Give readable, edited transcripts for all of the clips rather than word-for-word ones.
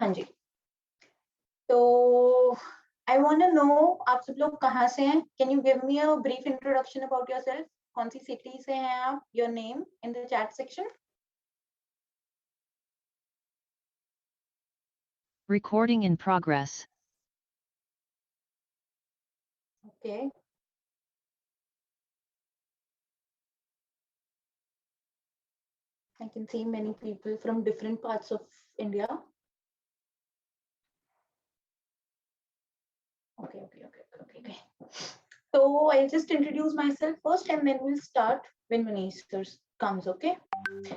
हाँ जी। तो आई want to know आप सब लोग कहाँ से हैं? Can you give me a brief introduction about yourself? कौन सी सिटी से हैं आप? Your name in the chat section. Recording in progress. Okay. I can see many people from different parts of India. Okay. So I'll just introduce myself first and then we'll start when Manish sir comes, okay?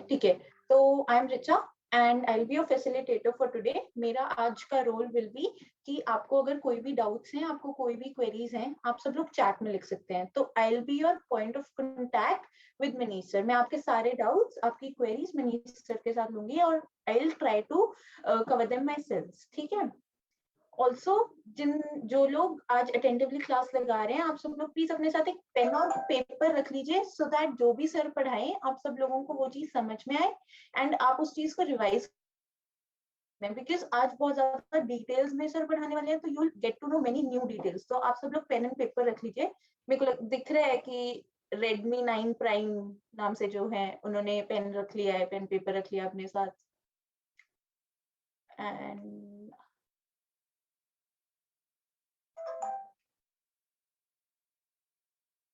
ठीक है. So I'm Richa and I'll be your facilitator for today. मेरा आज का role will be कि आपको अगर कोई भी डाउट्स हैं, आपको कोई भी क्वेरीज हैं, आप सब लोग चैट में लिख सकते हैं. तो I'll be your point of contact with Manish sir. मैं आपके सारे डाउट्स, आपकी क्वेरीज मनीष सर के साथ लूंगी और I'll try to cover them myself. ठीक है. ऑल्सो जो लोग आज अटेंटिवली क्लास लगा रहे हैं, आप सब लोग प्लीज अपने साथ एक पेन और पेपर रख लीजिए सो दैट जो भी सर पढ़ाए आप सब लोगों को वो चीज समझ में आए एंड आप उस चीज को रिवाइज करें. बिकॉज आज बहुत ज्यादा डिटेल्स में सर पढ़ाने वाले हैं तो you will get to know many new details. तो आप सब लोग पेन एंड पेपर रख लीजिए. मेरे को दिख रहा है कि Redmi 9 Prime नाम से जो है उन्होंने पेन रख लिया है, पेन पेपर रख लिया अपने साथ. And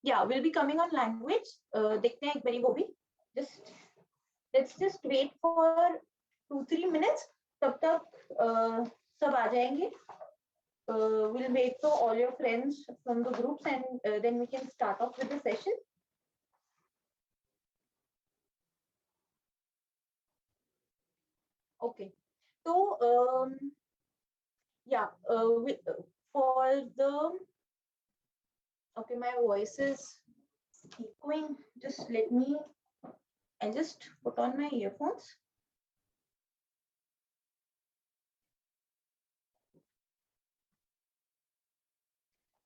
yeah, we'll be coming on language. देखते हैं एक बारी वो भी. Just let's just wait for 2-3 minutes. तब तक सब आ जाएंगे. We'll wait for all your friends from the groups and then we can start off with the session. Okay. So yeah, for the okay, my voice is echoing. Just let me. I'll just put on my earphones.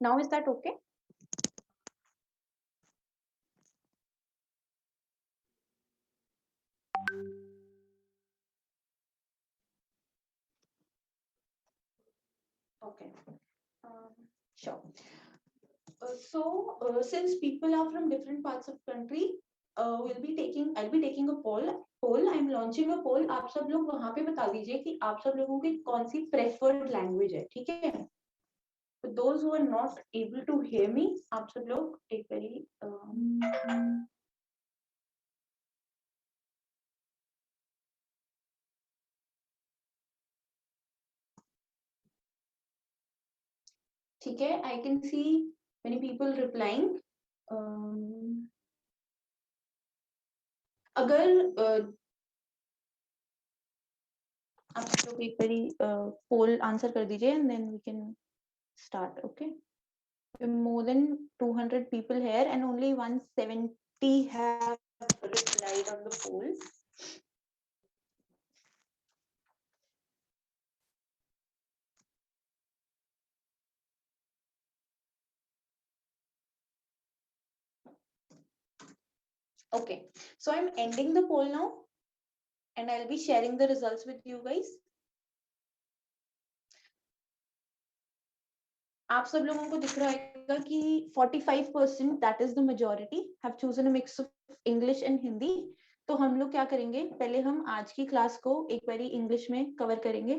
Now is that okay? Okay. Sure. So since people are from different parts of country, I'll be taking a poll. I'm launching a poll. आप सब लोग वहाँ पे बता दीजिए कि आप सब लोगों की कौन सी preferred language है, ठीक है? For those who are not able to hear me, आप सब लोग एक बारी ठीक है. I can see many people replying. अगर आप लोग एक बारी पोल आंसर कर दीजिए and then we can start. Okay. More than 200 people here and only 170 have replied on the poll. Okay, so I'm ending the poll now and I'll be sharing the results with you guys. आप सब लोगों को दिख रहा है कि 45% that is the majority have chosen a mix of English and Hindi. तो हम लोग क्या करेंगे, पहले हम आज की क्लास को एक बारी इंग्लिश में कवर करेंगे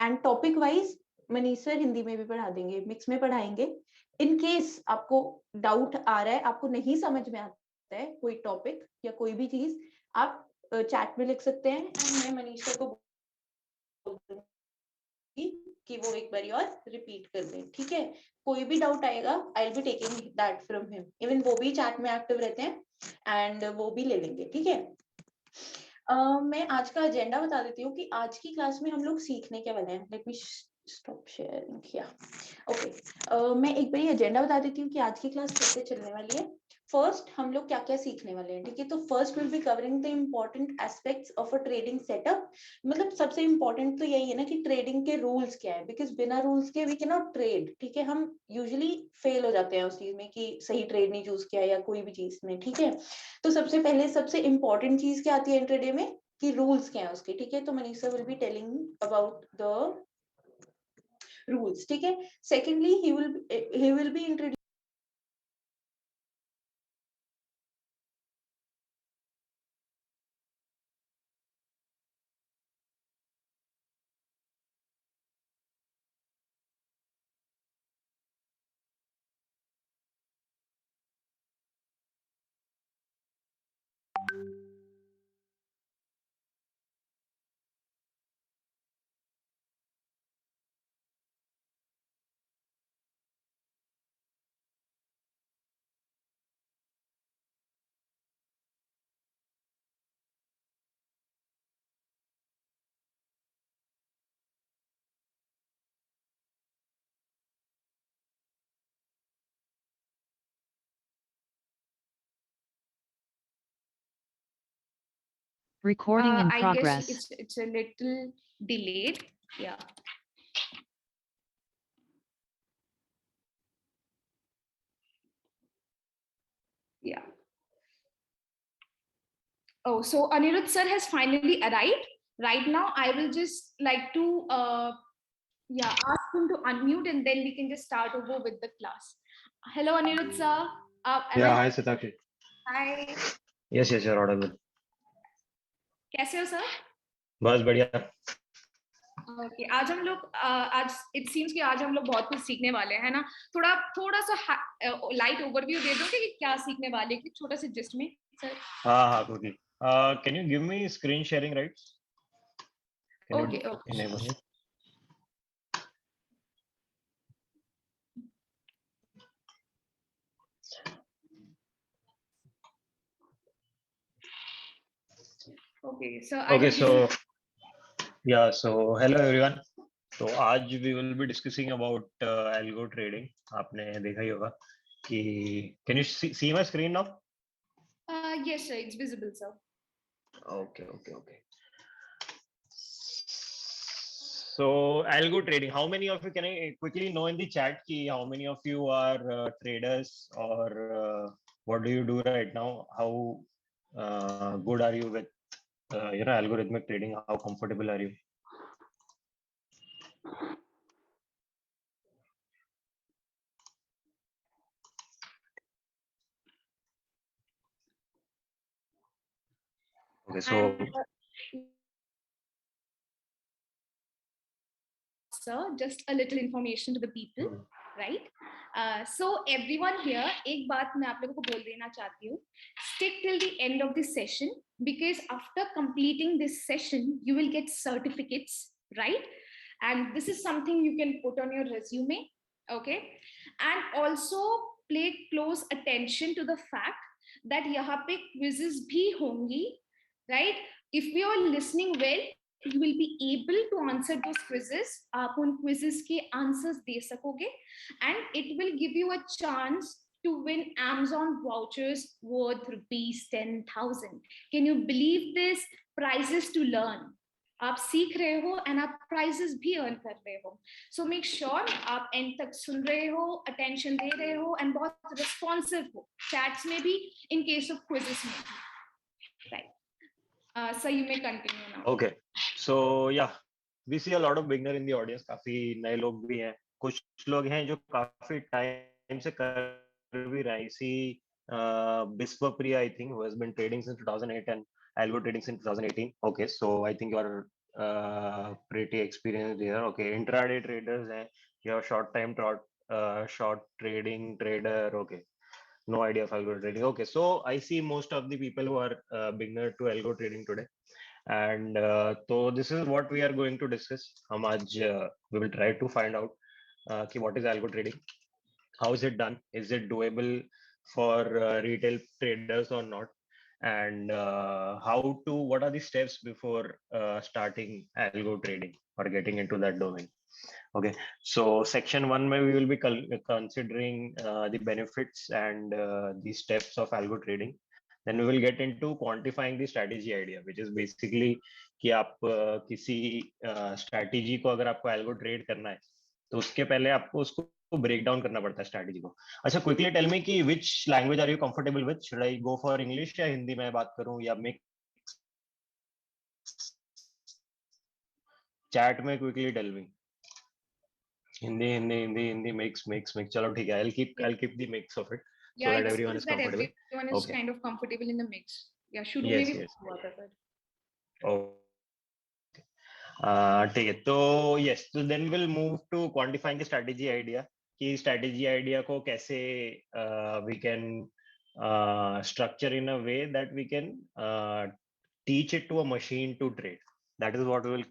and topic wise Manish sir Hindi में भी पढ़ा देंगे, मिक्स में पढ़ाएंगे. इन केस आपको डाउट आ रहा है, आपको नहीं समझ में आता है कोई टॉपिक या कोई भी चीज, आप चैट में लिख सकते हैं एंड मैं मनीष सर को कि वो एक बारी और रिपीट कर दें. ठीक है. कोई भी डाउट आएगा I will be taking that from him. Even वो भी चैट में एक्टिव रहते हैं एंड वो भी ले लेंगे. ठीक है. मैं आज का एजेंडा बता देती हूँ कि आज की क्लास में हम लोग सीखने क्या वाले हैं. Let me stop sharing here. Okay, मैं एक बार एजेंडा बता देती हूँ कि आज की क्लास कैसे चलने वाली है. फर्स्ट हम लोग क्या क्या सीखने वाले हैं. ठीक है. तो first will be covering the important aspects of a trading setup. मतलब सबसे इम्पोर्टेंट तो यही है ना कि ट्रेडिंग के रूल्स क्या है, बिकॉज बिना रूल्स के वी कैन नॉट ट्रेड. ठीक है. हम यूजुअली फेल हो जाते हैं उस चीज में कि सही ट्रेड नहीं चूज किया या कोई भी चीज में. ठीक है. तो सबसे पहले सबसे इंपॉर्टेंट चीज क्या आती है इंट्राडे में कि रूल्स क्या है उसके, ठीक है। तो Manisha will be telling about the rules, ठीक है। Secondly he will be introduce Recording in I guess progress. it's a little delayed. Yeah. Yeah. Oh, so Anirudh sir has finally arrived. Right now, I will just like to ask him to unmute and then we can just start over with the class. Hello, Anirudh sir. Am Yeah, I? hi Satakshi. Hi. Yes, you're audible. कैसे हो sir? बस बढ़िया. Okay आज हम लोग आज it seems कि आज हम लोग बहुत कुछ सीखने वाले हैं ना. थोड़ा सा लाइट ओवरव्यू दे दोगे कि क्या सीखने वाले हैं, छोटा सा जिस्ट में सर. हाँ quickly. Can you give me screen sharing rights? Can you Okay. enable it? Okay, so Okay, so yeah, so hello everyone. तो आज we will be discussing about algo trading. आपने देखा ही होगा कि can you see my screen now? Yes sir, it's visible sir. Okay. So algo trading. How many of you can I quickly know in the chat ki how many of you are traders or what do you do right now? How good are you with algorithmic trading? How comfortable are you? Okay, so sir, just a little information to the people, right? So everyone here, एक बात मैं आप लोगों को बोल देना चाहती हूँ. Stick till the end of this session because after completing this session, you will get certificates, right? And this is something you can put on your resume, okay? And also pay close attention to the fact that यहाँ पे quizzes भी होंगी, right? If we are listening well, you will be able to answer those quizzes. आप उन quizzes के answers दे सकोगे and it will give you a chance to win Amazon vouchers worth rupees 10,000. Can you believe this? Prizes to learn. आप सीख रहे हो and आप prizes भी earn कर रहे हो. So make sure आप end तक सुन रहे हो, attention दे रहे हो and बहुत responsive हो. Chats में भी, in case of quizzes में भी. Right. So you may continue now. Okay, so yeah, we see a lot of beginner in the audience. काफी नए लोग भी हैं. कुछ लोग हैं जो काफी टाइम से कर भी रहे हैं. See, Biswapriya, I think, who has been trading since 2008 and algo trading since 2018. Okay, so I think you are pretty experienced here. Okay, intraday traders हैं. You have short trading trader. Okay, no idea of algo trading. Okay, so I see most of the people who are beginner to algo trading today. And so this is what we are going to discuss. हम आज we will try to find out कि what is algo trading, how is it done, is it doable for retail traders or not, and what are the steps before starting algo trading or getting into that domain. Okay, so section 1 we will be considering the benefits and the steps of algo trading. Then we will get into quantifying the strategy idea, which is basically कि आप किसी strategy को अगर आपको algo trade करना है तो उसके पहले आपको उसको break down करना पड़ता है strategy को. अच्छा, quickly tell me कि which language are you comfortable with? Should I go for English या हिंदी में बात करूं या mix चैट में quickly tell me. Hindi Hindi Hindi Hindi mix चलो ठीक है, I'll keep the mix of it so Yeah, that it's everyone good is that comfortable. everyone is Okay. kind of comfortable in the mix. Yeah, शुरू में Yes, भी yes. हुआ था sir. ठीक है, तो यस, तो then will move to quantifying the strategy idea, कि स्ट्रेटजी आइडिया को कैसे we can structure in a way that we can teach it to a machine to trade. That is what we will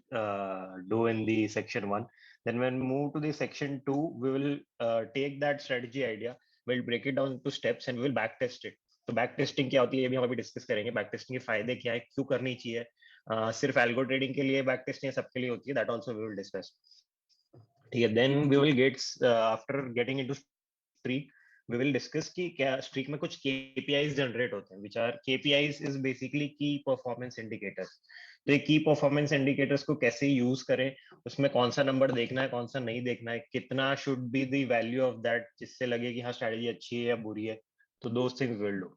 do in the section 1. Then when we move to the section 2, we will take that strategy idea, we'll break it down into steps and we will back test it. तो back testing क्या होती है ये भी हम अभी discuss करेंगे, back testing के फायदे क्या है, क्यों करनी चाहिए, सिर्फ एल्गो ट्रेडिंग के लिए बैक टेस्टिंग सबके लिए होती है, that also we will discuss. ठीक है, then we will get after getting into Streak, we will discuss कि क्या स्ट्रीक में कुछ KPIs जनरेट होते हैं, which are KPIs is basically key performance indicators. तो ये की परफॉर्मेंस इंडिकेटर्स को कैसे यूज करें, उसमें कौन सा नंबर देखना है कौन सा नहीं देखना है, कितना should be the value of that जिससे लगे कि हाँ स्ट्रेटजी अच्छी है या बुरी है, तो those things will do.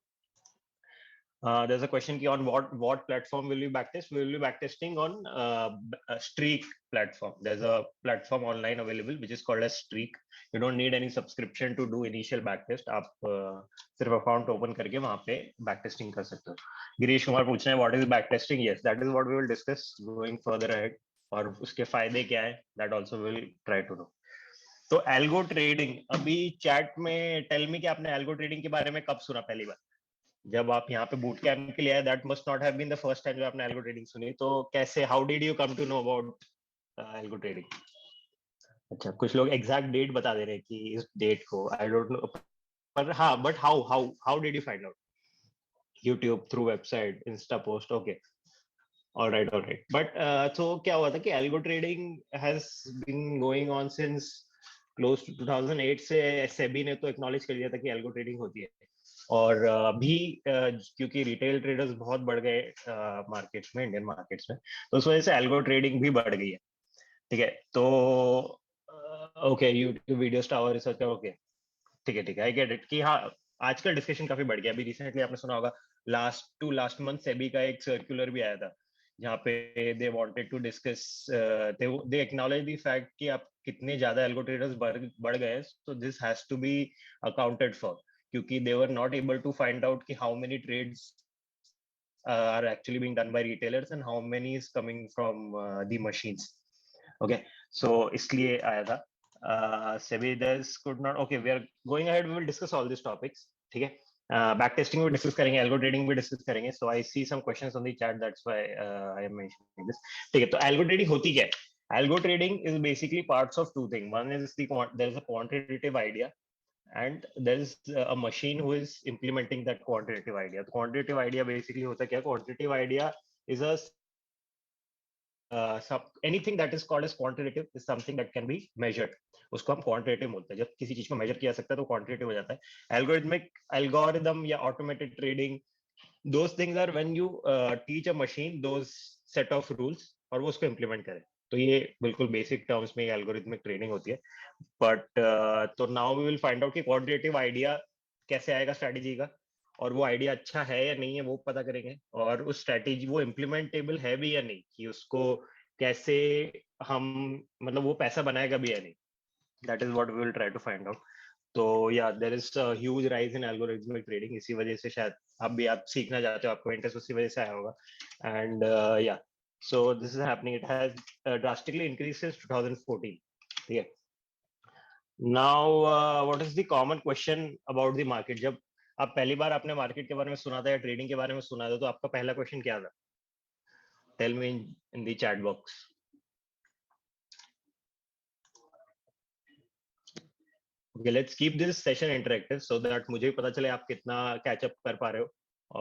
There's a question on what platform will you backtest? We will be backtasting on a Streak platform. There's a platform online available which is called as Streak. You don't need any subscription to do initial backtest. आप सिर्फ account open करके वहाँ पे backtesting कर सकते हो। गिरीश कुमार पूछ रहे हैं what is backtesting? Yes, that is what we will discuss going further ahead, और उसके फायदे क्या है that also will try to know. तो एल्गो ट्रेडिंग, अभी चैट में टेल मी कि आपने एल्गो ट्रेडिंग के बारे में कब सुना पहली बार? जब आप यहाँ पे बूट कैंप के लिए आए, that must not have been the first time जब आपने एल्गो ट्रेडिंग सुनी, तो कैसे, how did you come to know about algo trading? अच्छा, कुछ लोग एग्जैक्ट डेट बता दे रहे हैं कि इस डेट को, आई डोंट नो, पर हाँ, but how did you find out? YouTube, through website, Insta post? Okay, alright alright. But तो क्या हुआ था कि algo trading has been going on since close to 2008 से सेबी ने तो एक्नॉलेज कर दिया था कि एल्गो ट्रेडिंग होती है, और अभी क्योंकि रिटेल ट्रेडर्स बहुत बढ़ गए मार्केट्स में, इंडियन मार्केट्स में, तो उस वजह से एल्गो ट्रेडिंग भी बढ़ गई है। ठीक है, तो okay, YouTube videos tower research, okay, ठीक है, आई गेट इट कि हाँ आजकल डिस्कशन काफी बढ़ गया। अभी रिसेंटली आपने सुना होगा, लास्ट मंथ सेबी का एक सर्कुलर भी आया था जहाँ पे they wanted to discuss, they acknowledge the fact कि आप कितने ज्यादा एल्गो ट्रेडर्स बढ़ गए, so this has to be accounted for, क्योंकि they were not able to find out कि how many trades are actually being done by retailers and how many is coming from the machines. Okay, so इसलिए आया था। SEBI does could not, okay, we are going ahead, we will discuss all these topics. ठीक है, back testing भी discuss करेंगे, algo trading भी discuss करेंगे, so I see some questions on the chat, that's why I am mentioning this. ठीक है, तो algo trading होती क्या है? Algo trading is basically parts of two things. One is there is a quantitative idea, and there is a machine who is implementing that quantitative idea. The quantitative idea basically hota kya? Quantitative idea is a anything that is called as quantitative is something that can be measured. उसको हम quantitative बोलते हैं, जब किसी चीज को measure किया सकता है तो quantitative हो जाता है। Algorithmic, algorithm या automated trading, those things are when you teach a machine those set of rules और वो उसको implement करे, तो ये बिल्कुल बेसिक टर्म्स में एल्गोरिथमिक ट्रेडिंग होती है। बट तो now we will find out कि क्वांटिटेटिव आइडिया कैसे आएगा स्ट्रैटेजी का, और वो आइडिया अच्छा है या नहीं है वो पता करेंगे, और उस स्ट्रैटेजी वो इम्प्लीमेंटेबल है भी या नहीं, कि उसको कैसे हम, मतलब वो पैसा बनाएगा भी या नहीं, that is what we will try to find out. तो या there is a huge rise in algorithmic trading, इसी वजह से शायद आप सीखना चाहते हो, आपको इंटरेस्ट उसी वजह से आया होगा। एंड या so this is happening, it has drastically increased since 2014. ठीक है, now what is the common question about the market? जब आप पहली बार आपने मार्केट के बारे में सुना था या ट्रेडिंग के बारे में सुना था, तो आपका पहला क्वेश्चन क्या था? Tell me in the chat box. Okay, let's keep this session interactive so that मुझे पता चले आप कितना कैच अप कर पा रहे हो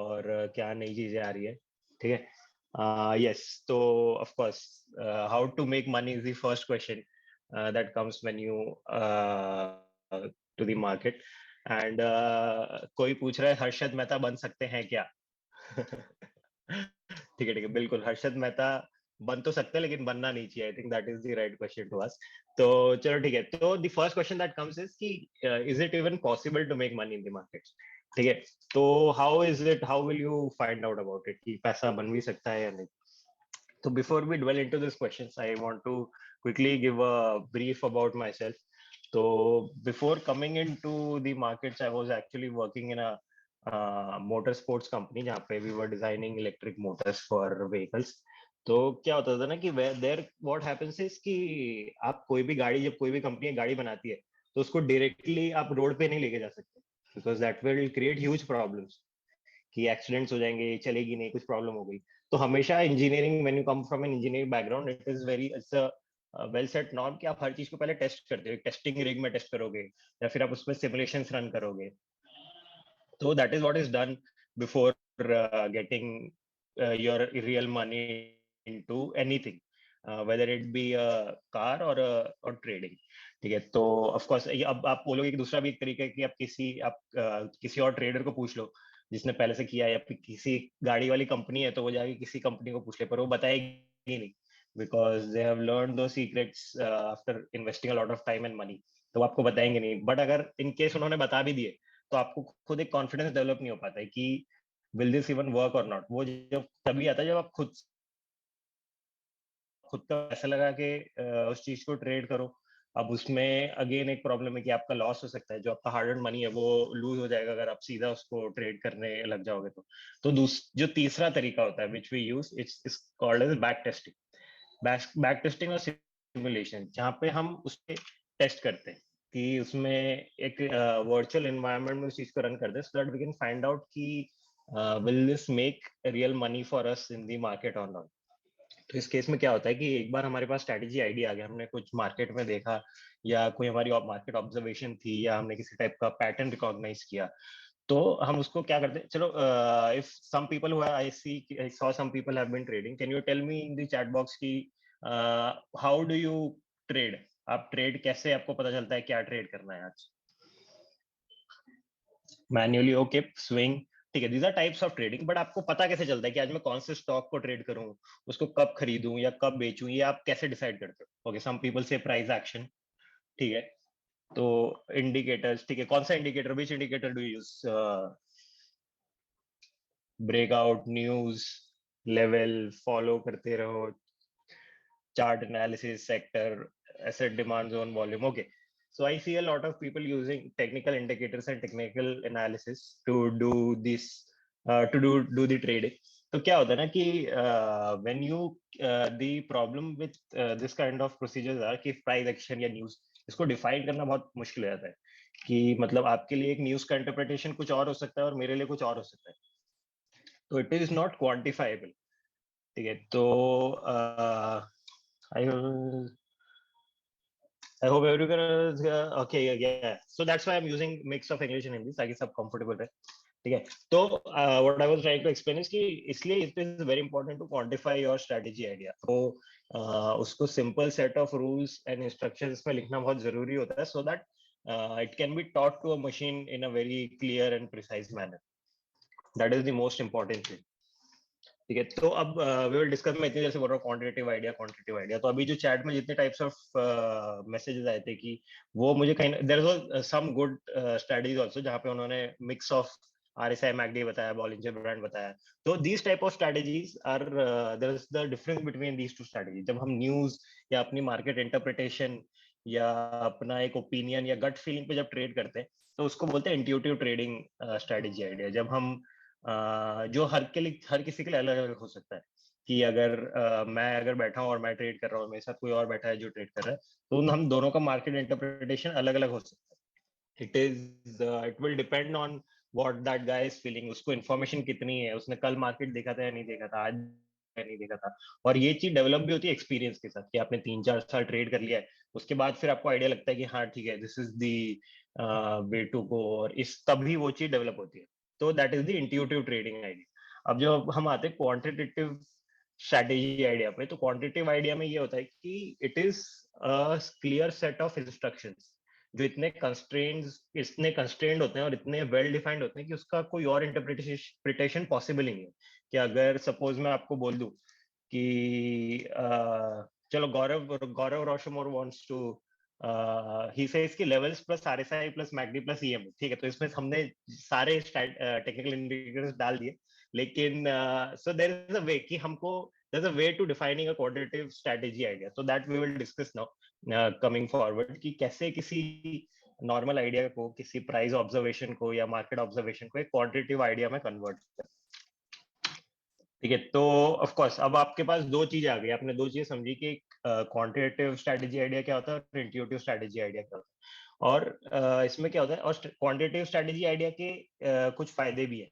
और क्या नई चीजें आ रही है। ठीक है, yes, so of course how to make money is the first question that comes when you to the market, and कोई पूछ रहा है हर्षद मेहता बन सकते हैं क्या? ठीक है, बिल्कुल हर्षद मेहता बन तो सकते हैं लेकिन बनना नहीं चाहिए। I think that is the right question to ask. तो चलो ठीक है, तो the first question that comes is कि is it even possible to make money in the markets? ठीक है, तो how will you find out about it कि पैसा बन भी सकता है या नहीं? So before we dwell into these questions, I want to quickly give a brief about myself. So before coming into the markets, I was actually working in a motorsports company जहाँ पे we were designing electric motors for vehicles. तो क्या होता था ना कि there what हैपेंस इज कि आप कोई भी गाड़ी, जब कोई भी कंपनी गाड़ी बनाती है तो उसको डायरेक्टली आप रोड पे नहीं लेके जा सकते, because that will create huge problems, कि एक्सीडेंट्स हो जाएंगे, चलेगी नहीं, कुछ प्रॉब्लम हो गई। तो हमेशा engineering, when you come from an engineering background, it is very it's a well set norm कि आप हर चीज को पहले टेस्ट करते हो, टेस्टिंग रिग में टेस्ट करोगे या फिर आप उसमें सिमुलेशंस रन करोगे। तो that is what is done before getting your real money into anything, whether it be a car or trading। ठीक है, तो ऑफ कोर्स अब आप बोलोगे कि दूसरा भी एक तरीका है कि आप किसी और ट्रेडर को पूछ लो जिसने पहले से किया है, या फिर किसी गाड़ी वाली कंपनी है तो वो जाके किसी कंपनी को पूछ ले, पर वो बताएगी नहीं, बिकॉज दे हैव लर्न दो secrets after investing a lot of time and money. तो वो आपको बताएंगे नहीं, बट अगर इन केस उन्होंने बता भी दिए तो आपको खुद एक कॉन्फिडेंस डेवलप नहीं हो पाता है कि विल दिस इवन वर्क और नॉट। वो जब तभी आता है जब आप खुद का पैसा लगा के उस चीज को ट्रेड करो। अब उसमें अगेन एक प्रॉब्लम है कि आपका लॉस हो सकता है, जो आपका हार्ड अर्न मनी है वो लूज हो जाएगा अगर आप सीधा उसको ट्रेड करने लग जाओगे तो जो तीसरा तरीका होता है which we use, it's called as back testing. Back testing और सिमुलेशन, जहाँ पे हम उसके टेस्ट करते हैं कि उसमें एक वर्चुअल एनवायरनमेंट में उस चीज को रन करते हैं, so that we can find out कि will this make real money for us in the market और नॉट। तो इस केस में क्या होता है कि एक बार हमारे पास स्ट्रैटेजी आइडिया आ गया, हमने कुछ मार्केट में देखा या कोई हमारी मार्केट ऑब्जर्वेशन थी या हमने किसी टाइप का पैटर्न रिकॉग्नाइज किया, तो हम उसको क्या करते हैं, चलो if some people who I see I saw some people have been trading, can you tell me in the chat box की हाउ डू यू ट्रेड? आप ट्रेड कैसे, आपको पता चलता है क्या ट्रेड करना है आज? मैन्युअली, ओके, स्विंग, ठीक है, these are types of trading. But आपको पता कैसे चलता है कि आज मैं कौन से स्टॉक को ट्रेड करूं, उसको कब खरीदूं या कब बेचूं, ये आप कैसे डिसाइड करते हो? ओके, सम पीपल से प्राइस एक्शन, ठीक है। तो इंडिकेटर्स, ठीक है, कौन सा indicator, which indicator do use? Breakout, news, level follow करते रहो, chart analysis, sector, asset demand zone, volume. Okay. So I see a lot of people using technical indicators and technical analysis to do this, to do the trading. तो क्या होता है ना कि when you the problem with this kind of procedures are कि price action या news, इसको define करना बहुत मुश्किल हो जाता है कि मतलब आपके लिए एक न्यूज का इंटरप्रिटेशन कुछ और हो सकता है और मेरे लिए कुछ और हो सकता है, तो इट इज नॉट क्वांटिफाइबल। ठीक है, तो I I hope everyone is okay. Yeah. So that's why I'm using mix of English and Hindi ताकि सब comfortable रहे। ठीक है, तो what I was trying to explain is कि इसलिए it is very important to quantify your strategy idea। तो उसको simple set of rules and instructions में लिखना बहुत जरूरी होता है, so that it can be taught to a machine in a very clear and precise manner। That is the most important thing। ठीक है, तो अब वी विल डिस्कस, मैं इतनी देर से बोल रहा हूँ क्वांटिटेटिव आइडिया। तो अभी जो चैट में जितने टाइप्स ऑफ मैसेजेस आए थे कि वो मुझे कहीं, there was some good strategies also जहाँ पे उन्होंने मिक्स ऑफ आरएसआई मैकडी बताया, बॉलिंजर ब्रांड बताया। तो these type of strategies are, there is the difference between these two strategy. जब हम न्यूज या अपनी मार्केट इंटरप्रिटेशन या अपना एक ओपिनियन या गट फीलिंग पे जब ट्रेड करते हैं तो उसको बोलते हैं इंट्यूटिव ट्रेडिंग स्ट्रेटजी आइडिया। जब हम जो हर किसी के लिए अलग अलग हो सकता है कि अगर मैं अगर बैठा हूँ और मैं ट्रेड कर रहा हूँ, मेरे साथ कोई और बैठा है जो ट्रेड कर रहा है, तो हम दोनों का मार्केट इंटरप्रिटेशन अलग अलग हो सकता है। It will depend on what that guy is feeling, उसको इन्फॉर्मेशन कितनी है, उसने कल मार्केट देखा था या नहीं देखा था, आज नहीं देखा था। और ये चीज डेवलप भी होती है एक्सपीरियंस के साथ कि आपने 3-4 साल ट्रेड कर लिया है, उसके बाद फिर आपको आइडिया लगता है कि हाँ ठीक है, this is the way to go, और इस तभी वो चीज डेवलप होती है। तो that is the intuitive trading idea. अब जो हम आते हैं क्वांटिटेटिव स्ट्रेटेजी आइडिया पे, तो क्वांटिटेटिव आइडिया में ये होता है कि it is a clear set of instructions जो इतने कंस्ट्रेंड होते हैं और इतने वेल डिफाइंड होते हैं कि उसका कोई और इंटरप्रिटेशन पॉसिबल ही नहीं है। कि अगर सपोज मैं आपको बोल दूं कि चलो गौरव रोशमोर वांट्स टू ही सेज कि levels plus RSI plus McD plus EMA, ठीक है, तो इसमें हमने सारे टेक्निकल इंडिकेटर्स डाल दिए, लेकिन सो देयर इज अ वे कि हमको there's a way to defining a quantitative strategy idea. So that we will discuss now coming forward कि कैसे किसी नॉर्मल आइडिया को, किसी प्राइस ऑब्जर्वेशन को या मार्केट ऑब्जर्वेशन को एक क्वांटिटेटिव आइडिया में कन्वर्ट कर। ठीक है, तो ऑफ कोर्स अब आपके पास दो चीजें आ गई, आपने दो चीजें समझी कि क्वांटिटेटिव स्ट्रेटजी आइडिया क्या होता है और इंट्यूटिव स्ट्रेटजी आइडिया क्या होता है, और इसमें क्या होता है, और क्वांटिटेटिव स्ट्रेटजी आइडिया के कुछ फायदे भी है।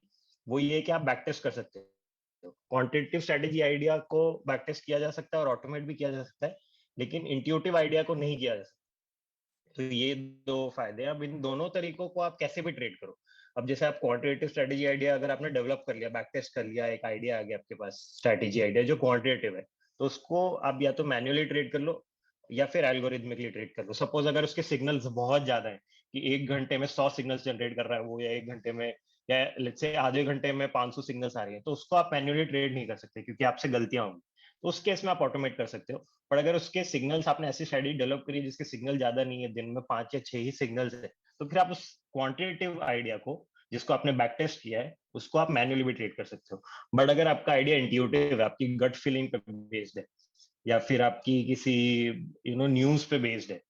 वो ये है कि आप बैक टेस्ट कर सकते हो। क्वांटिटेटिव स्ट्रेटजी आइडिया को बैक टेस्ट किया जा सकता है और ऑटोमेट भी किया जा सकता है, लेकिन इंट्यूटिव आइडिया को नहीं किया जा सकता। तो ये दो फायदे हैं। अब इन दोनों तरीकों को आप कैसे भी ट्रेड करो। अब जैसे आप क्वांटिटेटिव स्ट्रेटजी आइडिया अगर आपने डेवलप कर लिया, बैक टेस्ट कर लिया, एक आइडिया आ गया आपके पास स्ट्रेटजी आइडिया जो क्वांटिटेटिव है, तो उसको आप या तो मैन्युअली ट्रेड कर लो या फिर एल्गोरिथमिकली ट्रेड कर लो। सपोज अगर उसके सिग्नल्स बहुत ज्यादा है कि 1 घंटे में 100 सिग्नल्स जनरेट कर रहा है वो, या 1 घंटे में, या लेट्स से आधे घंटे में 500 सिग्नल्स आ रही है, तो उसको आप मैन्युअली ट्रेड नहीं कर सकते क्योंकि आपसे गलतियां होंगी। तो उस केस में आप ऑटोमेट कर सकते हो। पर अगर उसके सिग्नल्स, आपने ऐसी स्ट्रेटजी डेवलप करी है जिसके सिग्नल ज्यादा नहीं है, दिन में 5 या 6 ही सिग्नल्स है, तो फिर आप उस क्वांटिटेटिव आइडिया को जिसको आपने बैक टेस्ट किया है उसको आप मैन्युअली भी ट्रेड कर सकते हो। बट अगर आपका आइडिया इंट्यूटिव है, आपकी गट फीलिंग पे बेस्ड है, या फिर आपकी किसी न्यूज पे बेस्ड है,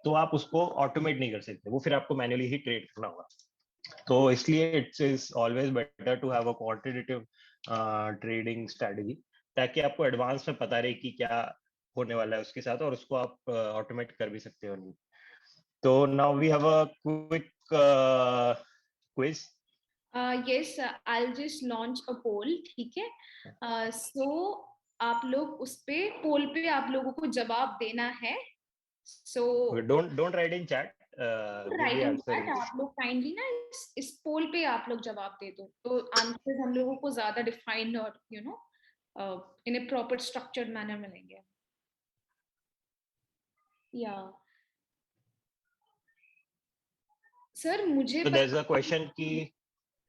तो आप उसको ऑटोमेट नहीं कर सकते, वो फिर आपको मैन्युअली ही ट्रेड करना होगा। तो इसलिए it's is always better to have a quantitative trading strategy, ताकि आपको एडवांस में पता रहे कि क्या होने वाला है उसके साथ, और उसको आप ऑटोमेट कर भी सकते हो नहीं। तो now we have a quick quiz. Yes, I'll just launch a poll, ठीक है? So आप लोग उस पे पोल पे आप लोगों को जवाब देना है। So don't write in chat, give the writing answer chat, in आप लोग काइंडली ना इस पोल पे आप लोग जवाब दे दो, तो आंसर हम लोगों को ज्यादा डिफाइंड और इन ए प्रॉपर स्ट्रक्चर्ड मैनर मिलेंगे। या सर मुझे so there's a question कि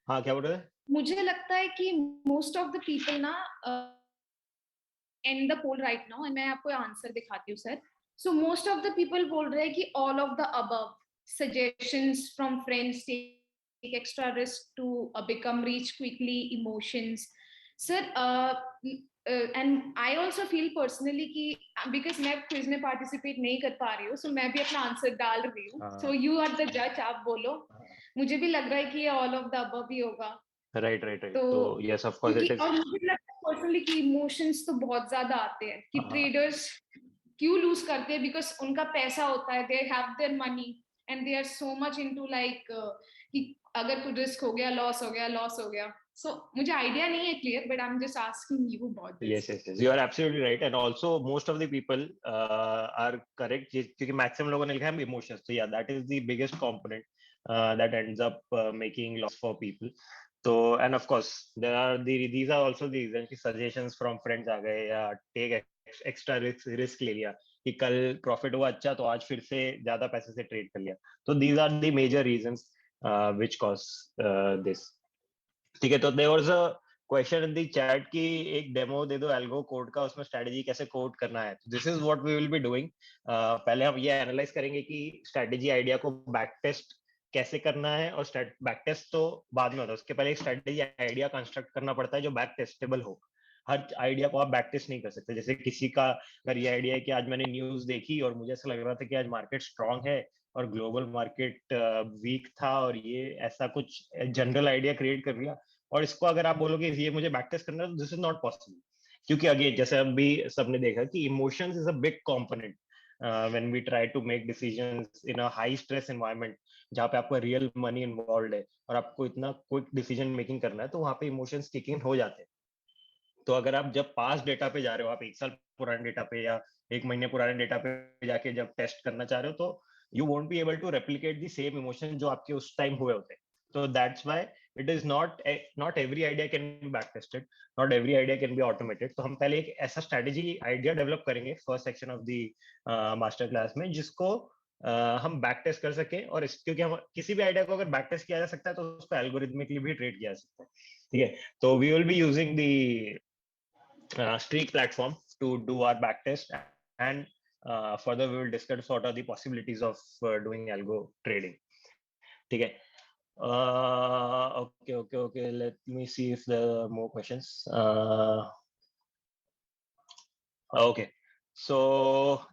हाँ क्या बोल रहे थे? मुझे लगता है कि मोस्ट ऑफ द पीपल ना and the poll right now, मैं आपको आंसर दिखाती हूँ sir. So most of the people बोल रहे हैं कि all of the above, suggestions from friends, take extra risk to become rich quickly, emotions sir. And I also feel personally कि because मैं क्विज में पार्टिसिपेट नहीं कर पा रही हूँ, सो मैं भी अपना आंसर डाल रही हूँ। सो यू आर द जज, आप बोलो। मुझे भी लग रहा है कि ये ऑल ऑफ द अबव ही होगा। राइट राइट राइट, तो तो यस ऑफ कोर्स क्योंकि इट इज। और मुझे लगता है पर्सनली कि इमोशंस तो बहुत ज्यादा आते हैं कि ट्रेडर्स क्यों लूज करते हैं, बिकॉज उनका पैसा होता है, they have their money and they are so much into like कि अगर कुछ रिस्क हो गया, लॉस हो गया, लॉस हो गया। सो मुझे आइडिया नहीं है clear, but I am just asking you about this. yes, you are absolutely right, and also most of the people are correct क्योंकि maximum लोगों ने लिखा है emotions, so yeah, that is the biggest component that ends up making loss for people. तो and of course there are these are also the reasons कि suggestions from friends आ गए, या take extra risk ले लिया कि कल profit हुआ अच्छा तो आज फिर से ज्यादा पैसे से trade कर लिया। तो these are the major reasons which cause this। ठीक है, तो there was a question in the chat की एक डेमो दे दो एल्गो कोड का, उसमें स्ट्रेटजी कैसे कोड करना है। This is what we will be doing. पहले हम ये एनालाइज करेंगे कि स्ट्रेटजी आइडिया को बैक टेस्ट कैसे करना है, और बैक टेस्ट तो बाद में होता है, उसके पहले एक स्ट्रेटजी आइडिया कंस्ट्रक्ट करना पड़ता है जो बैक टेस्टेबल हो। हर आइडिया को आप बैक टेस्ट नहीं कर सकते। जैसे किसी का अगर ये आइडिया है कि आज मैंने न्यूज देखी और मुझे ऐसा लग रहा था कि आज मार्केट स्ट्रांग है और ग्लोबल मार्केट वीक था, और ये ऐसा कुछ जनरल आइडिया क्रिएट कर लिया, और इसको अगर आप बोलोगे ये मुझे बैक टेस्ट करना है, तो दिस इज नॉट पॉसिबल। क्योंकि अगेन जैसे अभी सबने देखा कि emotions is a big component when we try to make decisions in a high stress environment, जहाँ पे आपका रियल मनी इन्वॉल्व है और आपको इतना क्विक डिसीजन मेकिंग करना है, तो वहाँ पे इमोशंस किकिंग हो जाते हैं। तो अगर आप जब पास डेटा पे जा रहे हो, आप 1 साल पुराने डेटा पे या 1 महीने पुराने डेटा पे जाके जब टेस्ट करना चाह रहे हो, तो you won't be able to replicate the same emotion जो आपके उस टाइम हुए होते हैं। तो that's why it is not every idea can be back tested, not every idea can be automated. तो हम पहले एक ऐसा स्ट्रेटेजी आइडिया डेवलप करेंगे first section of the master class में, जिसको हम बैक टेस्ट कर सके। और क्योंकि हम किसी भी आइडिया को अगर बैक टेस्ट किया जा सकता है, तो उसको एल्गोरिथमिकली भी ट्रेड किया जा सकता है। ठीक है, तो we will be using the Streak platform to do our back test, and further we will discuss what are the possibilities of doing algo trading. ठीक है, okay, let me see if there are more questions. Okay, so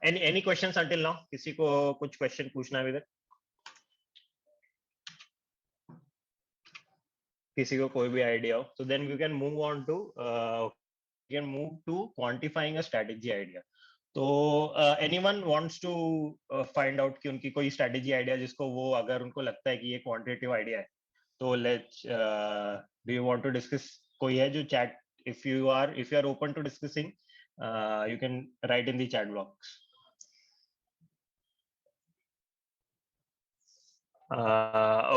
any questions until now? किसी को कुछ question पूछना है इधर? किसी को कोई भी आइडिया हो तो then we can move on to can move to quantifying a strategy idea. तो anyone wants to find out कि उनकी कोई स्ट्रेटेजी आइडिया जिसको वो अगर उनको लगता है कि ये क्वांटिटेटिव आइडिया है तो let's do you want to discuss? कोई है जो chat, if you are open to discussing, you can write in the chat box.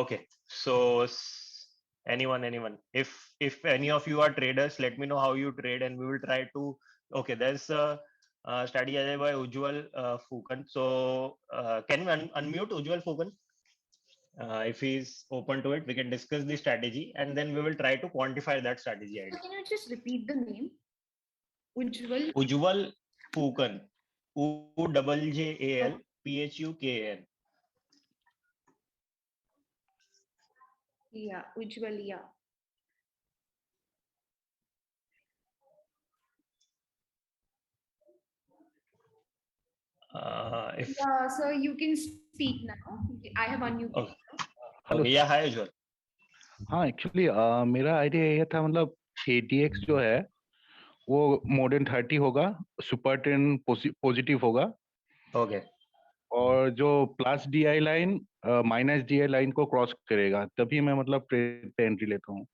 Okay, so anyone, if any of you are traders, let me know how you trade and we will try to. Okay, there's a study by Ujjwal Fukan. So can we unmute Ujjwal Fukan? If he's open to it, we can discuss the strategy and then we will try to quantify that strategy So idea. can you just repeat the name? Ujjwal. Ujjwal Fukan, Ujjalphukan. Yeah, Ujjwal. Yeah. If Yeah, so you can speak now. I have unmuted. okay, okay, yeah, hi Ujjwal. हाँ actually मेरा idea ये था, मतलब ATX जो है वो more than 30 होगा, super trend positive होगा, Okay. और जो plus DI line minus DI line को क्रॉस करेगा, तभी मैं मतलब ट्रेड पे एंट्री लेता हूँ.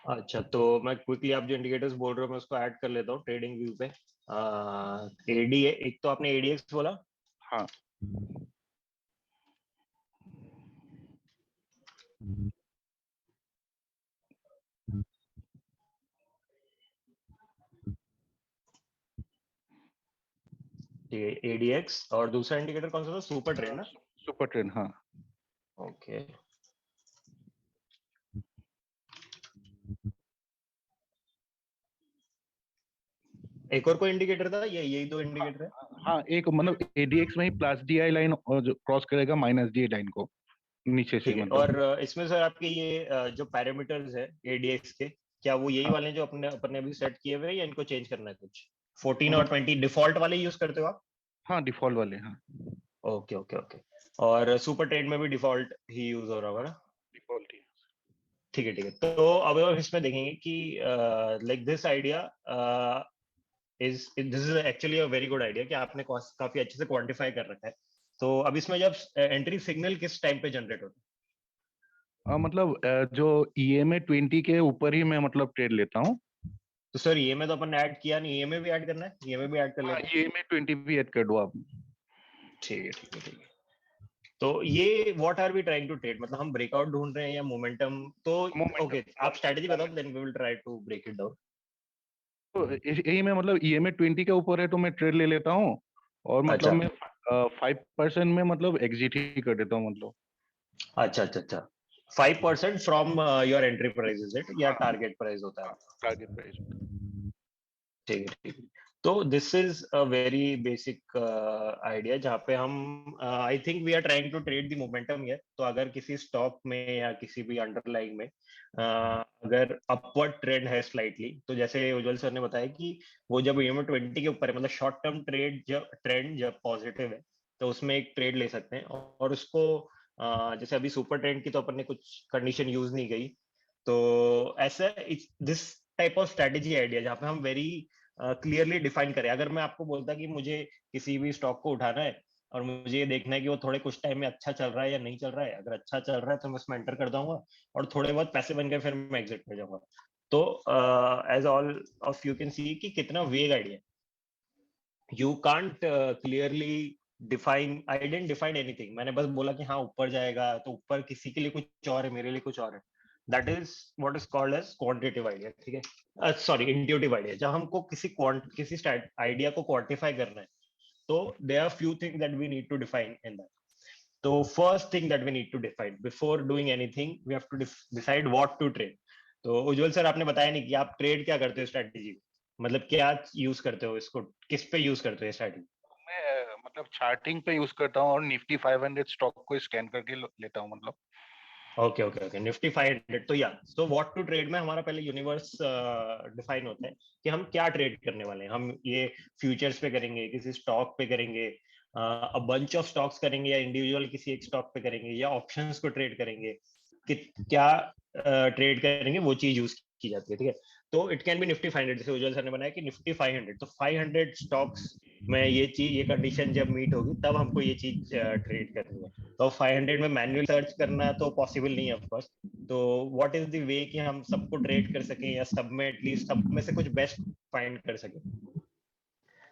अच्छा, तो मैं क्विकली आप जो इंडिकेटर्स बोल रहे हो मैं उसको ऐड कर लेता हूँ ट्रेडिंग व्यू पे. एडी, एक तो आपने एडीएक्स बोला. हाँ. एडीएक्स और दूसरा इंडिकेटर कौन सा था? सुपर ट्रेंड ना? Super trend. हाँ. ओके, एक और कोई इंडिकेटर था? ये यही दो इंडिकेटर है. हाँ, एक मतलब ADX में ही प्लस DI लाइन और जो क्रॉस करेगा माइनस DI लाइन को नीचे से ठीक है. मतलब. और इसमें सर आपके ये जो पैरामीटर्स है एडीएक्स के, क्या वो यही हाँ. वाले हैं जो अपने अभी सेट किए हुए हैं या इनको चेंज करना है कुछ? 14 और 20 डिफॉल्ट वाले यूज करते हो आप? हाँ, डिफॉल्ट वाले. हाँ, ओके ओके ओके. और सुपर ट्रेड में भी डिफॉल्ट ही यूज हो रहा होगा ना? डिफॉल्ट ही. ठीक है ठीक है. तो अब हम इसमें देखेंगे कि like this idea this is actually a very good idea कि आपने काफी अच्छे से क्वांटिफाई कर रखा है. तो अब इसमें जब एंट्री सिग्नल किस टाइम पे जनरेट होता मतलब जो EMA 20 के ऊपर ही मैं मतलब ट्रेड लेता हूँ. है? तो सर ये में तो अपन ने ऐड किया नहीं, ये में भी ऐड करना है, ये में भी ऐड कर हाँ, लेते हैं. EMA 20 भी ऐड कर दो आप. ठीक है ठीक है ठीक है. तो ये what are we trying to trade, मतलब हम ब्रेकआउट ढूंढ रहे हैं या मोमेंटम? तो ओके, आप स्ट्रेटजी बताओ, then we will try to break it down. तो यही मैं मतलब EMA 20 के ऊपर है तो मैं ट्रेड ले लेता हूँ, और मतलब अच्छा मैं 5% में मतलब एग्जिट ही कर देता हूँ मतलब. अच्छा अच्छा अच्छा. 5% from your entry price is it, या हाँ. टारगेट प्राइस होता है? हाँ, टारगेट प्राइस. ठीक है ठीक है. तो this is a very basic idea जहाँ पे हम I think we are trying to trade the momentum here. तो अगर किसी स्टॉक में या किसी भी अंडरलाइंग में अगर अपवर्ड ट्रेंड है स्लाइटली, तो जैसे उज्जवल सर ने बताया कि वो जब EMA 20 के ऊपर है, मतलब शॉर्ट टर्म ट्रेंड जब पॉजिटिव है तो उसमें एक ट्रेड ले सकते हैं. और उसको जैसे अभी सुपर ट्रेंड की तो अपन ने कुछ कंडीशन यूज नहीं गई, तो ऐसा this type of strategy idea जहाँ पे हम वेरी क्लियरली डिफाइन करें. अगर मैं आपको बोलता कि मुझे किसी भी स्टॉक को उठाना है और मुझे ये देखना है कि वो थोड़े कुछ टाइम में अच्छा चल रहा है या नहीं चल रहा है, अगर अच्छा चल रहा है तो मैं उसमें एंटर कर दूंगा और थोड़े बहुत पैसे बन गए फिर मैं एग्जिट कर जाऊंगा. तो as all of you can see कि कितना vague idea. You can't clearly define. I didn't define anything. मैंने बस बोला कि हाँ ऊपर जाएगा, तो ऊपर किसी के लिए कुछ और है, मेरे लिए कुछ और है. That is what is called as quantitative idea. ठीक है, सॉरी इंट्यूटिव आइडिया. जब हमको किसी आइडिया को क्वांटिफाई करना है तो there are few things that we need to define in that. तो first thing that we need to define before doing anything, we have to decide what to trade. तो Ujjwal sir आपने बताया नहीं कि आप ट्रेड क्या करते हो स्ट्रेटेजी, मतलब क्या यूज करते हो इसको, किस पे यूज करते हो स्ट्रेटेजी? मैं मतलब चार्टिंग पे यूज करता हूँ और निफ्टी 500 स्टॉक को स्कैन करके लेता हूँ मतलब. Okay okay okay, Nifty 500। तो या सो व्हाट टू ट्रेड में हमारा पहले यूनिवर्स डिफाइन होता है कि हम क्या ट्रेड करने वाले हैं। हम ये फ्यूचर्स पे करेंगे, किसी स्टॉक पे करेंगे, अ बंच ऑफ स्टॉक्स करेंगे, या इंडिविजुअल किसी एक स्टॉक पे करेंगे, या ऑप्शंस को ट्रेड करेंगे, कि क्या ट्रेड करेंगे वो चीज यूज की जाती है। ठीक है, तो इट कैन बी निफ्टी 500, जैसे उज्जवल सर ने बनाया कि निफ्टी 500, तो 500 स्टॉक्स में ये चीज, ये कंडीशन जब मीट होगी तब हमको ये चीज ट्रेड करनी है। तो 500 में मैन्युअल सर्च करना तो पॉसिबल नहीं है ऑफ कोर्स। तो व्हाट इज द वे कि हम सबको ट्रेड कर सकें, या सब में एटलीस्ट सब में से कुछ बेस्ट फाइंड कर सकें।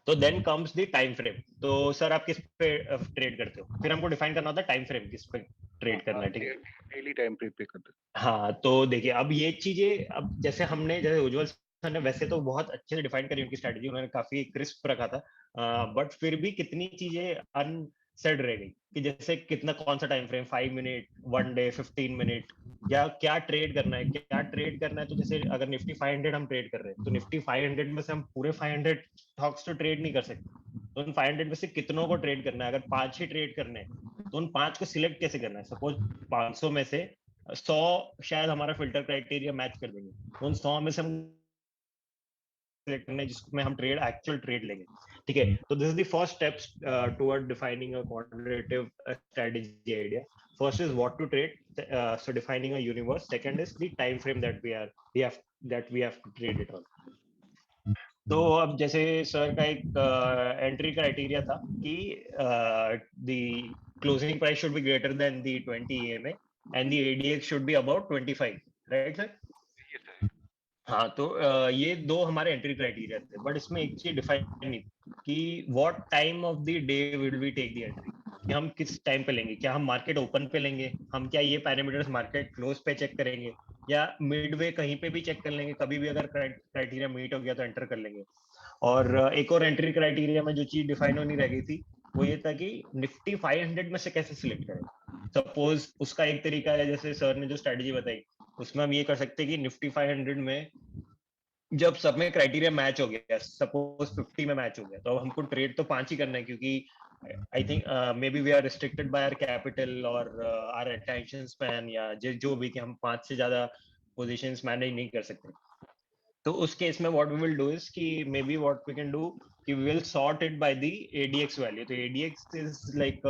तो then comes the time frame. तो सर आप किस पे ट्रेड करते हो, फिर हमको डिफाइन करना होता है टाइम फ्रेम किस पे ट्रेड करना है। ठीक है, डेली टाइम पे करते हाँ तो देखिए अब ये चीजें, अब जैसे हमने, जैसे उज्जवल सर ने वैसे तो बहुत अच्छे से डिफाइन करी उनकी स्ट्रेटजी, उन्होंने काफी क्रिस्प रखा था, बट फिर भी कितनी चीजें अनसेड रह गई, कि जैसे कितना, कौन सा time frame, 5 minute, 1 day, 15 minute, या क्या ट्रेड करना है, क्या ट्रेड करना है। तो जैसे अगर निफ्टी 500 हम ट्रेड कर रहे हैं, तो निफ्टी 500 में से हम पूरे 500 स्टॉक्स तो ट्रेड नहीं कर सकते। तो उन 500 में से कितनों को ट्रेड करना है, अगर 5 ही ट्रेड करने हैं, तो उन 5 को सिलेक्ट कैसे करना है। सपोज 500 में से 100 शायद हमारा फिल्टर क्राइटेरिया मैच कर देंगे, तो उन 100 में से हम सिलेक्ट करना है जिसमें हम ट्रेड, एक्चुअल ट्रेड लेंगे। ठीक है, तो this is the first steps toward defining a quantitative strategy idea. First is what to trade, so defining a universe. Second is the time frame that we have to trade it on. तो अब जैसे sir का एक entry criteria था कि the closing price should be greater than the 20 EMA and the ADX should be about 25, right sir? हाँ तो ये दो हमारे एंट्री क्राइटेरिया थे, बट इसमें एक चीज डिफाइन नहीं थी कि what time of the day will we take the entry, कि हम किस टाइम पे लेंगे। क्या हम मार्केट ओपन पे लेंगे, हम क्या ये पैरामीटर्स मार्केट क्लोज पे चेक करेंगे, या मिडवे कहीं पे भी चेक कर लेंगे, कभी भी अगर क्राइटेरिया मीट हो गया तो एंटर कर लेंगे। और एक और एंट्री क्राइटेरिया में जो चीज डिफाइन होनी रह गई थी, वो ये था कि निफ्टी 500 में से कैसे सिलेक्ट करें। सपोज उसका एक तरीका है, जैसे सर ने जो स्ट्रेटजी बताई, उसमें हम ये कर सकते हैं कि निफ्टी 500 में जब सब में क्राइटेरिया मैच हो गया, सपोज 50 में मैच हो गया, तो अब हमको ट्रेड तो 5 ही करना है, क्योंकि I think maybe we are restricted by our capital और आवर अटेंशन स्पैन, या जो भी, कि हम 5 से ज्यादा पोजीशंस मैनेज नहीं कर सकते। तो उस केस में what we will do is कि may be what we can do कि we will sort it by the ADX value. तो ADX is like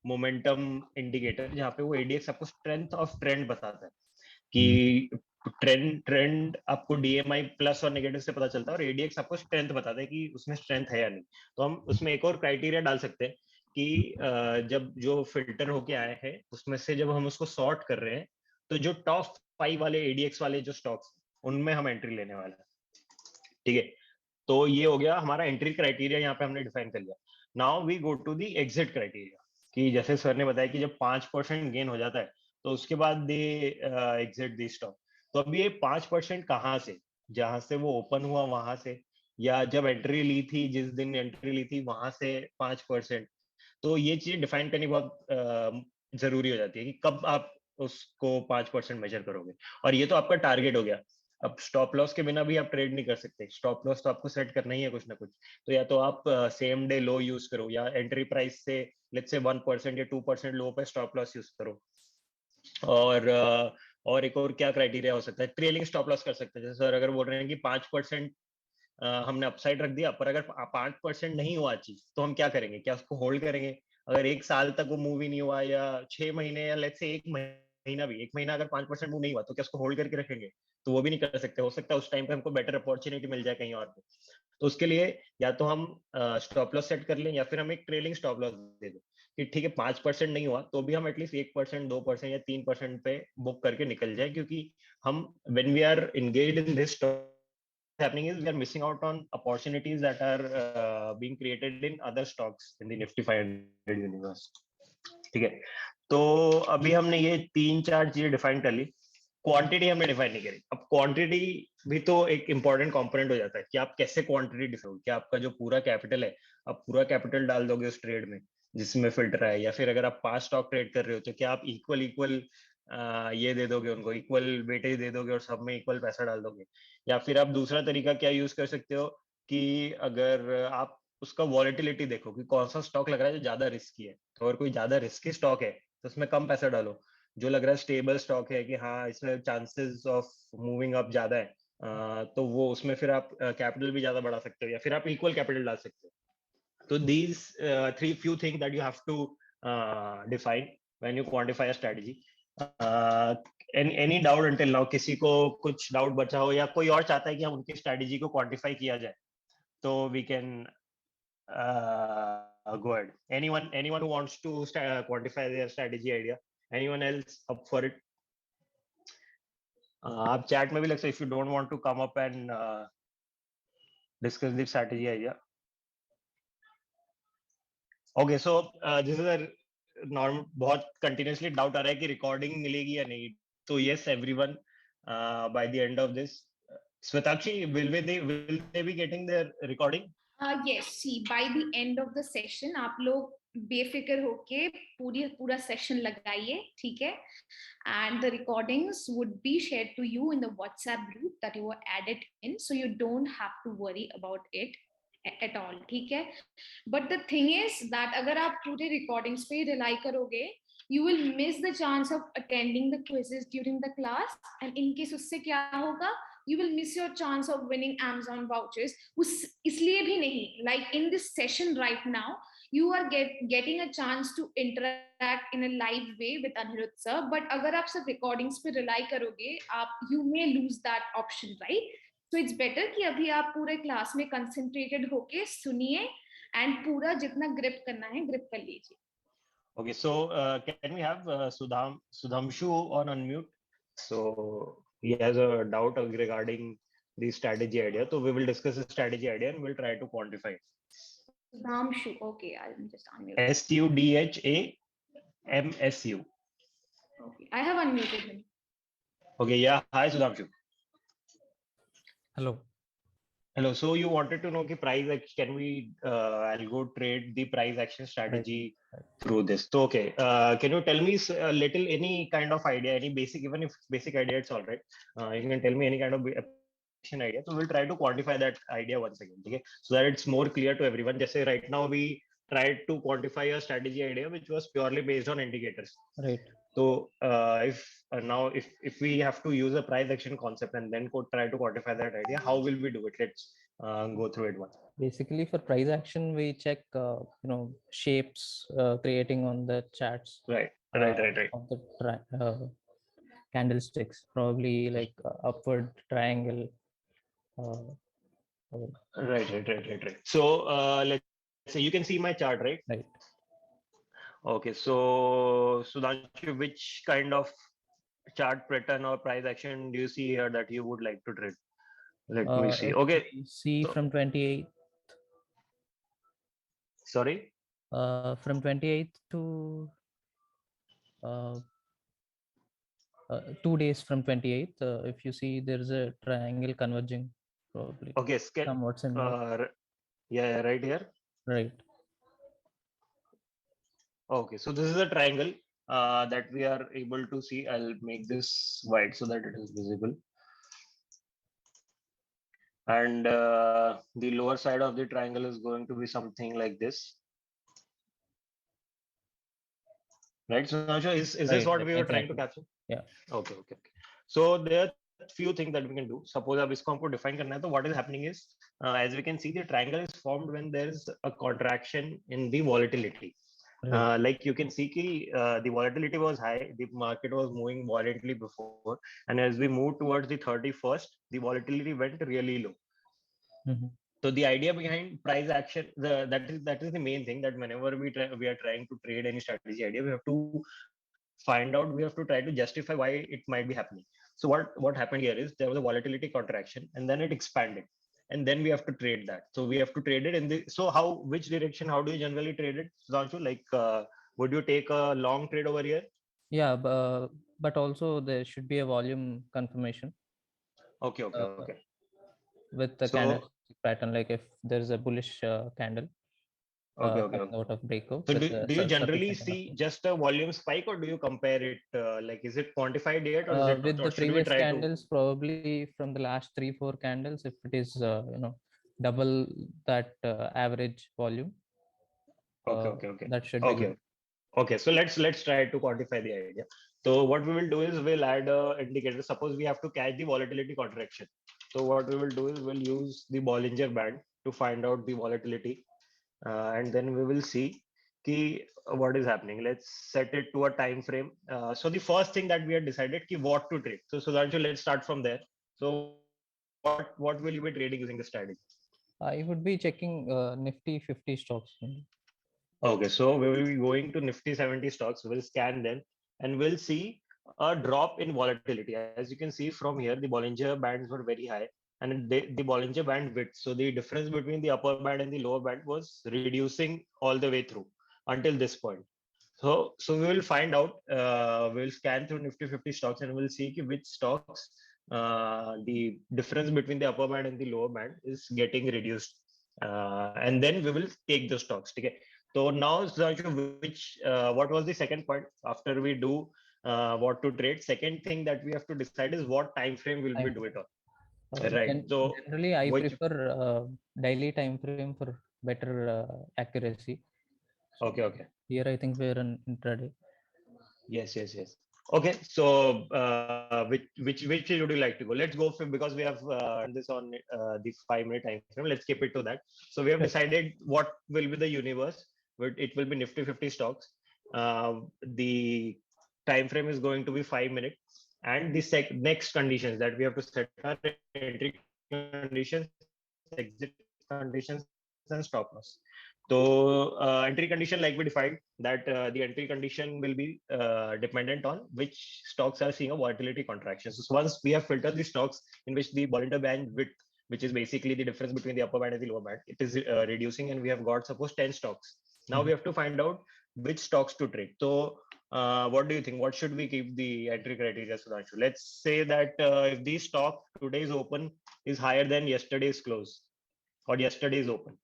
momentum indicator, जहाँ पे वो ADX आपको स्ट्रेंथ ऑफ ट्रेंड बताता है, कि ट्रेंड ट्रेंड आपको DMI प्लस और नेगेटिव से पता चलता है, और ADX आपको स्ट्रेंथ बताता है कि उसमें स्ट्रेंथ है या नहीं। तो हम उसमें एक और क्राइटेरिया डाल सकते हैं कि जब जो फिल्टर होके आए हैं उसमें से जब हम उसको सॉर्ट कर रहे हैं, तो जो टॉप 5 वाले ADX वाले जो स्टॉक्स, उनमें हम एंट्री लेने वाले हैं। ठीक है, तो ये हो गया हमारा एंट्री क्राइटेरिया, यहाँ पे हमने डिफाइन कर लिया। Now we go to the exit criteria, कि जैसे सर ने बताया कि जब 5% गेन हो जाता है तो उसके बाद दे एग्जिट दी स्टॉक। तो अब ये 5% कहाँ से, जहां से वो ओपन हुआ वहां से, या जब एंट्री ली थी, जिस दिन एंट्री ली थी वहां से 5%। तो ये चीज डिफाइन करनी बहुत जरूरी हो जाती है कि कब आप उसको 5% मेजर करोगे। और ये तो आपका टारगेट हो गया। अब स्टॉप लॉस के बिना भी आप ट्रेड नहीं कर सकते, स्टॉप लॉस तो आपको सेट करना ही है कुछ ना कुछ। तो या तो आप सेम डे लो यूज करो, या एंट्री प्राइस से लेट्स से 1% या 2% लो पे स्टॉप लॉस यूज करो। और और एक और क्या क्राइटेरिया हो सकता है, ट्रेलिंग स्टॉप लॉस कर सकते हैं। जैसे सर अगर बोल रहे हैं कि 5% हमने अपसाइड रख दिया, पर अगर 5% नहीं हुआ चीज, तो हम क्या करेंगे, क्या उसको होल्ड करेंगे? अगर 1 साल तक वो मूव ही नहीं हुआ, या 6 महीने, या लेट्स से 1 महीना भी, 1 महीना अगर 5% मूव नहीं हुआ, तो क्या उसको होल्ड करके रखेंगे? तो वो भी नहीं कर सकते। हो सकता है उस टाइम पे हमको बेटर अपॉर्चुनिटी मिल जाए कहीं और पे। तो उसके लिए या तो हम स्टॉप लॉस सेट कर लें, या फिर हम एक ट्रेलिंग स्टॉप लॉस दे दें कि ठीक है 5% नहीं हुआ तो भी हम एटलीस्ट 1%, 2% या 3% पे बुक करके निकल जाए, क्योंकि हम when we are engaged in this happening is we are missing out on opportunities that are being created in other stocks in the Nifty 500 universe. ठीक है, तो अभी हमने ये 3-4 चीजें डिफाइन कर ली, क्वांटिटी हमने डिफाइन नहीं करी। अब क्वांटिटी भी तो एक इंपॉर्टेंट कंपोनेंट हो जाता है कि आप कैसे क्वांटिटी डिफाइन, क्या आपका जो पूरा कैपिटल है, आप पूरा कैपिटल डाल दोगे उस ट्रेड में जिसमें फिल्टर है, या फिर अगर आप 5 स्टॉक ट्रेड कर रहे हो तो क्या आप इक्वल इक्वल ये दे दोगे, उनको इक्वल वेटेज दे दोगे और सब में इक्वल पैसा डाल दोगे। या फिर आप दूसरा तरीका क्या यूज कर सकते हो कि अगर आप उसका वॉलेटिलिटी देखो कि कौन सा स्टॉक लग रहा है जो ज्यादा रिस्की है, तो अगर कोई ज्यादा रिस्की स्टॉक है तो उसमें कम पैसा डालो। जो लग रहा है स्टेबल स्टॉक है कि हाँ इसमें चांसेस ऑफ मूविंग अप ज्यादा है, तो वो उसमें फिर आप कैपिटल भी ज्यादा बढ़ा सकते हो या फिर आप इक्वल कैपिटल डाल सकते हो. तो these three few things that you have to define when you quantify a strategy. Any doubt until now? किसी को कुछ डाउट बचा हो या कोई और चाहता है कि हम उनकी स्ट्रेटजी को क्वांटिफाई किया जाए, तो we can go ahead. Anyone who wants to quantify their strategy idea? Anyone else up for it? आप chat में भी लग सकते, if you don't want to come up and discuss the strategy idea. Okay, so this is a norm. बहुत continuously doubt आ रहा है कि recording मिलेगी या नहीं. So yes, everyone, by the end of this, Swetakshi, will they be getting their recording? Yes, see, by the end of the session आप लोग बेफिक्र होके पूरा सेशन लगाइए, ठीक है? And the recordings would be shared to you in the WhatsApp group that you were added in, so you don't have to worry about it at all, ठीक है? But the thing is that अगर आप पूरे recordings पे rely करोगे, you will miss the chance of attending the quizzes during the class, and in case उससे क्या होगा, you will miss your chance of winning Amazon vouchers. इसलिए भी नहीं, like in this session right now, you are getting a chance to interact in a live way with Anirudh sir, but अगर आप सिर्फ recordings पे rely करोगे, you may lose that option, right? So it's better कि अभी आप पूरे class में concentrated होके सुनिए and पूरा जितना grip करना है grip कर लीजिए. Okay, so can we have Sudhamshu on unmute? So he has a doubt regarding the strategy idea. So we will discuss the strategy idea and we'll try to quantify it. Sudhamshu, okay, I'll just unmute. SUDHAMSU. Okay, I have unmuted him. Okay, yeah. Hi, Sudhamshu. Hello. Hello. So you wanted to know, can we Algo trade the price action strategy through this? So okay, can you tell me a little, any kind of idea, any basic, even if basic idea, it's all right. You can tell me any kind of action idea. So we'll try to quantify that idea once again, okay? So that it's more clear to everyone. Just say right now we tried to quantify a strategy idea which was purely based on indicators. Right. So if we have to use a price action concept and then try to quantify that idea, how will we do it? Let's go through it once. Basically, for price action, we check shapes creating on the charts. Right. Of the candlesticks, probably like upward triangle. Right. So let's say you can see my chart, right? Right. Okay. So Sudhanshu, which kind of chart pattern or price action do you see here that you would like to trade? Let me see. Okay. See, so, from 28th. Sorry. From 28th to 2 days from 28th. If you see, there's a triangle converging, probably. Okay. Somewhat similar. Yeah, right here. Right. Okay, so this is a triangle that we are able to see. I'll make this wide so that it is visible. And the lower side of the triangle is going to be something like this. Right, so Nansha, is this what we were trying to capture? Yeah. Okay. So there are few things that we can do. Suppose अब इसको हमको define करना है, तो what is happening is, as we can see, the triangle is formed when there is a contraction in the volatility. Like you can see the volatility was high, the market was moving violently before, and as we move towards the 31st, the volatility went really low. So the idea behind price action, that is the main thing, that whenever we are trying to trade any strategy idea, we have to try to justify why it might be happening. So what happened here is there was a volatility contraction and then it expanded. And then we have to trade that. So we have to trade it in the, so which direction, how do you generally trade it, Sudhanshu? Like, would you take a long trade over here? Yeah, but also there should be a volume confirmation. Okay. With the candlestick pattern, like if there's a bullish candle. Okay. Out of breakout. So do you generally see just a volume spike, or do you compare it, like is it quantified yet, or is it with not? the previous candles, probably from the last 3-4 candles, if it is double that average volume. Okay. That should be good. Okay, so let's try to quantify the idea. So what we will do is we'll add a indicator. Suppose we have to catch the volatility contraction. So what we will do is we'll use the Bollinger Band to find out the volatility, and then we will see what is happening. Let's set it to a time frame. So the first thing that we had decided what to trade. So Sudhanshu, let's start from there. So what will you be trading using the strategy? I would be checking Nifty 50 stocks only. Okay, so we will be going to Nifty 70 stocks. We'll scan them and we'll see a drop in volatility. As you can see from here, the Bollinger bands were very high, and the Bollinger band width. So the difference between the upper band and the lower band was reducing all the way through until this point. So we will find out. We'll scan through Nifty 50 stocks and we'll see which stocks the difference between the upper band and the lower band is getting reduced, and then we will take those stocks. Okay. So now, Sudhanshu, what was the second point after we do what to trade? Second thing that we have to decide is what time frame will we Time do it frame. on. Right. So Generally, I which prefer daily time frame for better accuracy. So okay. here, I think we're an intraday. Yes. Okay, so which would you like to go? Let's go for, because we have done this on the 5 minute time frame. Let's keep it to that. So we have Sure. decided what will be the universe. It will be Nifty 50 stocks. The time frame is going to be 5 minutes, and the next conditions that we have to set are entry conditions, exit conditions, and stop loss. So entry condition, like we defined, that the entry condition will be dependent on which stocks are seeing a volatility contraction. So once we have filtered the stocks in which the Bollinger Band width, which is basically the difference between the upper band and the lower band, it is reducing, and we have got suppose 10 stocks. Now we Mhm. have to find out which stocks to trade. So what do you think? What should we keep the entry criteria, Sudhanshu? Let's say that if the stock today's open is higher than yesterday's close or yesterday's open,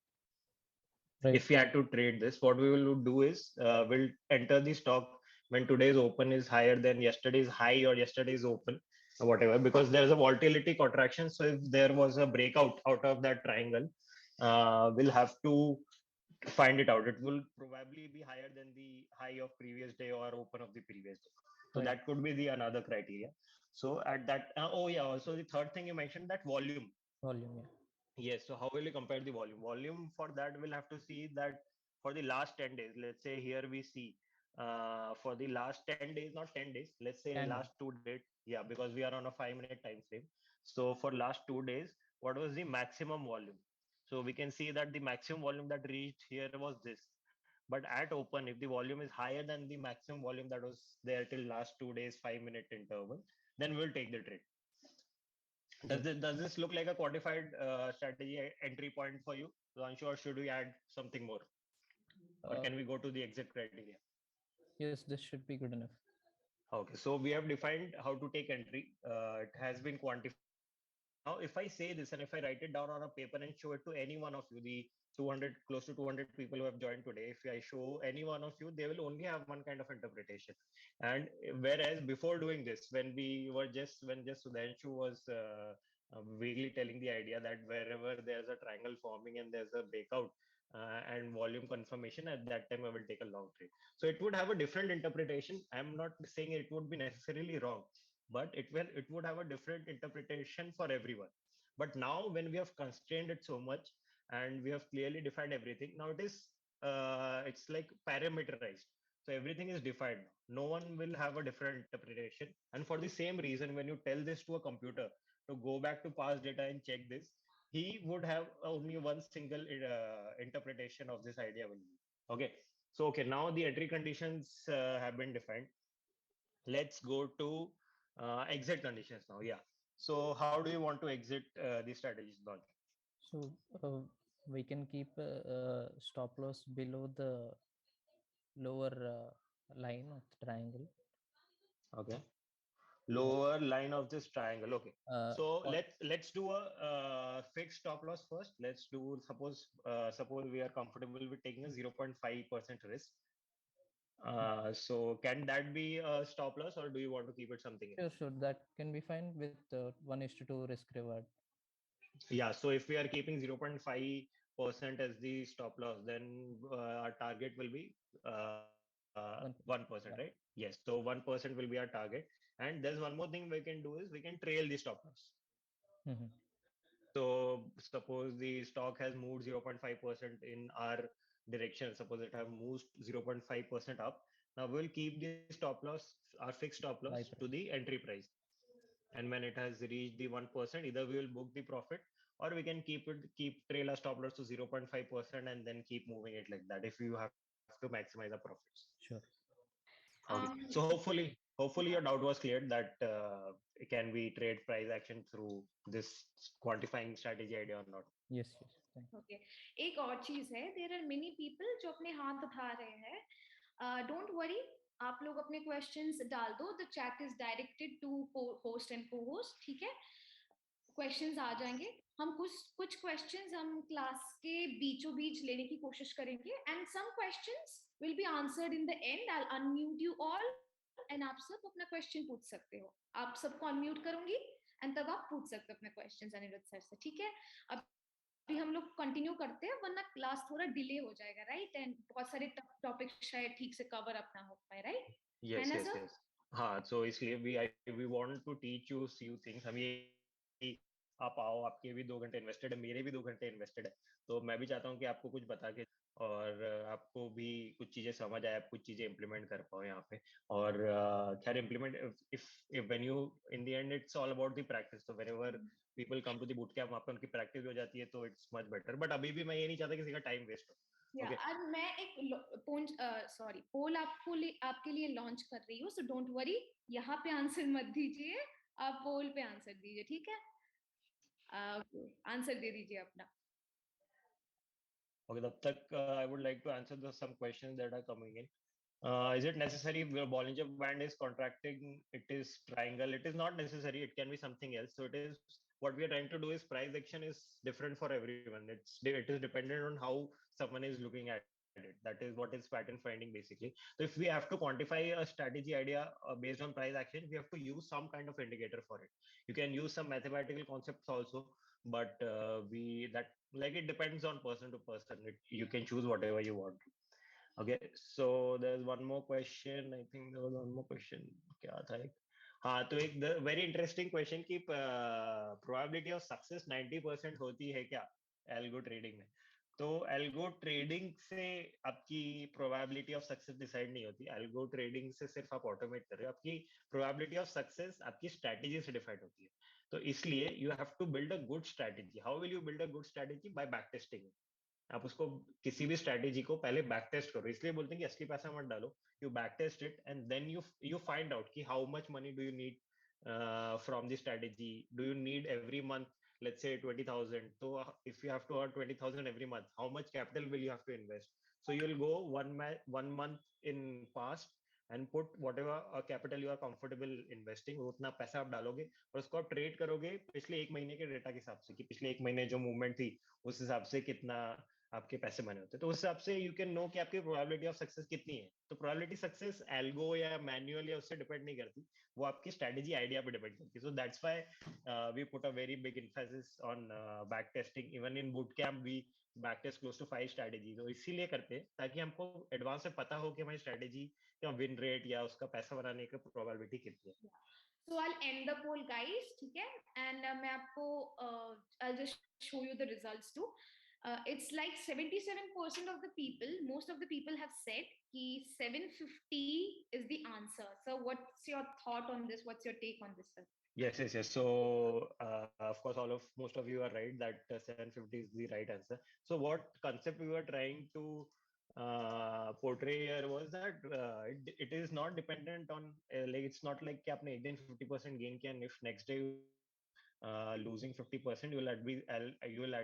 Right. if we had to trade this, what we will do is we'll enter the stock when today's open is higher than yesterday's high or yesterday's open or whatever, because there's a volatility contraction. So if there was a breakout out of that triangle, we'll have to find it out. It will probably be higher than the high of previous day or open of the previous day. So Right. that could be the another criteria. So at that, oh yeah, also the third thing you mentioned, that volume. Volume. Yeah. Yes. So how will you compare the volume? Volume, for that we'll have to see that for the last 10 days, let's say here we see for the last 10 days, not 10 days, let's say Candle. last 2 days. Yeah, because we are on a 5 minute time frame. So for last 2 days, what was the maximum volume? So we can see that the maximum volume that reached here was this. But at open, if the volume is higher than the maximum volume that was there till last 2 days, 5 minute interval, then we'll take the trade. Does this look like a quantified strategy entry point for you? So I'm sure, should we add something more, or Uh, can we go to the exit criteria? yes, this should be good enough. Okay, so we have defined how to take entry. It has been quantified. Now, if I say this and if I write it down on a paper and show it to any one of you, the 200, close to 200 people who have joined today, if I show any one of you, they will only have one kind of interpretation. And whereas before doing this, when just Sudhanshu was vaguely telling the idea that wherever there's a triangle forming and there's a breakout and volume confirmation, at that time I will take a long trade. So it would have a different interpretation. I'm not saying it would be necessarily wrong, but it would have a different interpretation for everyone. But now when we have constrained it so much and we have clearly defined everything, now it's like parameterized. So everything is defined. No one will have a different interpretation. And for the same reason, when you tell this to a computer to go back to past data and check this, he would have only one single interpretation of this idea. Okay. So okay, now the entry conditions have been defined. Let's go to exit conditions now. Yeah. So how do you want to exit the strategies, Don? So we can keep stop loss below the lower line of the triangle. Okay. Uh, Lower line of this triangle. Okay. uh, So on- let's do a fixed stop loss first. Let's do, suppose we are comfortable with taking a 0.5% risk. So can that be a stop loss, or do you want to keep it something else? sure. That can be fine with 1:2 risk reward. Yeah. So if we are keeping 0.5% as the stop loss, then our target will be 1:2 1%, right? Yes. So 1% will be our target. And there's one more thing we can do is we can trail the stop loss. So suppose the stock has moved 0.5% in our direction. Suppose it have moved 0.5% up. Now we'll keep the stop loss, our fixed stop loss to the entry price. And when it has reached the 1%, either we will book the profit or we can keep trail our stop loss to 0.5% and then keep moving it like that if you have to maximize the profits. Sure. Okay. So hopefully your doubt was cleared that it can be trade price action through this quantifying strategy idea or not. Yes. Thank you. Okay. एक और चीज है, there are many people जो अपने हाथ उठा रहे हैं. Don't worry, आप लोग अपने questions डाल दो. The chat is directed to host and co-host. ठीक है? Questions आ जाएंगे. हम कुछ questions हम class के बीचों बीच लेने की कोशिश करेंगे. And some questions will be answered in the end. I'll unmute you all. And आप सब अपना question पूछ सकते हो. आप सबको unmute करूंगी. And तब आप पूछ सकते हो अपने questions अनिरुद्ध सर से. ठीक है? अब भी हम लोग कंटिन्यू करते हैं वरना क्लास थोड़ा डिले हो जाएगा, राइट? एंड बहुत सारे टॉपिक शायद ठीक से कवर अप ना हो पाए, राइट? यस. हाँ, so इसलिए we want to teach you few things. हम ये आप आओ, आपके भी 2 घंटे इन्वेस्टेड है, मेरे भी 2 घंटे इन्वेस्टेड है, तो मैं भी चाहता हूँ कि आपको कुछ बता के और आपको भी कुछ चीजें समझ आए, आप कुछ चीजें इम्प्लीमेंट कर पाओ यहाँ पे. और खैर implement if when you in the end it's all about the practice. तो whenever people come to the boot camp, वहाँ पे उनकी प्रैक्टिस हो जाती है, तो इट्स मच बेटर. बट अभी भी मैं ये नहीं चाहता किसी का टाइम वेस्ट हो. और मैं एक पोल आपके लिए लॉन्च कर रही हूँ, सो डोंट वरी, यहाँ पे आंसर मत दीजिए, आप पोल पे आंसर दीजिए, ठीक है? आंसर दे दीजिए अपना. Okay, तब तक I would like to answer some questions that are coming in. Is it necessary Bollinger Band is contracting, it is triangle? It is not necessary, it can be something else. So it is, what we are trying to do is price action is different for everyone. It is dependent on how someone is looking at it. That is what is pattern finding basically. So if we have to quantify a strategy idea based on price action, we have to use some kind of indicator for it. You can use some mathematical concepts also, but it depends on person to person. You can choose whatever you want. Okay, so there's one more question. I think there was one more question. क्या था एक? हाँ, तो एक very interesting question कि probability of success 90% होती है क्या algo trading में? तो algo trading से आपकी probability of success decide नहीं होती. algo trading से सिर्फ आप automate कर रहे हो. आपकी probability of success आपकी strategy से decide होती है. तो इसलिए you have to build a good strategy. How will you build a good strategy? By backtesting it. आप उसको किसी भी स्ट्रेटेजी को पहले बैक टेस्ट करो. इसलिए बोलते हैं कि असली पैसा मत डालो. You back test it and then you find out कि how much money do you need from the strategy. Do you need every month let's say 20,000. So if you have to earn 20,000 every month, how much capital will you have to invest? So you'll go one month in past and put whatever capital you are comfortable investing, उतना पैसा आप डालोगे और उसको आप trade करोगे पिछले 1 महीने के डेटा के हिसाब से कि पिछले 1 महीने जो मूवमेंट थी उस हिसाब से कितना आपके पैसे बने होते हैं. तो उस हिसाब से यू कैन नो कि आपकी प्रोबेबिलिटी ऑफ सक्सेस कितनी है. तो प्रोबेबिलिटी सक्सेस एल्गो या मैनुअल या उससे डिपेंड नहीं करती, वो आपकी स्ट्रेटेजी आइडिया पे डिपेंड करती है. So that's why we put a very big emphasis on back testing. Even in boot camp we back test close to 5 strategy. तो इसीलिए करते हैं ताकि हमको एडवांस में पता हो कि हमारी स्ट्रेटेजी का विन रेट या उसका पैसा बनाने की प्रोबेबिलिटी कितनी है. So I'll end the poll, guys, ठीक है? And मैं आपको I'll just show you the results too. It's like 77% of the people, most of the people have said कि 750 is the answer. So what's your thought on this? What's your take on this, sir? Yes. So of course, most of you are right that 750 is the right answer. So what concept we were trying to portray here was that it is not dependent on like it's not like कि आपने एक दिन 50% gain किया and if next day losing 50%, you will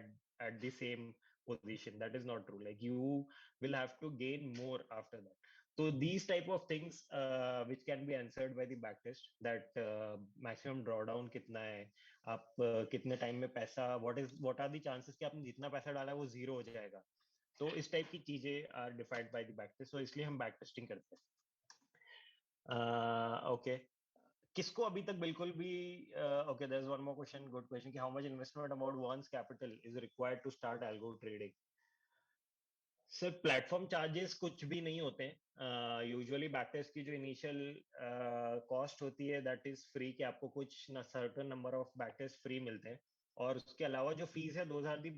at the same position. That is not true. Like you will have to gain more after that. So these type of things which can be answered by the backtest, that maximum drawdown कितना है, आप कितने time में पैसा, what are the chances कि आपने जितना पैसा डाला है वो जीरो हो जाएगा. तो इस टाइप की चीजें are defined by the backtest. So इसलिए हम बैकटेस्टिंग करते हैं. ओके, किसको अभी तक बिल्कुल भी okay, there is one more question, good question कि how much investment about one's capital is required to start algo trading. Sir platform charges कुछ भी नहीं होते हैं यूजुअली बैकटेस्ट की जो इनिशियल कॉस्ट होती है दैट इज फ्री कि आपको कुछ certain number of backtest free मिलते हैं और उसके अलावा जो फीस है those are the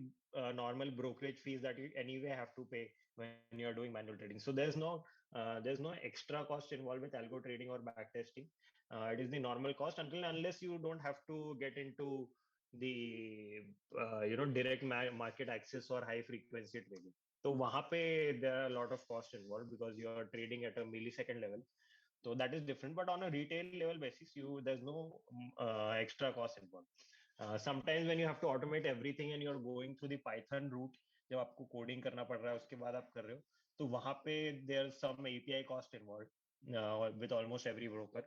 normal brokerage fees that you anyway have to pay when you are doing manual trading so there is no extra cost involve with algo trading और back testing it is the normal cost until unless you don't have to get into the direct market access or high frequency trading तो वहां पे there are a lot of cost involved because you are trading at a millisecond level. So that is different. But on a retail level basis, there's no extra cost involved. Sometimes when you have to automate everything and you're going through the Python route, जब आपको coding करना पड़ रहा है उसके बाद आप कर रहे हो तो वहां पे there's some API cost involved with almost every broker.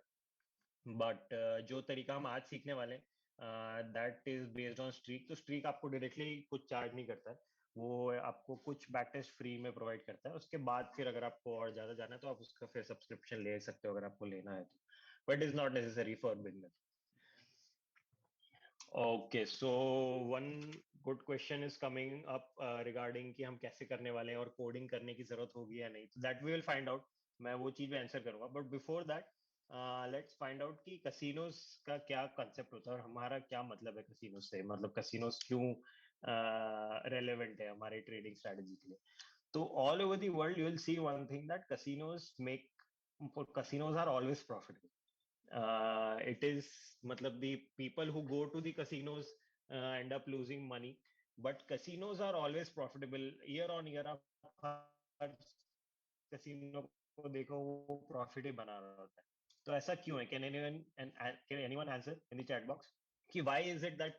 But जो तरीका हम आज सीखने वाले हैं that is based on streak तो स्ट्रीक आपको डायरेक्टली कुछ चार्ज नहीं करता है वो आपको कुछ बैक टेस्ट फ्री में प्रोवाइड करता है उसके बाद फिर अगर आपको और ज्यादा जाना है तो आप उसका फिर सब्सक्रिप्शन ले सकते हो अगर आपको लेना है तो but is not necessary for beginner. Okay, so one good question is coming up regarding कि हम कैसे करने वाले हैं और कोडिंग करने की जरूरत होगी या नहीं. So that we will find out. मैं वो चीज में आंसर करूंगा. But before that, let's find out कि casinos का क्या concept होता है और हमारा क्या मतलब है casinos से. मतलब casinos क्यों relevant है हमारे trading strategy के लिए. तो all over the world you will see one thing that casinos are always profitable. It is matlab the people who go to the casinos end up losing money but casinos are always profitable year on year आप हर casino को देखो वो profit ही बना रहा होता है तो ऐसा क्यों है can anyone answer in the chat box कि why is it that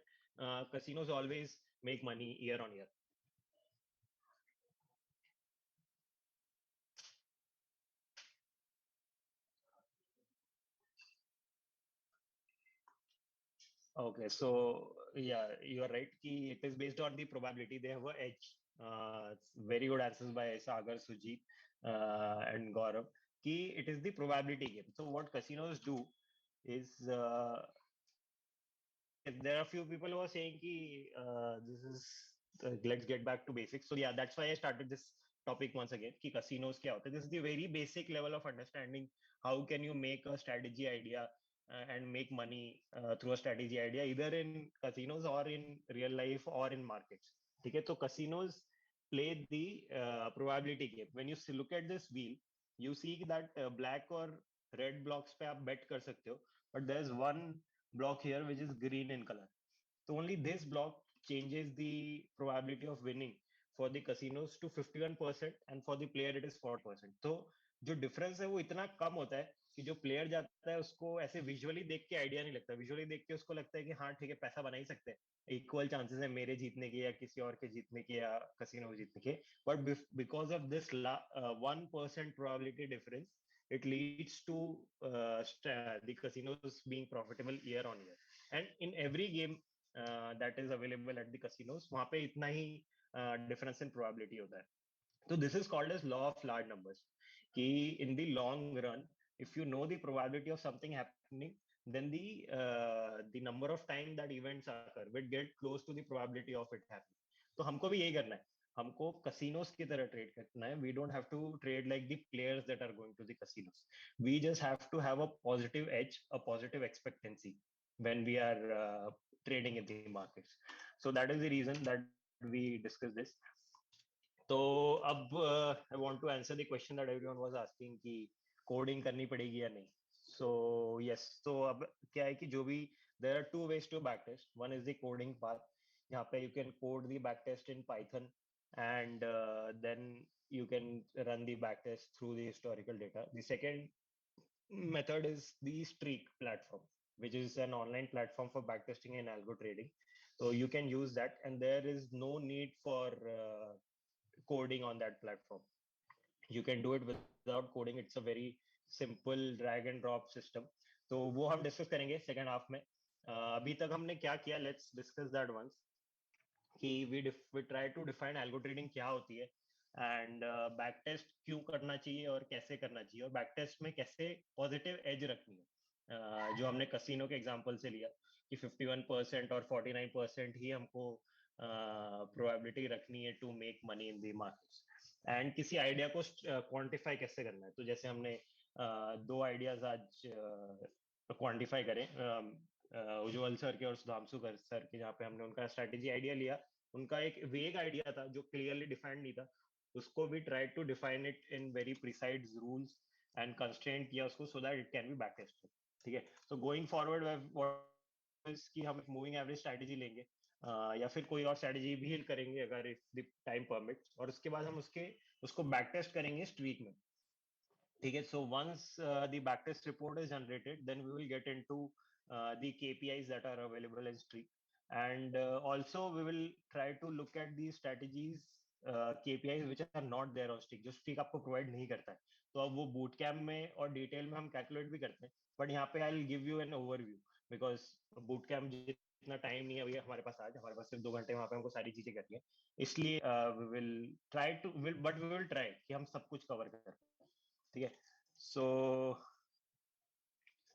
casinos always make money year on year. Okay, so yeah, you are right. Ki it is based on the probability. They have a edge. Very good answers by Sagar, Sujit, and Gaurav. Ki it is the probability game. So what casinos do is there are a few people who are saying ki this is let's get back to basics. So yeah, that's why I started this topic once again. Ki casinos kya hote? This is the very basic level of understanding. How can you make a strategy idea and make money through a strategy idea either in casinos or in real life or in markets. ठीक है तो casinos play the probability game. When you look at this wheel, you see that black or red blocks पे आप bet कर सकते हो, but there's one block here which is green in color. So only this block changes the probability of winning for the casinos to 51% and for the player it is 40%. तो जो difference है वो इतना कम होता है कि जो प्लेयर जाता है उसको ऐसे विजुअली देख के आइडिया नहीं लगता विजुअली देख के उसको लगता है कि हाँ ठीक है पैसा बना ही सकते हैं इक्वल चांसेस है मेरे जीतने के या किसी और के जीतने के या कसिनो जीतने के but because of this 1% probability difference it leads to the casinos being profitable year on year and in every game that is available at the casinos वहां पे इतना ही difference in probability होता है. So this is called as law of large numbers. Ki in the long run, if you know the probability of something happening, then the number of time that events occur will get close to the probability of it happening. तो हमको भी यही करना है. हमको casinos की तरह trade करना है. We don't have to trade like the players that are going to the casinos. We just have to have a positive edge, a positive expectancy when we are trading in the markets. So that is the reason that we discuss this. तो अब I want to answer the question that everyone was asking कि coding करनी पड़ेगी या नहीं so yes तो अब क्या है कि जो भी there are two ways to back test one is the coding part यहाँ पे you can code the back test in Python and then you can run the backtest through the historical data. The second method is the Streak platform, which is an online platform for backtesting and algo trading. So you can use that, and there is no need for coding on that platform. You can do it without coding. It's a very simple drag and drop system. तो वो हम discuss करेंगे second half में. अभी तक हमने क्या किया, लेट्स डिस्कस दैट वंस कि we try to define algo trading क्या होती है एंड बैक टेस्ट क्यों करना चाहिए और कैसे करना चाहिए और बैक टेस्ट में कैसे पॉजिटिव एज रखनी है जो हमने कसिनो के एग्जांपल से लिया कि 51% और 49% ही हमको प्रोबेबिलिटी रखनी है to make money in the markets and किसी आइडिया को क्वांटिफाई कैसे करना है। तो जैसे हमने 2 आइडियाज आज क्वांटिफाई करे, उज्जवल सर के और सुधांशु सर के, जहाँ पे हमने उनका स्ट्रेटेजी आइडिया लिया। उनका एक वेग आइडिया था जो क्लियरली डिफाइंड नहीं था, उसको भी try to define it in very precise rules and constraint किया उसको, so that it can be back tested. ठीक है, सो गोइंग फॉरवर्ड की हम एक मूविंग एवरेज स्ट्रेटेजी लेंगे, या फिर कोई और स्ट्रेटेजी भी करेंगे अगर इफ द टाइम परमिट्स, और उसके बाद हम उसको बैक टेस्ट करेंगे स्ट्रीक में। ठीक है, so once the backtest report is generated, then we will get into the KPIs that are available in streak, and also we will try to look at the strategies, KPIs which are not there on streak, जो streak आपको provide नहीं करता है। तो अब वो boot camp में और डिटेल में हम कैलकुलेट भी करते हैं, बट यहाँ पे I'll give you an overview because boot camp जितना टाइम नहीं है भैया हमारे पास, आज हमारे पास सिर्फ 2 घंटे वहाँ पे हमको सारी चीजें करनी है, इसलिए we will try to but we will try कि हम सब कुछ कवर करें। ठीक है, so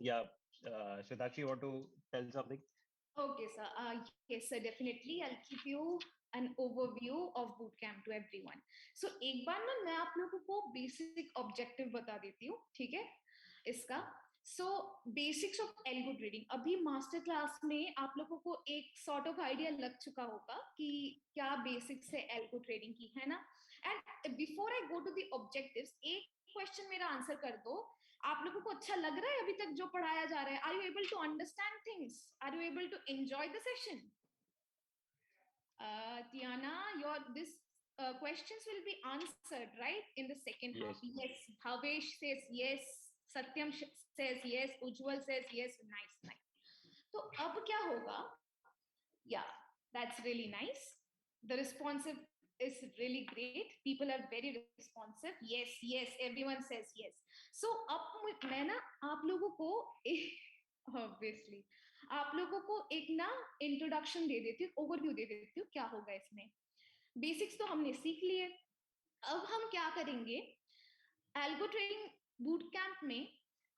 yeah, Shwetakshi, you want to tell something? Okay, sir. Yes, sir. Definitely, I'll give you an overview of bootcamp to everyone. So, एक बार ना मैं आप लोगों को basic objective बता देती हूँ, ठीक है? इसका So, basics of algo trading. अभी master class में आप लोगों को एक sort of idea लग चुका होगा कि क्या basics है algo trading की, है ना? And before I go to the objectives, एक question मेरा answer कर दो। आप लोगों को अच्छा लग रहा है अभी तक जो पढ़ाया जा रहा है? Are you able to understand things? Are you able to enjoy the session? Tiana, this questions will be answered right in the second half. Yes, Bhavesh says yes, Satyam says yes, Ujjwal says yes. Nice. तो अब क्या होगा? Yeah, that's really nice. The responsive is really great. People are very responsive. Yes, everyone says yes. So अब मैं ना आप लोगों को obviously आप लोगों को एक ना इंट्रोडक्शन दे देती हूँ, ओवरव्यू दे देती हूँ क्या होगा इसमें। बेसिक्स तो हमने सीख लिए, अब हम क्या करेंगे, एल्गो ट्रेडिंग बूट कैंप में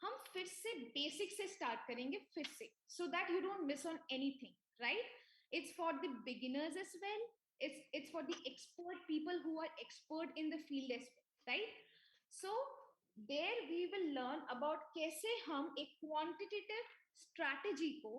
हम फिर से बेसिक से स्टार्ट करेंगे फिर से, सो that you don't miss on anything, right? It's for the beginners as well. It's for the expert people who are expert in the field as well, right? So there we will learn about कैसे हम एक quantitative strategy को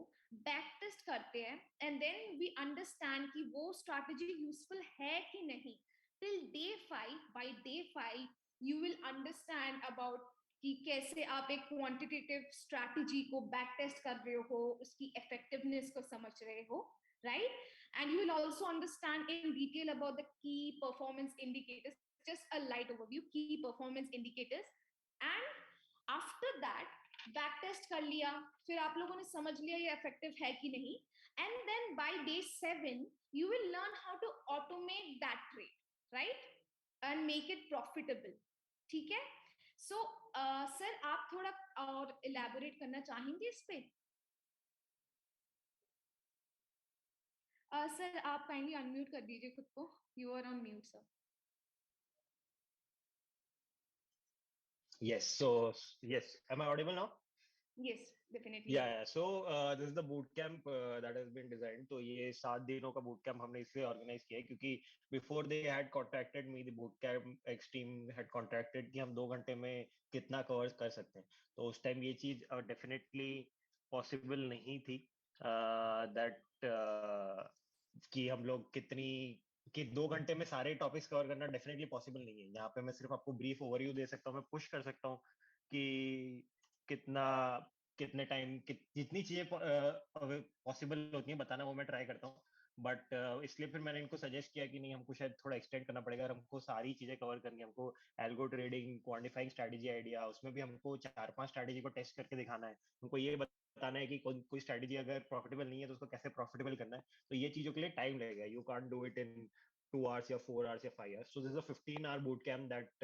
back test करते हैं, and then we understand कि वो strategy useful है कि नहीं। Till day 5, by day 5 you will understand about कि कैसे आप एक क्वांटिटेटिव स्ट्रैटेजी को बैक टेस्ट कर रहे हो, उसकी इफेक्टिवनेस को समझ रहे हो, right? And you will also understand in detail about the key performance indicators, just a light overview, key performance indicators. And after that back test कर लिया, फिर आप लोगों ने समझ लिया ये इफेक्टिव है कि नहीं, and then by day 7 you will learn how to automate that trade, right, and make it profitable. ठीक है, सो सर आप थोड़ा और इलैबोरेट करना चाहेंगे इस पे? सर आप काइंडली अनम्यूट कर दीजिए खुद को, you are on mute sir. Yes, so yes, am I audible now? Yes, definitely. Yeah, so this is the boot camp that has been designed. तो ये 7 दिनों का boot camp हमने इसलिए organize किया है क्योंकि before they had contacted me, the boot camp ex team had contacted कि हम 2 घंटे में कितना cover कर सकते हैं। तो उस टाइम ये चीज definitely possible नहीं थी, that कि हम लोग कि 2 घंटे में सारे टॉपिक्स कवर करना डेफिनेटली पॉसिबल नहीं है। यहाँ पे मैं सिर्फ आपको ब्रीफ ओवरव्यू दे सकता हूँ, मैं पुश कर सकता हूँ कि कितने टाइम जितनी चीजें पॉसिबल होती हैं बताना वो मैं ट्राई करता हूँ, बट इसलिए फिर मैंने इनको सजेस्ट किया कि नहीं, हमको शायद थोड़ा एक्सटेंड करना पड़ेगा और हमको सारी चीजें कवर करनी है। हमको algo trading, quantifying strategy idea, उसमें भी हमको 4-5 स्ट्रैटेजी को टेस्ट करके दिखाना है। हमको ये बताना है कि कोई स्ट्रैटेजी अगर प्रॉफिटेबल नहीं है तो उसको कैसे प्रॉफिटेबल करना है। तो ये चीजों के लिए टाइम लगेगा, you can't do it in 2 hours या 4 hours या 5 hours. So this is a 15-hour boot camp that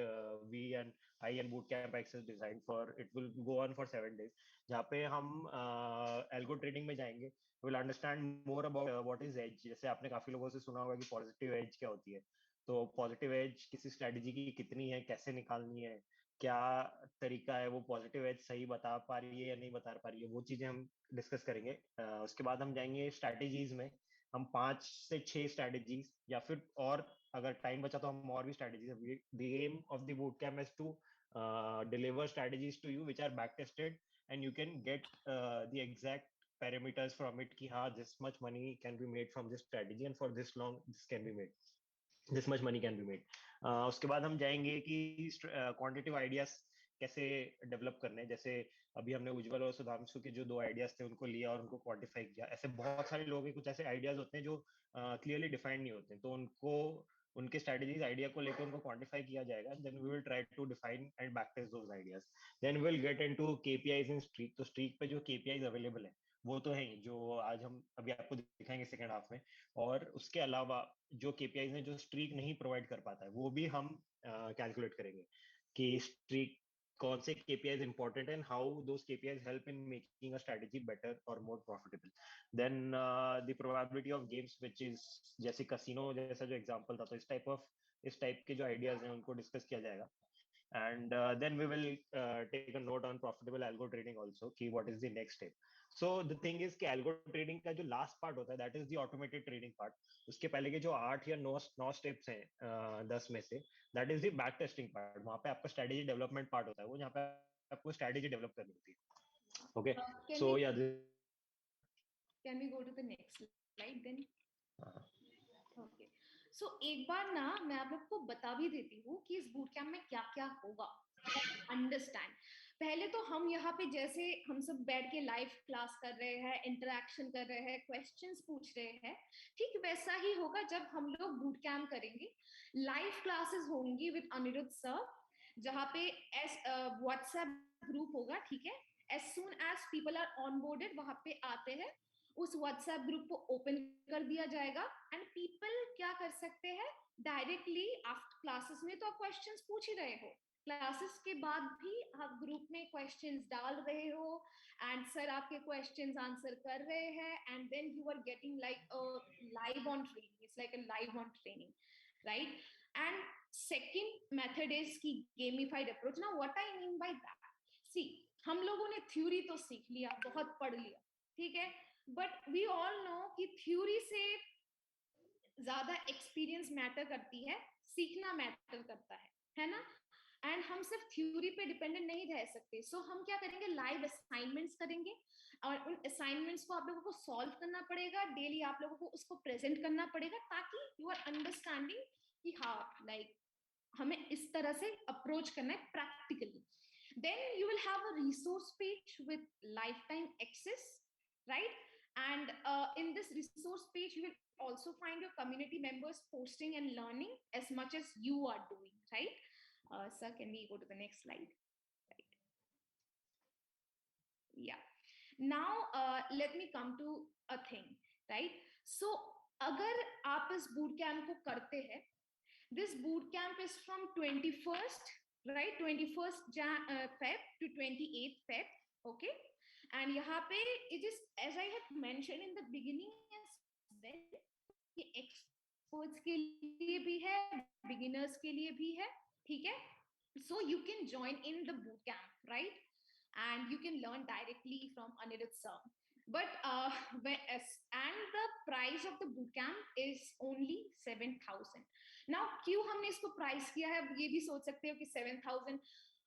I and Boot Camp X is designed for. It will go on for 7 days. जहाँ पे हम algo trading में जाएंगे, we'll understand more about what is edge. जैसे आपने काफी लोगों से सुना होगा कि पॉजिटिव एज क्या होती है। तो पॉजिटिव एज किसी स्ट्रेटेजी की कितनी है, कैसे निकालनी है, क्या तरीका है, वो पॉजिटिव एज सही बता पा रही है या नहीं बता पा रही है, वो चीजें हम डिस्कस करेंगे। उसके बाद हम जाएंगे स्ट्रैटेजीज में, हम 5 से 6 स्ट्रेटेजीज या फिर और अगर टाइम बचा तो हम और भी strategies, the aim of the boot camp is to deliver strategies to you which are back tested and you can get the exact parameters from it कि हाँ this much money can be made from this strategy and for this long this can be made, this much money can be made. उसके बाद हम जाएंगे कि quantitative ideas कैसे develop करने हैं. जैसे अभी हमने उज्जवल और सुधांशु के जो 2 आइडियाज थे उनको लिया और उनको क्वांटिफाई किया. ऐसे बहुत सारे लोगों के कुछ ऐसे आइडियाज होते हैं जो क्लियरली डिफाइंड नहीं होते, तो उनको उनके स्ट्रेटजीज आइडिया को लेकर उनको क्वांटिफाई किया जाएगा. Then we will try to define and back test those ideas. Then we will get into KPIs in Streak. तो स्ट्रीक पे जो केपीआईज अवेलेबल है वो तो है ही, जो आज हम अभी आपको दिखाएंगे सेकंड हाफ में. और उसके अलावा जो केपीआईज ने जो स्ट्रीक नहीं प्रोवाइड कर पाता है वो भी हम कैलकुलेट करेंगे कि स्ट्रीक कौन से KPIs important and how those KPIs help in making a strategy better or more profitable. Then the probability of games which is जैसे casino जैसा जो example था, तो इस टाइप के जो आइडियाज हैं उनको डिस्कस किया जाएगा. And then we will take a note on profitable algo trading also कि what is the next step. So the thing is कि algo trading का जो last part होता है that is the automated trading part. उसके पहले के जो 8 या 9 steps हैं 10 में से, that is the back testing part. वहाँ पे आपका strategy development part होता है, वो जहाँ पे आपको strategy develop करनी होती है. Okay, so yeah. Can we go to the next slide then? Okay, so एक बार ना मैं आप लोग को बता भी देती हूँ कि इस बूट कैम्प में क्या क्या होगा. अंडरस्टैंड, पहले तो हम यहाँ पे जैसे हम सब बैठ के लाइव क्लास कर रहे हैं, इंटरेक्शन कर रहे हैं, क्वेश्चंस पूछ रहे हैं, ठीक वैसा ही होगा जब हम लोग बूट कैम्प करेंगे. लाइव क्लासेस होंगी विद अनिरुद्ध सर, जहाँ पे व्हाट्सएप ग्रुप होगा. ठीक है, as soon as people are onboarded वहां पे आते हैं, उस व्हाट्सएप ग्रुप को ओपन कर दिया जाएगा एंड पीपल क्या कर सकते हैं डायरेक्टली आफ्टर क्लासेस में. तो आप क्वेश्चंस पूछ ही रहे हो, क्लासेस के बाद भी आप ग्रुप में क्वेश्चंस डाल रहे हो एंड सर आपके क्वेश्चंस आंसर कर रहे हैं and then you are getting like live on training. It's like a live on training, right? And second method is की gamified approach. Now what I mean by that, see हम लोगों ने theory तो सीख लिया, बहुत पढ़ लिया, ठीक है, बट वी ऑल नो कि थ्योरी से ज्यादा एक्सपीरियंस मैटर करती है, सीखना मैटर करता है ना? एंड हम सिर्फ थ्योरी पे डिपेंडेंट नहीं रह सकते. सो हम क्या करेंगे, लाइव असाइनमेंट्स करेंगे और उन असाइनमेंट्स को आप लोगों को सॉल्व करना पड़ेगा, डेली आप लोगों को उसको प्रेजेंट करना पड़ेगा ताकि यू आर अंडरस्टैंडिंग कि हाँ लाइक हमें इस तरह से अप्रोच करना है practically. Then you will have a resource page with lifetime access, right? And in this resource page you will also find your community members posting and learning as much as you are doing, right? Sir, can we go to the next slide? Right, yeah. Now let me come to a thing, right? So agar aap is boot camp ko karte hai, this boot camp is from 21st, right, 21st Feb to 28th Feb. Okay, and यहाँ पे it is as I have mentioned in the beginning as well, ये experts के लिए भी है, beginners के लिए भी है, ठीक है? So you can join in the boot camp, right? And you can learn directly from Anirudh sir. But and the price of the boot camp is only 7,000. Now क्यों हमने इसको price किया है, ये भी सोच सकते हो कि 7,000.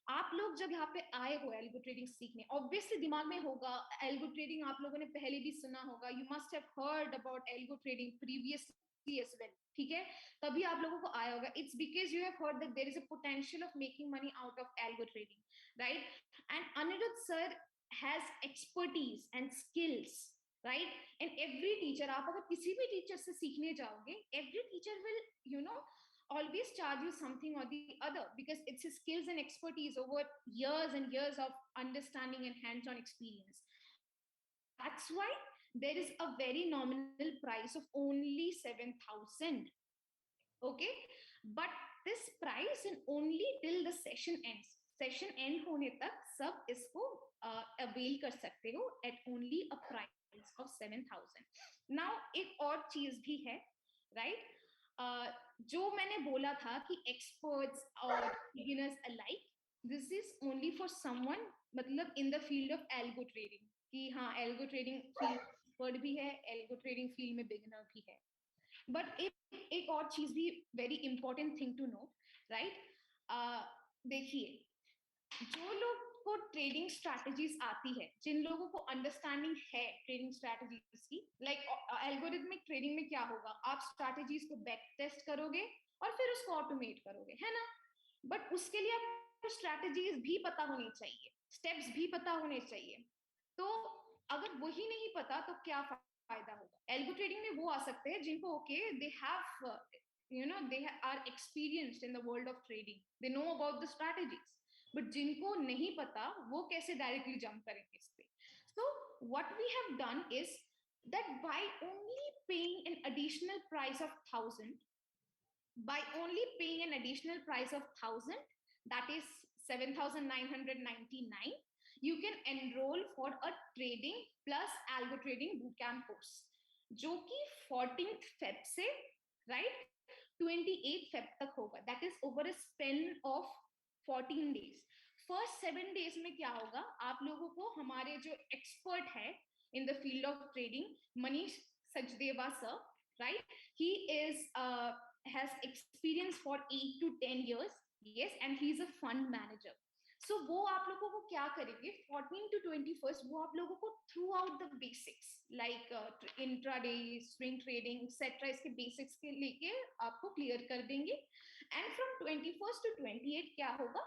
आप लोग जब यहाँ पे आए हो एल्गो ट्रेडिंग सीखने, ऑब्वियसली दिमाग में होगा एल्गो ट्रेडिंग आप लोगों ने पहले भी सुना होगा, you must have heard about algo trading previously as well, ठीक है, तभी आप लोगों को आया होगा. It's because you have heard that there is a potential of making money out of algo trading, right? And Anirudh sir has expertise and skills, right? And every teacher, आप अगर किसी भी टीचर से सीखने जाओगे, every teacher will you know always charge you something or the other because it's his skills and expertise over years and years of understanding and hands-on experience. That's why there is a very nominal price of only 7,000. Okay, but this price is only till the session ends. Session end होने तक सब इसको avail कर सकते हो at only a price of 7,000. Now एक और चीज भी है, right? जो मैंने बोला था कि एक्सपर्ट्स और beginners alike, this is only for someone मतलब in the field of algo trading, कि हाँ एल्गो ट्रेडिंग फील्ड एक्सपर्ट भी है, एल्गो ट्रेडिंग फील्ड में बिगिनर भी है. बट एक और चीज भी very important thing to know, right. देखिए, जो लोग को ट्रेडिंग स्ट्रैटेजीज आती है, जिन लोगों को अंडरस्टैंडिंग है ट्रेडिंग स्ट्रैटेजीज की, लाइक एल्गोरिथमिक ट्रेडिंग में क्या होगा, आप स्ट्रैटेजीज को बैक टेस्ट करोगे और फिर उसको ऑटोमेट करोगे, है ना. बट उसके लिए आपको स्ट्रैटेजीज भी पता होनी चाहिए, स्टेप्स भी पता होने चाहिए. तो अगर वही नहीं पता तो क्या फायदा होगा. एल्गो ट्रेडिंग में वो आ सकते हैं जिनको okay they have they are experienced in the world of trading, they know about the strategies, but जिनको नहीं पता वो कैसे directly jump करेंगे इस पे. So what we have done is that by only paying an additional price of 1,000, that is 7,999, you can enroll for a trading plus algo trading bootcamp course, जो कि 14th Feb से right 28 Feb तक होगा. That is over a span of 14 days. First 7 days में क्या होगा, आप लोगों को हमारे जो एक्सपर्ट है in the field of trading, Manish Sachdeva sir, right? He is has experience for 8 to 10 years, yes, and he's a fund manager. So वो आप लोगों को क्या करेंगे 14 to 21st, वो आप लोगों को through out the basics like intraday, swing trading etcetera, इसके बेसिक्स के लेके आपको क्लियर कर देंगे. एंड फ्रॉम 21st to 28 क्या होगा,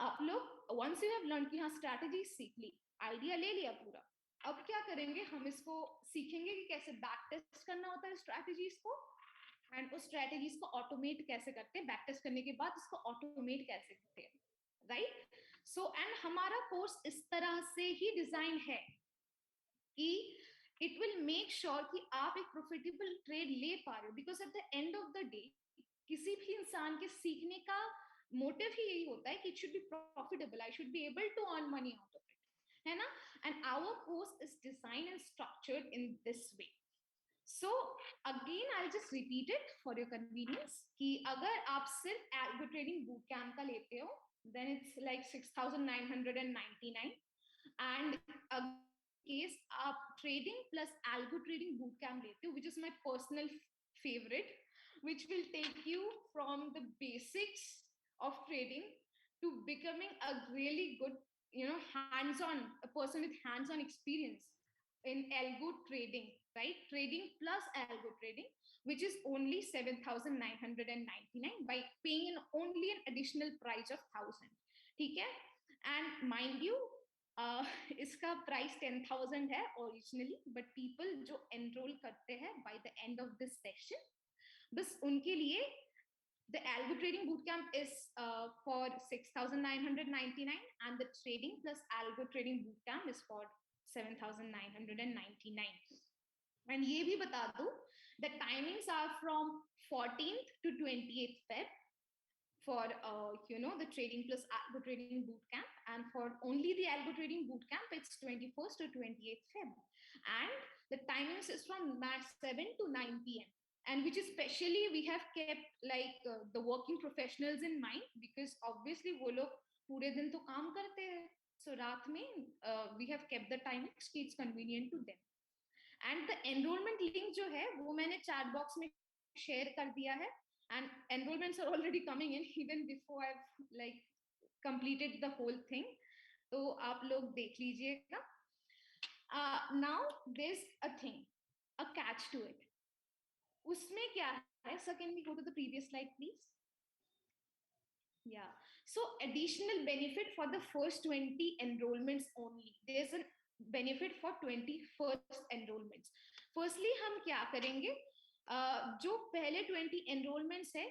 आप लोग वंस यू हैव लर्न कि हाँ स्ट्रैटेजी सीख ली, आइडिया ले लिया पूरा, अब क्या करेंगे, हम इसको सीखेंगे कि कैसे बैक टेस्ट करना होता है स्ट्रैटेजीज को, एंड उस स्ट्रैटेजीज को ऑटोमेट कैसे करते हैं, बैक टेस्ट करने के बाद इसको ऑटोमेट कैसे करते हैं, राइट. सो एंड हमारा कोर्स इस तरह से ही डिजाइन है कि इट विल मेक श्योर कि आप एक प्रॉफिटेबल ट्रेड ले पा रहे हो, because at the end of the day किसी भी इंसान के सीखने का मोटिव ही यही होता है कि it should be profitable, I should be able to earn money out of it, है ना. And our course is designed and structured in this way. So again I'll just repeat it for your convenience कि अगर आप सिर्फ algo trading bootcamp का लेते हो then it's like 6,999, and case आप trading plus algo trading bootcamp लेते हो, which is my personal favorite, which will take you from the basics of trading to becoming a really good a person with hands-on experience in algo trading, right? Trading plus algo trading, which is only 7,999 by paying only an additional price of 1,000. ठीक है. And mind you, इसका price 10,000 है originally, but people जो enroll करते हैं by the end of this session, बस उनके लिए the algo trading bootcamp is for 6,999, and the trading plus algo trading bootcamp is for 7,999. And ये भी बता दो, the timings are from 14th to 28th Feb for the trading plus algo trading bootcamp, and for only the algo trading bootcamp it's 21st to 28th Feb, and the timings is from 7 to 9 p.m. and which is specially we have kept like the working professionals in mind, because obviously वो लोग पूरे दिन तो काम करते हैं, so रात में we have kept the timings कि it's convenient to them. And the enrollment link जो है वो मैंने chat box में share कर दिया है, and enrollments are already coming in even before I've like completed the whole thing, तो आप लोग देख लीजिएगा. Now there's a thing, a catch to it. उसमें क्या है, sir, can we go to the previous slide please? Yeah, so additional benefit for the first 20 enrollments only. There's a benefit for 21st enrollments. Firstly हम क्या करेंगे, जो पहले 20 enrollments है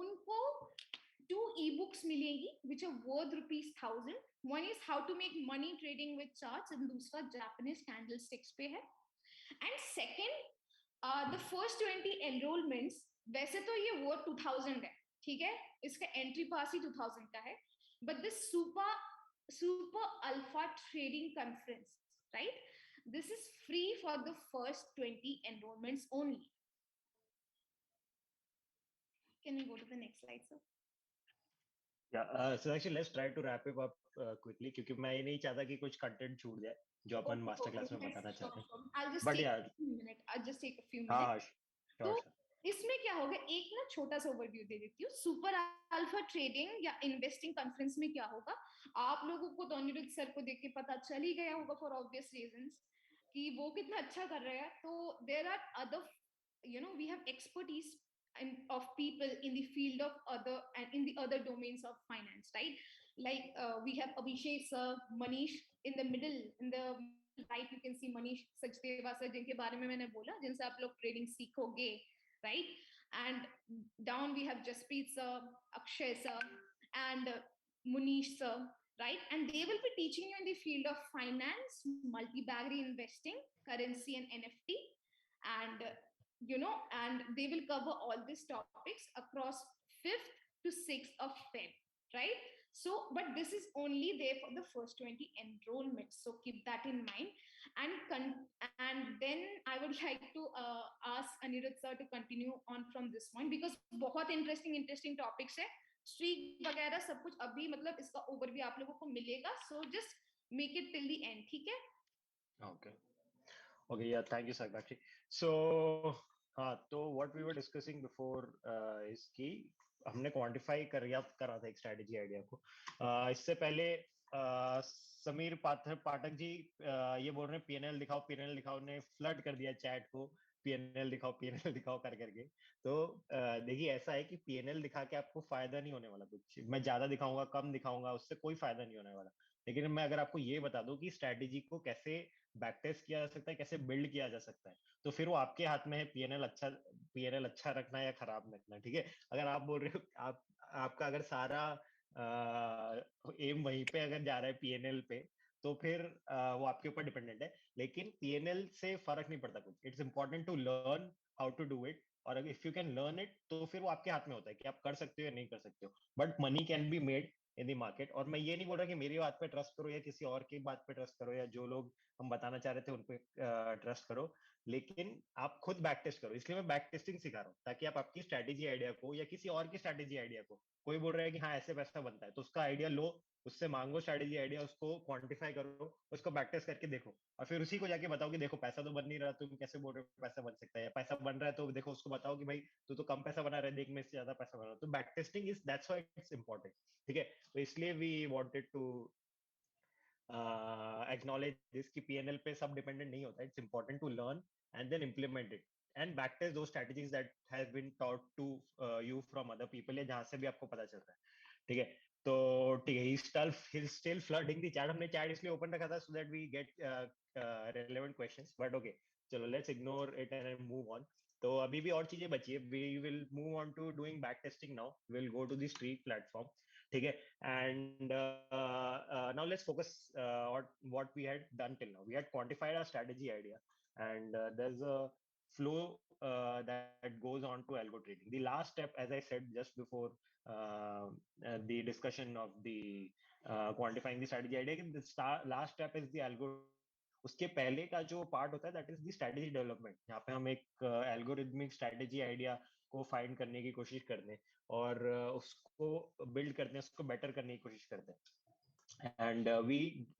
उनको 2 ebooks मिलेगी which are worth ₹1,000. One is how to make money trading with charts, and दूसरा Japanese candlesticks पे है. And second, the first 20 enrollments, वैसे तो ये worth 2,000 है, ठीक है, इसका entry pass ही 2,000 का है, but this super alpha trading conference, right, this is free for the first 20 enrollments only. Can we go to the next slide, sir? Yeah, so actually let's try to wrap it up quickly, क्योंकि मैं ये नहीं चाहता कि कुछ content छूट जाए जो अपन मास्टर क्लास में बताना चाहते हैं. I'll just But take yeah, a few minutes. I'll just take a few हाँ minutes. श्योर तो सर. इसमें क्या होगा, एक ना छोटा सा ओवरव्यू दे देती हूँ. सुपर अल्फा ट्रेडिंग या इन्वेस्टिंग कॉन्फ्रेंस में क्या होगा, आप लोगों को तो अनिरुद्ध सर को देख के पता चल ही गया होगा फॉर ऑब्वियस रीजंस कि वो कितना अच्छा कर रहे हैं. तो there are other, you know, we have expertise and of people in the field of other and in the other domains of finance, right? Like we have Abhishek sir, Manish in the middle, in the right you can see Manish Sachdeva sir, जिनके बारे में मैंने बोला, जिनसे आप लोग trading सीखोगे, right? And down we have Jasprit sir, Akshay sir, and Munish sir, right? And they will be teaching you in the field of finance, multi-baggery investing, currency and NFT, and you know, and they will cover all these topics across 5th to 6th of Feb, right? So but this is only there for the first 20 enrollments, so keep that in mind. And then I would like to ask Anirudh sir to continue on from this point, because बहुत interesting topics है, streak वगैरह सब कुछ अभी मतलब इसका overview आप लोगों को मिलेगा, so just make it till the end, ठीक है? Okay. Okay, yeah, thank you, Sakshi. So, हाँ, तो what we were discussing before is कि हमने क्वांटिफाई करा था एक स्ट्रेटेजी आइडिया को. इससे पहले समीर पाठक जी ये बोल रहे हैं पीएनएल दिखाओ, ने फ्लड कर दिया चैट को, पीएनएल दिखाओ कर करके. तो देखिए ऐसा है कि पीएनएल दिखा के आपको फायदा नहीं होने वाला कुछ. मैं ज्यादा दिखाऊंगा कम दिखाऊंगा उससे कोई फायदा नहीं होने वाला. लेकिन मैं अगर आपको ये बता दूं कि स्ट्रेटेजी को कैसे बैक टेस्ट किया जा सकता है, कैसे बिल्ड किया जा सकता है, तो फिर वो आपके हाथ में है पीएनएल अच्छा रखना है या खराब रखना है. ठीक है, अगर आप बोल रहे हो आपका अगर सारा एम वहीं पे अगर जा रहा है पीएनएल पे, तो फिर वो आपके ऊपर डिपेंडेंट है. लेकिन पीएनएल से फर्क नहीं पड़ता कुछ. It's important to learn how to do it, और अगर if you can learn it तो फिर वो आपके हाथ में होता है कि आप कर सकते हो या नहीं कर सकते हो. But money can be made in the market. और मैं ये नहीं बोल रहा कि मेरी बात पे ट्रस्ट करो या किसी और की बात पे ट्रस्ट करो या जो लोग हम बताना चाह रहे थे उन पे ट्रस्ट करो, लेकिन आप खुद बैक टेस्ट करो. इसलिए मैं बैक टेस्टिंग सिखा रहा हूँ, ताकि आप आपकी स्ट्रेटेजी आइडिया को या किसी और की स्ट्रेटेजी आइडिया को, कोई बोल रहा है कि हाँ ऐसे पैसा बनता है, तो उसका आइडिया लो, उससे मांगो स्ट्रेटेजी आइडिया, उसको क्वांटिफाई करो, उसको बैक टेस्ट करके देखो, और फिर उसी को जाके बताओ कि देखो पैसा तो बन नहीं रहा, तुम कैसे बोल रहे हो पैसा बन सकता है, या पैसा बन रहा है तो देखो उसको बताओ कि भाई तू तो कम पैसा बना रहा है, देख मैं इससे ज्यादा पैसा बना रहा हूँ. तो back testing is that's why it's important. ठीक है, तो इसलिए we wanted to acknowledge this कि PNL पे सब dependent नहीं होता. It's important to learn and then implement it and backtest those strategies that has been taught to you from other people, या जहां से भी आपको पता चल रहा है. ठीक है, तो ठीक है, he's still flooding the chat. हमने chat इसलिए open रखा था so that we get relevant questions, but okay, चलो let's ignore it and move on. तो अभी भी और चीजें बची है. We will move on to doing back testing now. We'll go to the street platform. ठीक है, and now let's focus on what we had done till now. We had quantified our strategy idea, and there's a flow that goes on to algo trading. The last step, as I said just before the discussion of the quantifying the strategy idea, the last step is the algo. उसके पहले का जो part होता है that is the strategy development. यहाँ पे हम एक एल्गोरिथमिक स्ट्रेटेजी आइडिया को फाइंड करने की कोशिश करते हैं और उसको बिल्ड करते हैं, उसको बेटर करने की कोशिश करते हैं. And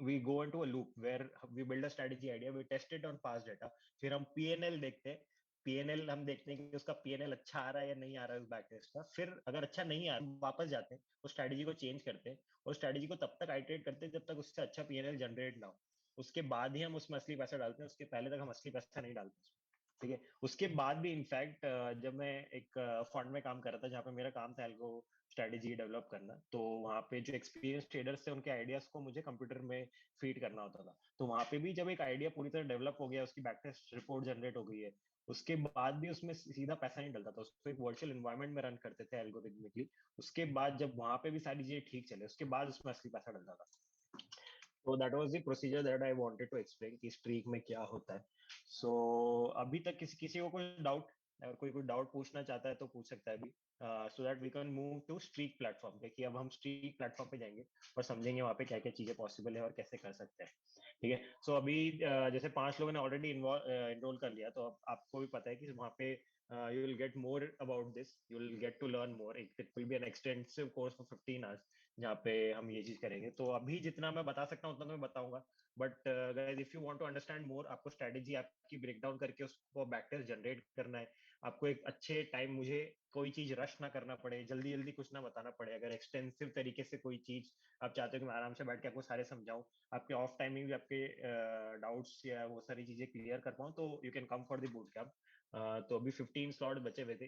we go into a loop where we build a strategy idea, we test it on past data, फिर हम PNL देखते हैं. PNL हम देखते हैं कि उसका PNL अच्छा आ रहा है या नहीं आ रहा है उस बैक टेस्ट का. फिर अगर अच्छा नहीं आ रहा वापस जाते हैं, उस स्ट्रेटेजी को चेंज करते हैं और स्ट्रेटेजी को तब तक आइटरेट करते हैं जब तक उससे अच्छा PNL जनरेट ना हो. उसके बाद ही हम उसमें असली पैसा डालते हैं, उसके पहले तक हम असली पैसा नहीं डालते. ठीक है, उसके बाद भी इनफैक्ट जब मैं एक फंड में काम कर रहा था जहाँ पे मेरा काम था एल्गो स्ट्रेटेजी डेवलप करना, तो वहाँ पे जो एक्सपीरियंस ट्रेडर्स थे उनके आइडियाज को मुझे कंप्यूटर में फीड करना होता था. तो वहाँ पे भी जब एक आइडिया पूरी तरह डेवलप हो गया, उसकी बैकटेस्ट रिपोर्ट जनरेट हो गई है, उसके बाद भी उसमें सीधा पैसा नहीं डलता था. उसको एक वर्चुअल एनवायरनमेंट में रन करते थे एल्गोरिथमिकली. उसके बाद जब वहाँ पे भी सारी चीजें ठीक चले, उसके बाद उसमें असली पैसा डलता था. तो that was the procedure that I wanted to explain कि स्ट्रीक में क्या होता है. सो अभी तक किसी को कोई डाउट, अगर कोई डाउट पूछना चाहता है तो पूछ सकता है अभी, so that we can move to Streak platform पे. कि अब हम स्ट्रीक प्लेटफॉर्म पे जाएंगे और समझेंगे वहाँ पे क्या क्या चीजें पॉसिबल है और कैसे कर सकते हैं. ठीक है, सो अभी जैसे 5 लोगों ने ऑलरेडी इनरोल कर लिया, तो अब आपको भी पता है कि वहाँ पे you will get more about this, you will get to learn more. It will be an extensive course for 15 hours जहाँ पे हम ये चीज करेंगे। तो अभी जितना मैं बता सकता हूँ उतना तो मैं बताऊंगा, but guys if you want to understand more, आपको स्ट्रेटेजी आपकी ब्रेक डाउन करके उसको बैक टेस्ट जनरेट करना है, आपको एक अच्छे टाइम, मुझे कोई चीज रश ना करना पड़े, जल्दी जल्दी कुछ ना बताना पड़े, अगर एक्सटेंसिव तरीके से कोई चीज आप चाहते हो कि मैं आराम से बैठ के आपको सारे समझाऊं, आपके ऑफ टाइम में भी आपके डाउट्स या वो सारी चीजें क्लियर कर पाऊं, तो you can come for the boot camp. तो अभी 15 स्लॉट बचे हुए थे,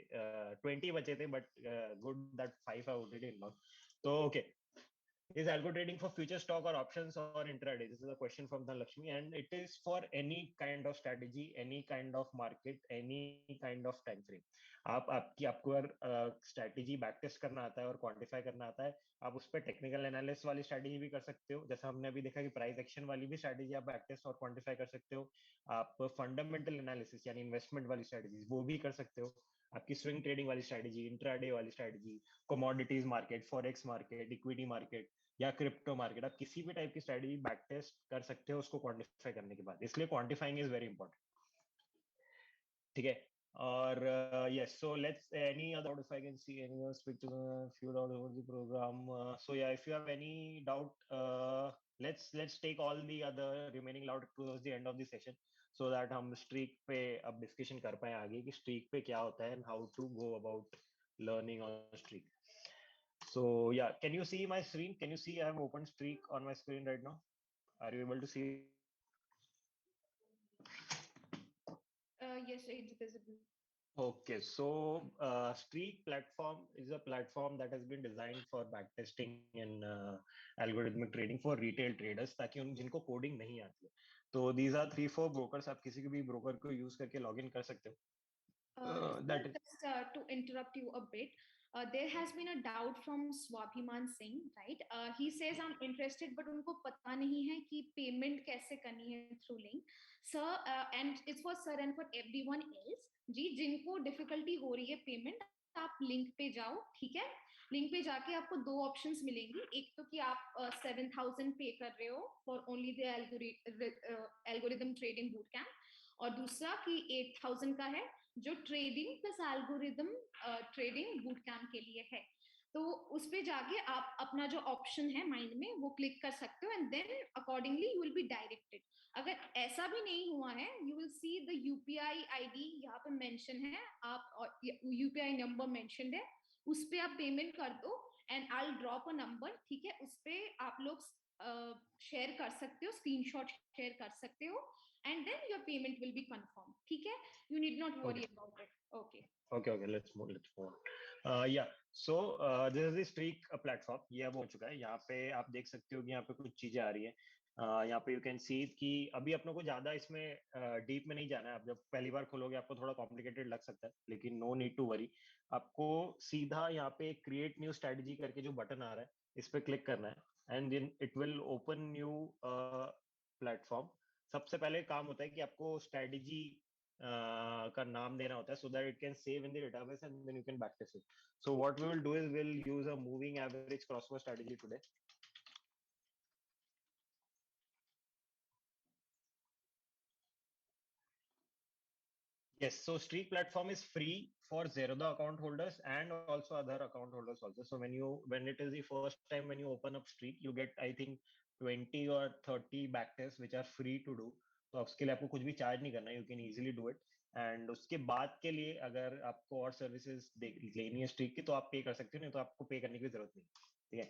20 बचे थे, but good that 5 are already in. तो okay, is algo trading for future stock or options or intraday? This is a question from Lakshmi, and it is for any kind of strategy, any kind of market, any kind of time frame. आपको अगर strategy back test करना आता है और quantify करना आता है, आप उस पर टेक्निकल एनालिसिस वाली स्ट्रेटेजी भी कर सकते हो, जैसा हमने अभी देखा कि प्राइस एक्शन वाली भी स्ट्रेटेजी आप बैक टेस्ट और क्वांटिफाई कर सकते हो। आप फंडामेंटल एनालिसिस यानी इन्वेस्टमेंट वाली स्ट्रेटेजी वो भी कर सकते हो। आपकी स्विंग ट्रेडिंग वाली स्ट्रेटेजी, इंट्राडे वाली strategy, commodities market, forex market, equity market या क्रिप्टो मार्केट, आप किसी भी टाइप की स्ट्रेटेजी बैक टेस्ट कर सकते हो उसको क्वांटिफाई करने के बाद, इसलिए क्वांटिफाइंग इज वेरी इंपॉर्टेंट। ठीक है, और yes, so let's any other doubt, if I can see anyone speak to the few doubt over the program, so yeah, if you have any doubt, let's take all the other remaining doubt towards the end of the session, so that हम streak पे अब discussion कर पाए आगे कि streak पे क्या होता है and how to go about learning on streak. So yeah, can you see my screen? Can you see I have opened streak on my screen right now? Are you able to see? Yes, it's visible. Okay, so Streak platform is a platform that has been designed for backtesting and algorithmic trading for retail traders, ताकि उन जिनको coding नहीं आती है। तो these are 3-4 brokers, आप किसी भी ब्रोकर को यूज करके लॉगिन कर सकते हो। So That is just to interrupt you a bit, there has been a doubt from Swabhiman Singh, right? He says I'm interested, but उनको पता नहीं है कि payment कैसे करनी है through link. Sir, and it's for sir and for everyone else. जी, जिनको difficulty हो रही है payment, आप लिंक पे जाओ, ठीक है? लिंक पे जाके आपको दो ऑप्शंस मिलेंगी, एक तो कि आप 7,000 पे कर रहे हो for only the algorithm trading boot camp, और दूसरा कि 8,000 का है जो trading plus algorithm trading boot camp के लिए है। तो उस पे जाके आप अपना जो ऑप्शन है माइंड में वो क्लिक कर सकते हो, and then accordingly you will be directed. अगर ऐसा भी नहीं हुआ है, you will see the UPI ID यहाँ पे मेंशन है, आप यूपीआई नंबर मेंशनड है, उस पे आप पेमेंट कर दो and I will drop a number, ठीक है? उस पे आप लोग शेयर कर सकते हो, स्क्रीनशॉट शेयर कर सकते हो, and then your payment will be confirm, ठीक है? You need not worry about it. Okay. Okay, let's move on. Yeah, so this is the Streak platform. ये अब हो चुका है। यहाँ पे आप देख सकते हो कि यहाँ पे कुछ चीजें आ रही है। यहाँ पे यू कैन सी कि अभी अपनों को ज्यादा इसमें डीप में नहीं जाना है। आप जब पहली बार खोलोगे आपको थोड़ा कॉम्प्लिकेटेड लग सकता है, लेकिन नो नीड टू वरी। आपको सीधा यहाँ पे क्रिएट न्यू स्ट्रेटजी करके जो बटन आ रहा है इस पे क्लिक करना है, and then it will open new platform. सबसे पहले काम होता है कि आपको स्ट्रेटजी का नाम देना होता है, so that it can save in the database and then you can backtest it. So what we will do is we'll use a moving average crossover strategy today. Yes, so Streak platform is free for Zerodha account holders and also other account holders also. So when it is the first time when you open up Streak, you get I think 20 or 30 backtests which are free to do. तो उसके लिए आपको कुछ भी charge नहीं करना है, you can easily do it. And उसके बाद के लिए अगर आपको और सर्विसेज लेनी है स्ट्रीक की तो आप पे कर सकते हो, नहीं तो आपको पे करने की जरूरत नहीं, ठीक है?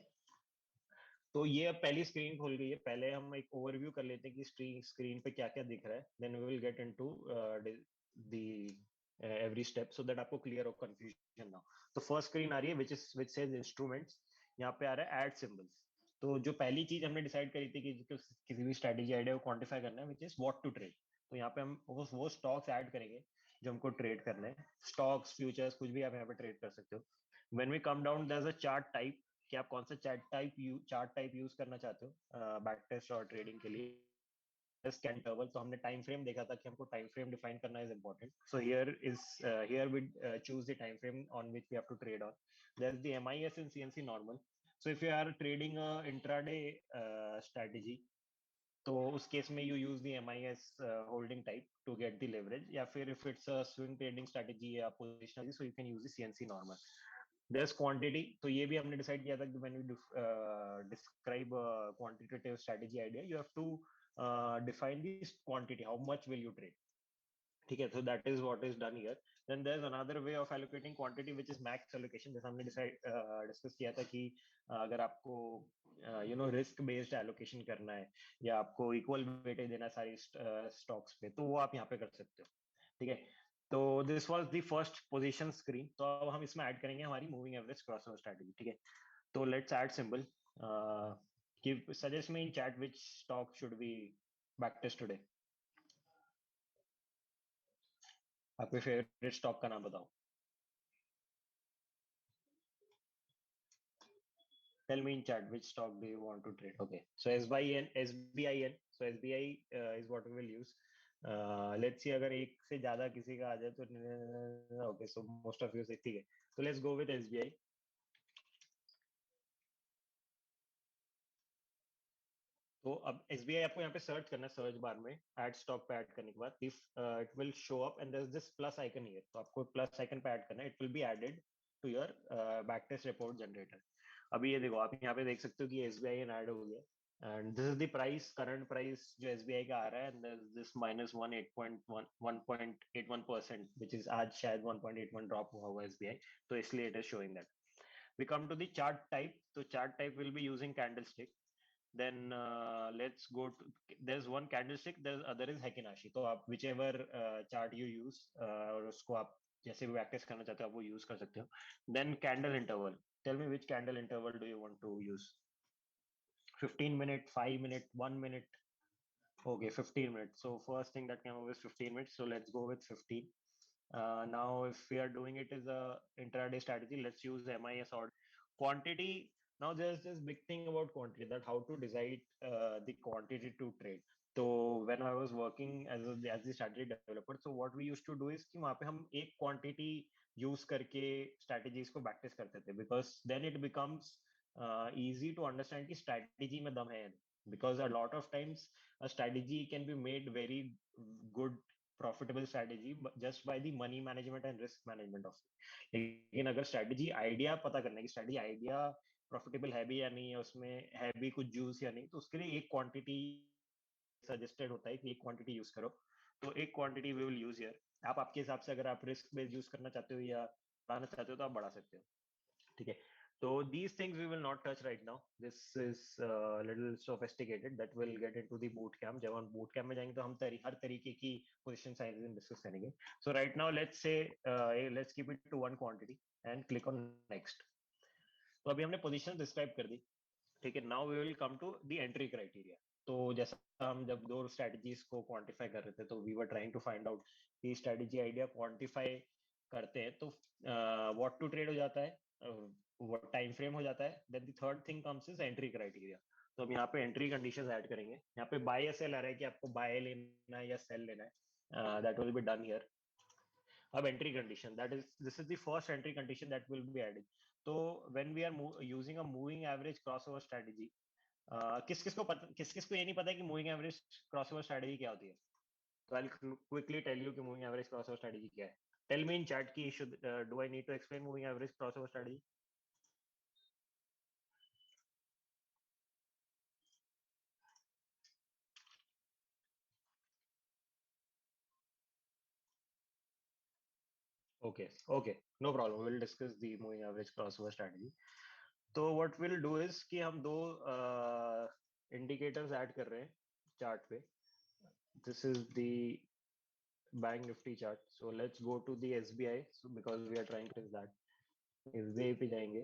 तो ये अब पहली स्क्रीन खोल गई है। पहले हम एक ओवरव्यू कर लेते हैं कि स्क्रीन पे क्या क्या दिख रहा है, then we will get into the every step so that आपको क्लियर हो, कंफ्यूजन ना हो। तो फर्स्ट स्क्रीन आ रही है विच सेज इंस्ट्रूमेंट्स। यहाँ पे आ रहा है ऐड सिंबल्स। तो जो पहली चीज हमने डिसाइड करी थी कि किसी भी स्ट्रेटेजी आइडिया को क्वांटिफाई करना है, which is what to trade. तो यहाँ पे हम वो स्टॉक्स ऐड करेंगे जो हमको ट्रेड करने हैं। स्टॉक्स, फ्यूचर्स, कुछ भी आप यहाँ पे ट्रेड कर सकते हो। When we come down there is a chart type कि आप कौन सा चार्ट टाइप यूज करना चाहते हो बैक टेस्ट और ट्रेडिंग के लिए। स्कैन इंटरवल, तो हमने टाइम फ्रेम देखा था कि हमको टाइम फ्रेम डिफाइन करना is important. So here we choose the time frame on which we have to trade on. There is the MIS and CNC normal. So if you are trading intraday strategy, तो उस case में you use the MIS holding type to get the leverage, या फिर if it's a swing trading strategy या positional, so you can use the CNC normal. there's quantity. तो ये भी हमने decide किया था कि when we describe a quantitative strategy idea, you have to define this quantity, how much will you trade. ठीक है, so that is what is done here. Then there's another way of allocating quantity which is max allocation. जैसे हमने discuss किया था कि अगर आपको risk based allocation करना है या आपको इक्वल वेटेज देना है सारी स्टॉक्स पे, तो वो आप यहाँ पे कर सकते हो. ठीक है, तो this was the first position screen. तो अब हम इसमें ऐड करेंगे हमारी मूविंग एवरेज क्रॉसओवर स्ट्रेटजी. ठीक है, तो let's add symbol. Give suggest me in chat which stock should we back test today. आपके फेवरेट स्टॉक का नाम बताओ. Tell me in chat which stock do you want to trade. Okay, so SBIN. So SBI is what we will use. Let's see अगर एक से ज्यादा किसी का आ जाए तो okay, so most of you say ठीक है, so let's go with SBI. तो अब SBI आपको यहाँ पे सर्च करना है, सर्च बार में ऐड स्टॉक पे ऐड करने के बाद if it will show up and there is this plus icon here, तो आपको प्लस आइकन पे ऐड करना है. It will be added to your back test report generator. अभी ये देखो, आप यहाँ पे देख सकते हो कि SBI ऐड हो गया and this is the price, current price जो SBI का आ रहा है and this minus 1.81% which is आज शायद 1.81 ड्रॉप हुआ हुआ SBI, तो इसलिए it is showing that. We come to the chart type. So chart type will be using candlestick. Then let's go to, there's one candlestick, there's other is Heikin-Ashi. तो आप whichever chart you use और उसको आप जैसे भी practice करना चाहते हो आप वो use कर सकते हो. Then candle interval. Tell me which candle interval do you want to use? 15 minute, 5 minute, 1 minute. Okay, 15 minutes. So first thing that came up is 15 minutes. So let's go with 15. Now if we are doing it as a intraday strategy, let's use MIS order. Quantity. Now there's this big thing about quantity, that how to decide the quantity to trade. So when I was working as the strategy developer, so what we used to do is कि वहाँ पे हम एक quantity use करके strategies को practice करते थे, because then it becomes easy to understand कि strategy में दम है. Because a lot of times a strategy can be made very good profitable strategy just by the money management and risk management of it. लेकिन अगर strategy idea पता करना है कि strategy idea profitable है भी या नहीं है, उसमें है भी कुछ juice या नहीं, तो उसके लिए एक quantity suggested होता है कि एक quantity use करो. तो एक quantity we will use here. आप आपके हिसाब से अगर आप risk based use करना चाहते हो या बढ़ाना चाहते हो तो आप बढ़ा सकते हो. ठीक है, so these things we will not touch right now. This is a little sophisticated, that will get into the boot camp. जब हम boot camp में जाएंगे तो हम हर तरीके की position sizes discuss करेंगे. So right now let's say let's keep it to one quantity and click on next. तो अभी हमने position describe कर दी. ठीक है, now we will come to the entry criteria. तो जैसा हम जब दो strategies को quantify कर रहे थे, तो we were trying to find out कि strategy idea quantify करते हैं तो what to trade हो जाता है, what time frame हो जाता है. Then the third thing comes is entry criteria. तो हम यहाँ पे entry conditions ऐड करेंगे. यहाँ पे buy या sell आ रहा है कि आपको buy लेना है या sell लेना है. That will be done here. अब entry condition, this is the first entry condition that will be added. तो when we are using a moving average crossover strategy, किस किस को ये नहीं पता है कि moving average crossover strategy क्या होती है. तो I'll quickly tell you कि moving average crossover strategy क्या है. Tell me in chat कि do I need to explain moving average crossover strategy? Okay, no problem. We'll discuss the moving average crossover strategy. तो what we'll do is कि हम दो indicators add कर रहे हैं chart पे. This is the Bank Nifty chart. So let's go to the SBI. So because we are trying to use that, SBI पे जाएंगे.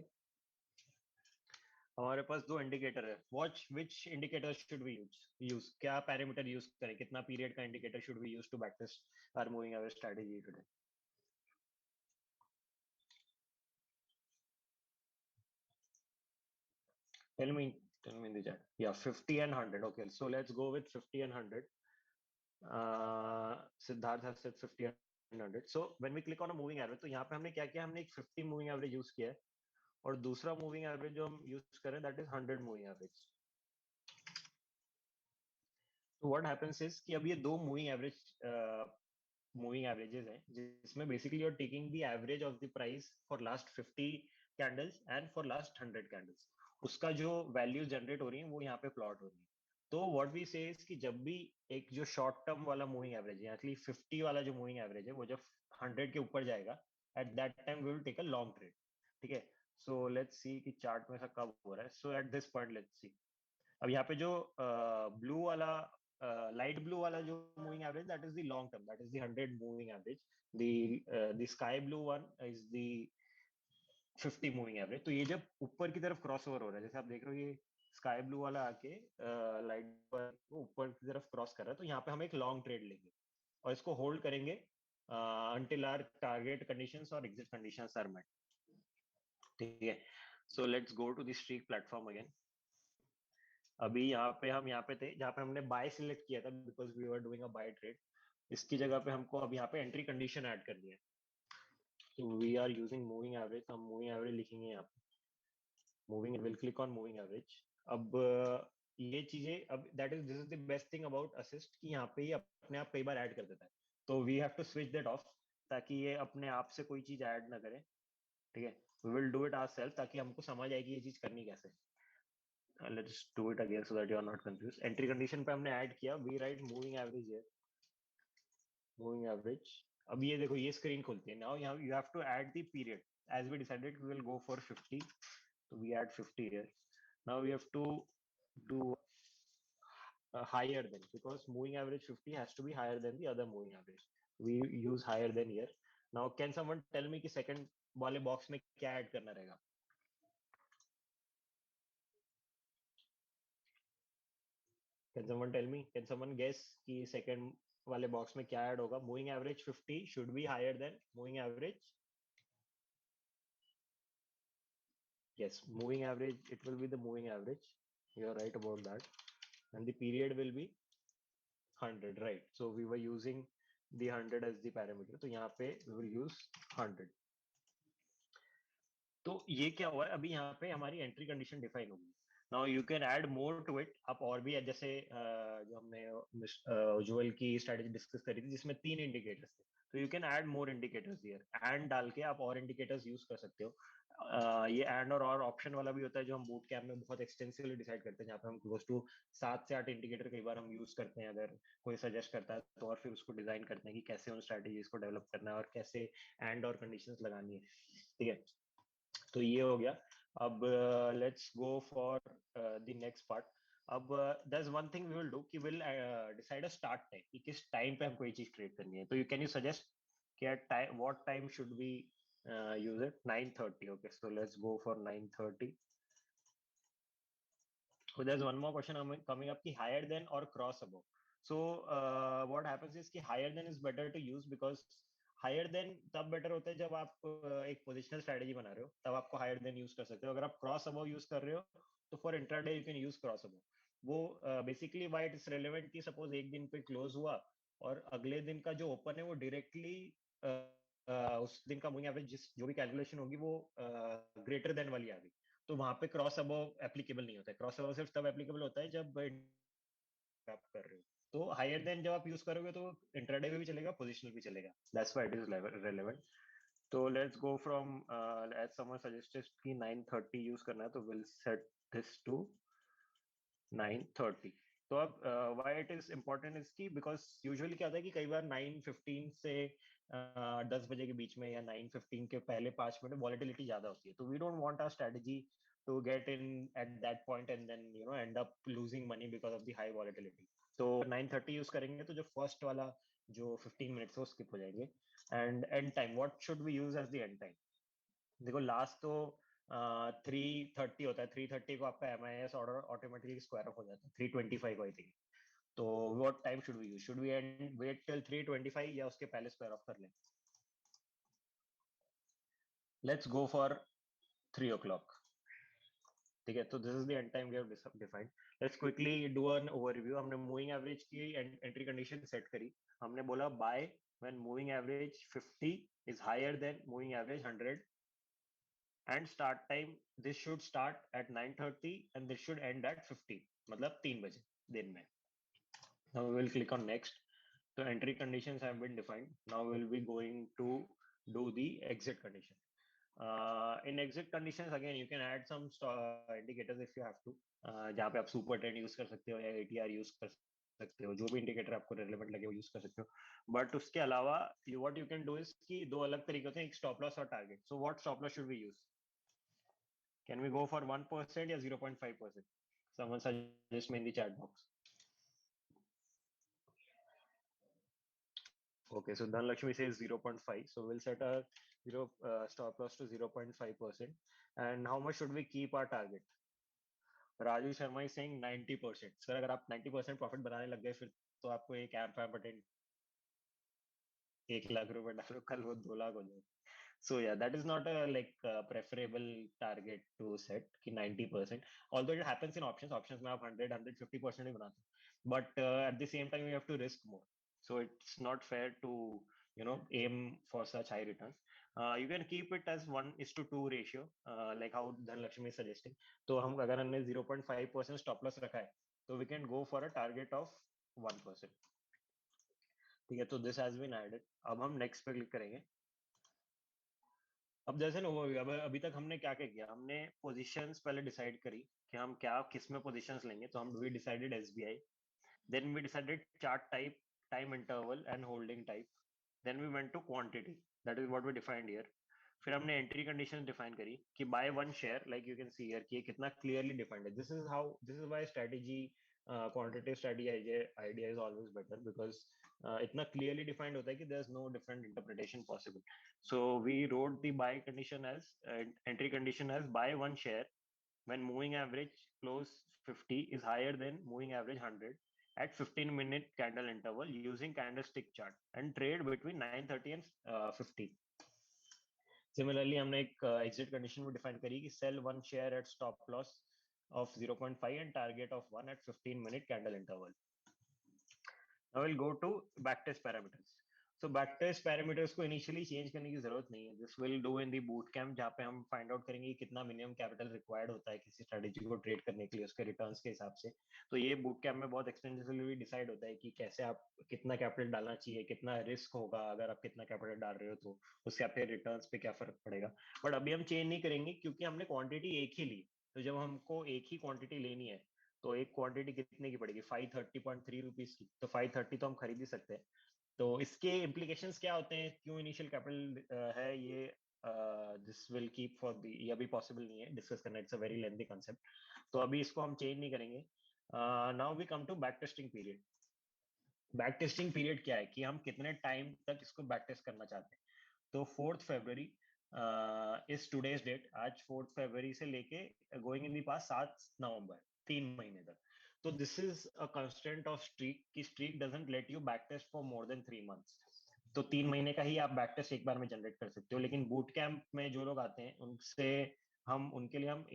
हमारे पास दो इंडिकेटर है. Watch which indicator should we use क्या पैरामीटर यूज करें, कितना period का indicator should we use to back test our moving average strategy today. tell me in the chat. Yeah, 50 and 100. Okay, so let's go with 50 and 100. Siddharth has said 50 and 100. So when we click on a moving average, तो यहाँ पे हमने क्या किया, हमने एक 50 moving average use किया है और दूसरा मूविंग एवरेज जो हम यूज करें दैट इज 100 मूविंग एवरेज. तो व्हाट हैपेंस इज कि अब ये दो मूविंग एवरेजेस हैं जिसमें basically you are taking the average of the price for last 50 candles and for last 100 candles, उसका जो वैल्यू जनरेट हो रही है वो यहाँ पे प्लॉट हो रही है। तो व्हाट वी से इज कि जब भी एक जो शॉर्ट टर्म वाला मूविंग एवरेज है, एक्चुअली 50 वाला जो मूविंग एवरेज है, वो जब 100 के ऊपर जाएगा, at that time we will take a long trade. ठीक है, सो लेट्स सी कि चार्ट में ऐसा कब हो रहा है। So at this point let's see, अब यहाँ पे जो ब्लू वाला लाइट ब्लू वाला जो moving average, that is the long term, that is the 100 moving average. The sky blue one is the 50 moving average. तो ये जब ऊपर की तरफ क्रॉस ओवर हो रहा है, जैसे आप देख रहे हो ये स्काई ब्लू वाला आके लाइट पर ऊपर की तरफ क्रॉस कर रहा है, तो यहाँ पे हम एक लॉन्ग ट्रेड लेंगे और इसको होल्ड करेंगे until our target conditions or exit conditions are met. ठीक है, so let's go to the streak platform again. अभी हम यहाँ पे थे जहाँ पे हमने बाय सिलेक्ट किया था because we were doing a buy trade. इसकी जगह पे हमको अब यहाँ पे एंट्री कंडीशन ऐड करनी है। तो we are using moving average, हम मूविंग एवरेज लिखेंगे यहाँ पे, moving, will click on moving average. अब ये चीजें, अब that is, this is the best thing about assist कि यहाँ पे ही अपने आप कई बार ऐड कर देता है, तो we have to switch that off ताकि ये अपने आप से कोई चीज ऐड ना करे। ठीक है, we will do it ourselves ताकि हमको समझ आएगी ये चीज करनी कैसे। Let's do it again so that you are not confuse. Entry condition पे हमने ऐड किया, वी राइट मूविंग एवरेज है, मूविंग एवरेज। अब ये देखो ये स्क्रीन खुलती है। नाउ यहाँ you have to add the period, as we decided we will go for 50, so we add 50 here. Now we have to do higher than, because moving average 50 has to be higher than the other moving average. We use higher than here. Now can someone tell me कि second वाले box में क्या add करना रहेगा? Can someone tell me? Can someone guess कि second वाले box में क्या add होगा? Moving average 50 should be higher than moving average. Yes, moving average, it will be the moving average. You are right about that. And the period will be 100, right? So we were using the 100 as the parameter. तो यहाँ पे we will use 100. तो ये क्या हुआ है, अभी यहाँ पे हमारी एंट्री कंडीशन डिफाइन होगी। Now you can add more to it. आप और भी, जैसे जो हमने उज्ज्वल की स्ट्रेटेजी डिस्कस करी थी जिसमें 3 इंडिकेटर्स थे, तो you can add more indicators here. And डाल के आप और इंडिकेटर्स यूज कर सकते हो। ये एंड और ऑप्शन वाला भी होता है जो हम बूट कैम्प में बहुत एक्सटेंसिवली डिसाइड करते हैं, जहाँ पे हम क्लोज टू 7 से 8 इंडिकेटर कई बार हम यूज करते हैं अगर कोई सजेस्ट करता है तो, और फिर उसको डिजाइन करते हैं कि कैसे उन स्ट्रेटेजीज को डेवलप करना है और कैसे एंड और कंडीशंस लगानी है। ठीक है, तो ये हो गया। अब let's go for the next part. अब that's one thing we will do कि will decide a start time, कि किस टाइम पे हमको ये चीज ट्रेड करनी है। तो यू कैन यू सजेस्ट क्या time, what time should we use it? 9:30. Okay, so let's go for 9:30. So there's one more question coming up, ki higher than or cross above. So what happens is कि higher than is better to use because higher than तब better होता है जब आप एक positional strategy बना रहे हो, तब आपको higher than use कर सकते हो। अगर आप cross above use कर रहे हो तो for intraday you can use cross above. वो basically why it is relevant कि suppose एक दिन पे close हुआ और अगले दिन का जो open है वो directly उस दिन का मूविंग एवरेज जो भी कैलकुलेशन होगी वो ग्रेटर देन वाली आ गई, तो वहां पे क्रॉस अबव एप्लीकेबल नहीं होता है। क्रॉस अबव सिर्फ तब एप्लीकेबल होता है जब आप कर रहे हो। तो हायर देन जब आप यूज करोगे तो इंट्राडे में भी चलेगा, पोजिशनल भी चलेगा। That's why it is relevant. तो let's go from, as someone suggested कि 9:30 यूज करना है, तो विल सेट दिस टू 9:30। तो अब why it is important is की बिकॉज यूजुअली क्या होता है कि कई बार 9:15 से 10 बजे के बीच में या 9:15 के पहले 5 मिनट वॉलेटिलिटी ज्यादा होती है, तो we don't want our strategy to get in at that point and then end up losing money because of the high volatility. तो 9:30 यूज करेंगे तो जो फर्स्ट वाला जो 15 मिनट्स है वो स्किप हो जाएंगे। And end time, what should we use as the end time? देखो लास्ट तो 3:30 होता है, 3:30 को आपका MIS order automatically square off हो जाता है 3:25 आई थिंक। तो what time should we use? Should we end wait till 3:25 या उसके पहले स्क्वायर ऑफ कर लें? Let's go for 3 o'clock. ठीक है, तो this is the end time we have defined. Let's quickly do an overview. हमने मूविंग एवरेज की एंट्री कंडीशन सेट करी। हमने बोला buy when moving average 50 is higher than moving average 100, and start time, this should start at 9:30 and this should end at 50, मतलब 3 बजे दिन में। Now we will click on next. So entry conditions have been defined. Now we will be going to do the exit condition. In exit conditions again you can add some indicators if you have to, जहाँ पे आप super trend use कर सकते हो या ATR use कर सकते हो, जो भी इंडिकेटर आपको रेलेवेंट लगे वो यूज कर सकते हो। बट उसके अलावा what you can do is कि दो अलग तरीके होते हैं, एक स्टॉप लॉस और target. So what stop loss should we use? Can we go for 1% या 0.5%? Someone suggest me in the chat box. Okay, so Dhanlakshmi says 0.5. So we'll set a stop loss to 0.5%. And how much should we keep our target? Raju Sharma is saying 90%. Sir अगर आप 90% profit बनाने लग गए फिर तो आपको एक app button 1 lakh रुपए डालो, कल वो 2 लाख हो जाए। So yeah, that is not a preferable target to set कि 90%. Although it happens in options. Options में आप 100-150% ही बनाते हो, but at the same time you have to risk more. So it's not fair to aim for such high returns. You can keep it as 1:2 ratio, like how Dhanlakshmi is suggesting. तो हम अगर हमने 0.5% stop loss रखा है तो we can go for a target of 1%. ठीक है, तो this has been added. अब हम next पे क्लिक करेंगे। अब जैसे ना अभी तक हमने क्या क्या किया, हमने पोजीशंस पहले डिसाइड करी कि हम क्या किस में पोजीशंस लेंगे। तो हम we decided SBI, then we decided chart type, time interval and holding type, then we went to quantity, that is what we defined here. फिर हमने एंट्री कंडीशंस डिफाइन करी कि buy one share, like you can see here कि ये कितना clearly defined है। This is why strategy quantitative strategy idea is always better because इतना clearly defined होता है कि there's no different interpretation possible. So we wrote the buy condition as entry condition as buy one share when moving average close 50 is higher than moving average 100 at 15-minute candle interval using candlestick chart and trade between 9:30 and 15. Similarly, हमने एक exit condition भी define करी कि sell one share at stop loss of 0.5 and target of 1 at 15-minute candle interval. Now we'll go to backtest parameters. So backtest parameters को initially change करने की जरूरत नहीं है. This will do in the bootcamp जहाँ पे हम find out करेंगे कितना minimum capital required होता है किसी strategy को trade करने के लिए उसके returns के हिसाब से. तो ये bootcamp में बहुत extensively decide होता है कि कैसे आप कितना capital डालना चाहिए, कितना risk होगा अगर आप कितना capital डाल रहे हो तो उससे आपके returns पे क्या फर्क पड़ेगा. But अभी हम change नहीं करेंगे क्योंकि हमने quantity एक ही ली. तो जब हमको एक ही क्वांटिटी लेनी है तो एक क्वांटिटी कितने की पड़ेगी? 530.3 रुपीज की। तो 530 तो हम खरीद ही सकते हैं। तो इसके इम्प्लीकेशंस क्या होते हैं, क्यों इनिशियल कैपिटल है ये, this will keep for the, ये अभी पॉसिबल नहीं है डिस्कस करना, it's a very lengthy concept, तो अभी इसको हम चेंज नहीं करेंगे। Now we come to back testing period. Back testing period क्या है कि हम कितने टाइम तक इसको बैक टेस्ट करना चाहते हैं। तो 4 फरवरी इज टुडेज डेट, आज 4 फरवरी से लेके गोइंग इन दी पास 7 नवंबर, 3 महीने तक। तो this is a constant of streak कि streak doesn't let you back test for more than 3 months. तो 3 महीने का ही आप बैक टेस्ट एक बार में जनरेट कर सकते हो। लेकिन बूट कैंप में जो लोग आते हैं उनके लिए हम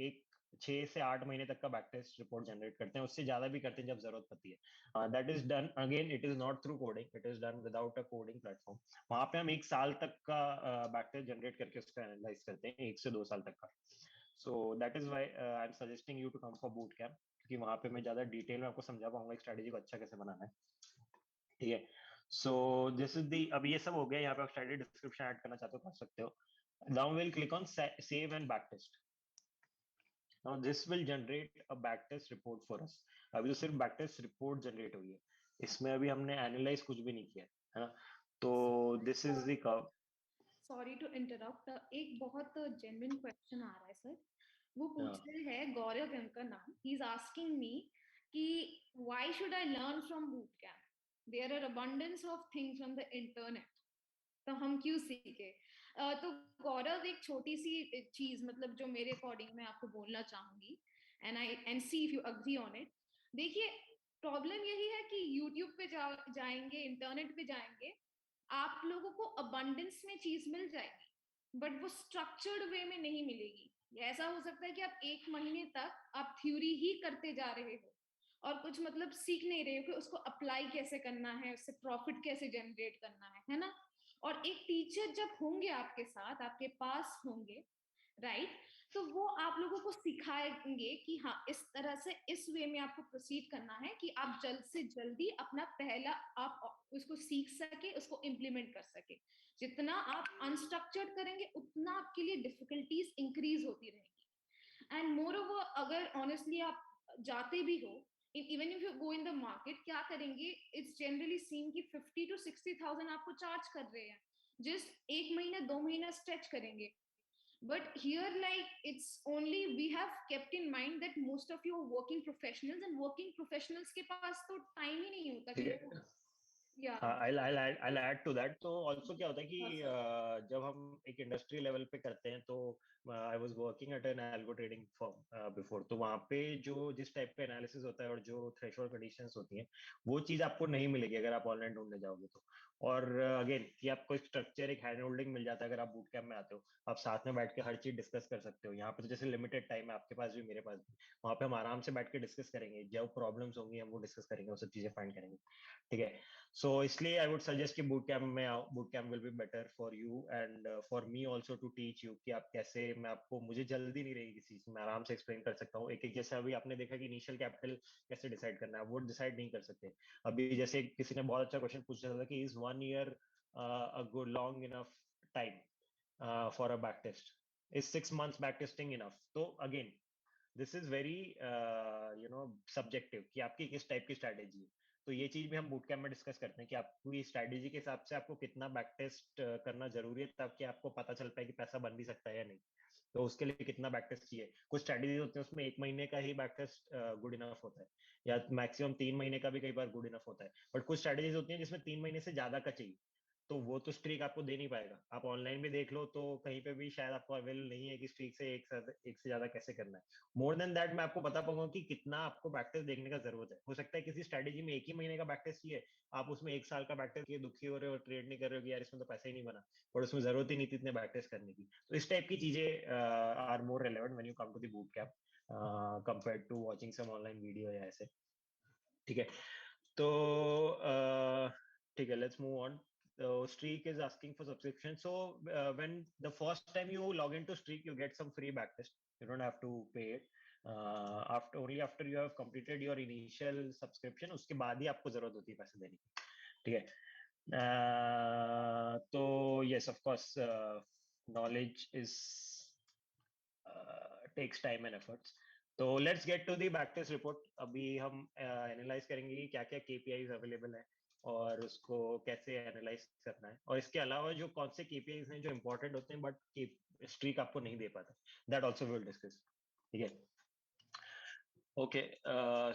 6 से 8 महीने तक का बैक टेस्ट रिपोर्ट जनरेट करते हैं, उससे ज्यादा भी करते हैं जब जरूरत पड़ती है। That is done again, it is not through coding, it is done without a coding platform. वहां पे हम 1 साल तक का बैक टेस्ट जनरेट करके उसका एनालाइज करते हैं, 1 से 2 साल तक का। So that is why I am suggesting you to come for boot camp, क्योंकि वहां पे मैं ज्यादा डिटेल में आपको समझा पाऊंगा एक स्ट्रेटेजी को अच्छा कैसे बनाना है। ठीक है, सो दिस इज दी, अब ये सब हो गया। यहाँ पे आप स्ट्रेटेजी डिस्क्रिप्शन ऐड करना चाहते हो कर सकते हो। Now will click on save and back test. Now this will generate a backtest report for us. अभी तो सिर्फ backtest report generate हुई है, इसमें अभी हमने analyze कुछ भी नहीं किया है ना। तो this is the curve. Sorry to interrupt, एक बहुत जेन्युइन क्वेश्चन आ रहा है सर। वो पूछ रहे हैं, गौरव है उनका नाम, ही इज आस्किंग मी कि why should I learn from boot camp, there are abundance of things from the internet, तो हम क्यों सीखे। तो गौरव, एक छोटी सी चीज मतलब जो मेरे अकॉर्डिंग मैं आपको बोलना चाहूंगी, and see if you agree on it. देखिए, प्रॉब्लम यही है कि यूट्यूब पे जाएंगे, इंटरनेट पे जाएंगे, आप लोगों को अबंडेंस में चीज मिल जाएगी बट वो स्ट्रक्चर्ड वे में नहीं मिलेगी। ऐसा हो सकता है कि आप 1 महीने तक आप थ्योरी ही करते जा रहे हो और कुछ मतलब सीख नहीं रहे हो कि उसको अप्लाई कैसे करना है, उससे प्रॉफिट कैसे जनरेट करना है ना। और एक टीचर जब होंगे आपके साथ, आपके पास होंगे, राइट, तो वो आप लोगों को सिखाएंगे कि हाँ इस तरह से इस वे में आपको प्रोसीड करना है कि आप जल्द से जल्दी अपना पहला आप उसको सीख सके, उसको इम्प्लीमेंट कर सके। जितना आप अनस्ट्रक्चर्ड करेंगे उतना आपके लिए डिफिकल्टीज इंक्रीज होती रहेगी। एंड मोर ओवर अगर ऑनेस्टली आप जाते भी हो, even if you go in the market, क्या करेंगे, इट्स जनरली सीन कि 50 to 60,000 आपको चार्ज कर रहे हैं, जस्ट 1 महीना 2 महीना स्ट्रेच करेंगे। But here, like, it's only we have kept in mind that most of you are working professionals, and working professionals के पास तो time ही नहीं होता कि वो, yeah, I'll add to that. तो also क्या होता है कि जब हम एक इंडस्ट्री लेवल पे करते हैं तो I was working at an algo trading firm before, तो वहाँ पे जो जिस टाइप का एनालिसिस होता है और जो थ्रेशोल्ड कंडीशंस होती हैं वो चीज आपको नहीं मिलेगी अगर आप ऑनलाइन ढूंढने जाओगे तो। और अगेन कि आपको एक स्ट्रक्चर, एक हैंड होल्डिंग मिल जाता है अगर आप बूट कैंप में आते हो, आप साथ में बैठ के हर चीज डिस्कस कर सकते हो। यहाँ पे तो जैसे लिमिटेड टाइम है आपके पास भी मेरे पास भी, वहाँ पे हम आराम से बैठ के डिस्कस करेंगे, जो प्रॉब्लम्स होंगी हम वो डिस्कस करेंगे, वो सब चीजें फाइंड करेंगे। ठीक है, सो इसलिए आई वुड सजेस्ट कि बूट कैंप में आओ, boot camp will be better for you and for me also to teach you कि आप कैसे, मैं आपको, मुझे जल्दी नहीं रहेगी किसी चीज में, आराम से एक्सप्लेन कर सकता हूँ एक एक। जैसे अभी आपने देखा कि इनिशियल कैपिटल कैसे डिसाइड करना है, वो डिसाइड नहीं कर सकते अभी। जैसे किसी ने बहुत अच्छा क्वेश्चन पूछा था कि is 1 year a good long enough time for a back test, is 6 months back testing enough? तो again this is very subjective कि आपकी किस टाइप की स्ट्रैटेजी है। तो ये चीज भी हम बूट कैंप में डिस्कस करते हैं कि आपकी स्ट्रैटेजी के हिसाब से आपको कितना बैक टेस्ट करना जरूरी है ताकि आपको पता चल पाए कि पैसा बन भी सकता है या नहीं। तो उसके लिए कितना बैक टेस्ट चाहिए। कुछ स्ट्रैटेजी होती है उसमें 1 महीने का ही बैक टेस्ट गुड इनफ होता है, या मैक्सिमम 3 महीने का भी कई बार गुड इनफ होता है। बट कुछ स्ट्रैटेजीज होती है जिसमें 3 महीने से ज्यादा का चाहिए, तो वो तो स्ट्रीक आपको दे नहीं पाएगा। आप ऑनलाइन भी देख लो तो कहीं पे भी शायद आपको अवेलेबल नहीं है कि स्ट्रीक से एक से ज्यादा कैसे करना है। मोर देन दैट मैं आपको बता पाऊंगा कि कितना आपको बैक टेस्ट देखने का जरूरत है। हो सकता है किसी स्ट्रेटेजी में 1 ही महीने का बैक टेस्ट चाहिए, आप उसमें 1 साल का बैक टेस्ट किए दुखी हो रहे हो, ट्रेड नहीं कर रहे हो कि यार इसमें तो पैसा ही नहीं बना, और उसमें जरूरत ही नहीं थी इतने बैक टेस्ट करने की। तो इस टाइप की चीजें are more relevant when you come to the boot camp compare to watching some online video या ऐसे। ठीक है, तो ठीक है, let's move on. Streak is asking for subscription. So when the first time you log into Streak, you get some free backtest. You don't have to pay it. After you have completed your initial subscription, उसके बाद ही आपको जरूरत होती है पैसे देने की। ठीक है, तो yes, of course, knowledge is takes time and efforts. तो let's get to the back test report. अभी हम एनालाइज करेंगे कि क्या क्या केपीआईज अवेलेबल है और उसको कैसे एनालाइज करना है, और इसके अलावा जो कौन से केपीआईज हैं जो इंपॉर्टेंट होते हैं बट स्ट्रीक आपको नहीं दे पाता, दैट आल्सो विल डिस्कस। ठीक है, ओके,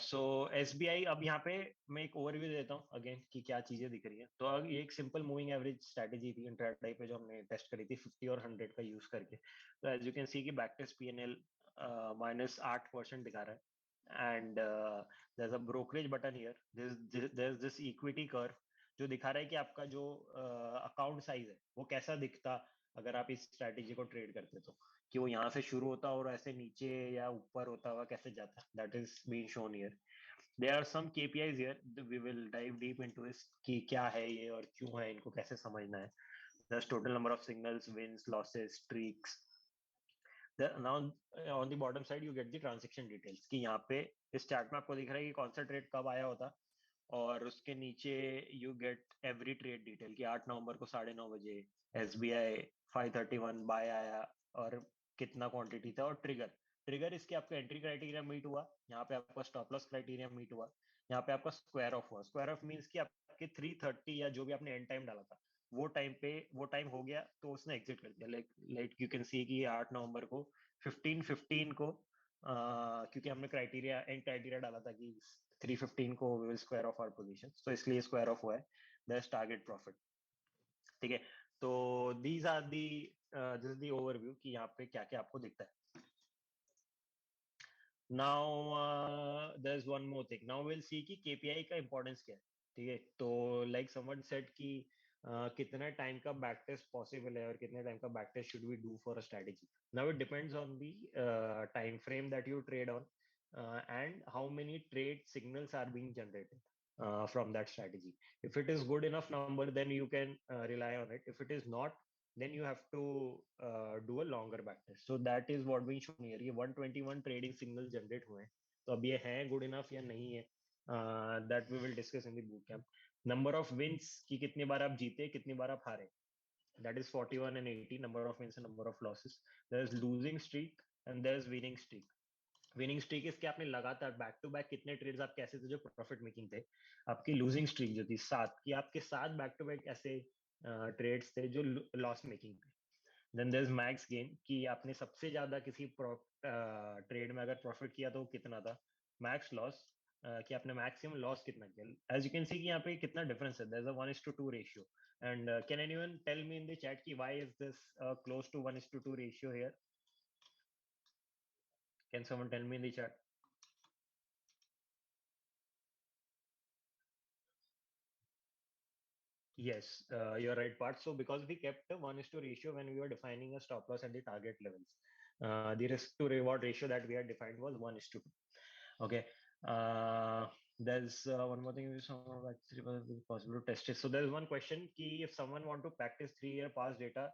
सो एसबीआई, अब यहाँ पे मैं एक ओवरव्यू देता हूँ अगेन कि क्या चीजें दिख रही हैं। तो अब ये एक सिंपल मूविंग एवरेज स्ट्रेटेजी थी इंट्राडे पे जो हमने टेस्ट करी थी 50 और 100 का यूज करके। तो एज यू कैन सी कि बैक टेस्ट पीएनएल -8% दिखा रहा है, and there is a brokerage button here, there is this equity curve जो दिखा रहा है कि आपका जो अकाउंट साइज है वो कैसा दिखता अगर आप इस स्ट्रेटेजी को ट्रेड करते तो, कि वो यहाँ से शुरू होता और ऐसे नीचे या ऊपर होता हुआ कैसे जाता। That is been shown here. There are some KPIs here, we will dive deep into इस कि क्या है ये और क्यों है, इनको कैसे समझना है। there's total number of signals, wins, losses, streaks. Now on the bottom side you get the transaction details कि यहाँ पे इस चार्ट में आपको दिख रहा है कि कौन सा ट्रेड कब आया होता, और उसके नीचे you get every trade detail कि 8 नवंबर को 9:30 बजे SBI 531 बाय आया और कितना क्वांटिटी था, और ट्रिगर ट्रिगर इसके आपका एंट्री क्राइटेरिया मीट हुआ, यहाँ पे आपका स्टॉप लॉस क्राइटेरिया मीट हुआ, यहाँ पे आपका स्क्वायर ऑफ हुआ। स्क्वायर ऑफ मींस कि आपके 3:30 या जो भी आपने एंड टाइम डाला था वो टाइम हो गया तो उसने एग्जिट कर दिया। लाइक यू कैन सी कि 8 नवंबर को 15:15 को क्योंकि हमने क्राइटेरिया एंड क्राइटेरिया डाला था कि 3:15 को we will square off our position, तो इसलिए स्क्वायर ऑफ हुआ है, दैट्स टारगेट प्रॉफिट। ठीक है, तो these are the this is the overview कि यहाँ पे क्या क्या आपको दिखता है। Now there is one more thing, now will see कि केपीआई का इंपॉर्टेंस क्या है। ठीक है, तो लाइक समवन सेड कि कितना टाइम का बैक टेस्ट पॉसिबल है और कितने टाइम का back test should we do for a strategy. Now it depends on the time frame that you trade on and how many trade signals are being generated from that strategy. If it is good enough number, then you can rely on it. If it is not, then you have to do a longer backtest. So that is what being shown here. ये 121 trading signals generate हुए हैं, तो अब ये है good enough या नहीं है, that we will discuss in the boot camp. Number of wins कि कितनी बार आप जीते, कितनी बार आप हारे, that is 41 and 80, number of wins and number of losses. There is losing streak and there is winning streak. Winning streak इसके आपने लगातार बैक टू बैक कितने ट्रेड्स आप कैसे थे जो प्रॉफिट मेकिंग थे. आपकी लूजिंग स्ट्रीक जो थी 7 की, आपके 7 बैक टू बैक ऐसे ट्रेड्स थे जो लॉस मेकिंग थे. Then there is max gain कि आपने सबसे ज्यादा किसी ट्रेड में अगर प्रॉफिट किया तो कितना था. मैक्स लॉस कि आपने मैक्सिमम लॉस कितना किया. एज यू कैन सी कि यहाँ पे कितना डिफरेंस है. There is a 1:2 ratio. And can anyone tell me in the chat कि why is this close to 1:2 ratio here? Can someone tell me in the chat? Yes, you're right, Part. So because we kept a 1:2 ratio when we were defining a stop loss at the target levels, the risk to reward ratio that we had defined was 1:2. Okay. There's one more thing. Actually possible to test it. So there's one question: ki if someone want to practice 3-year past data,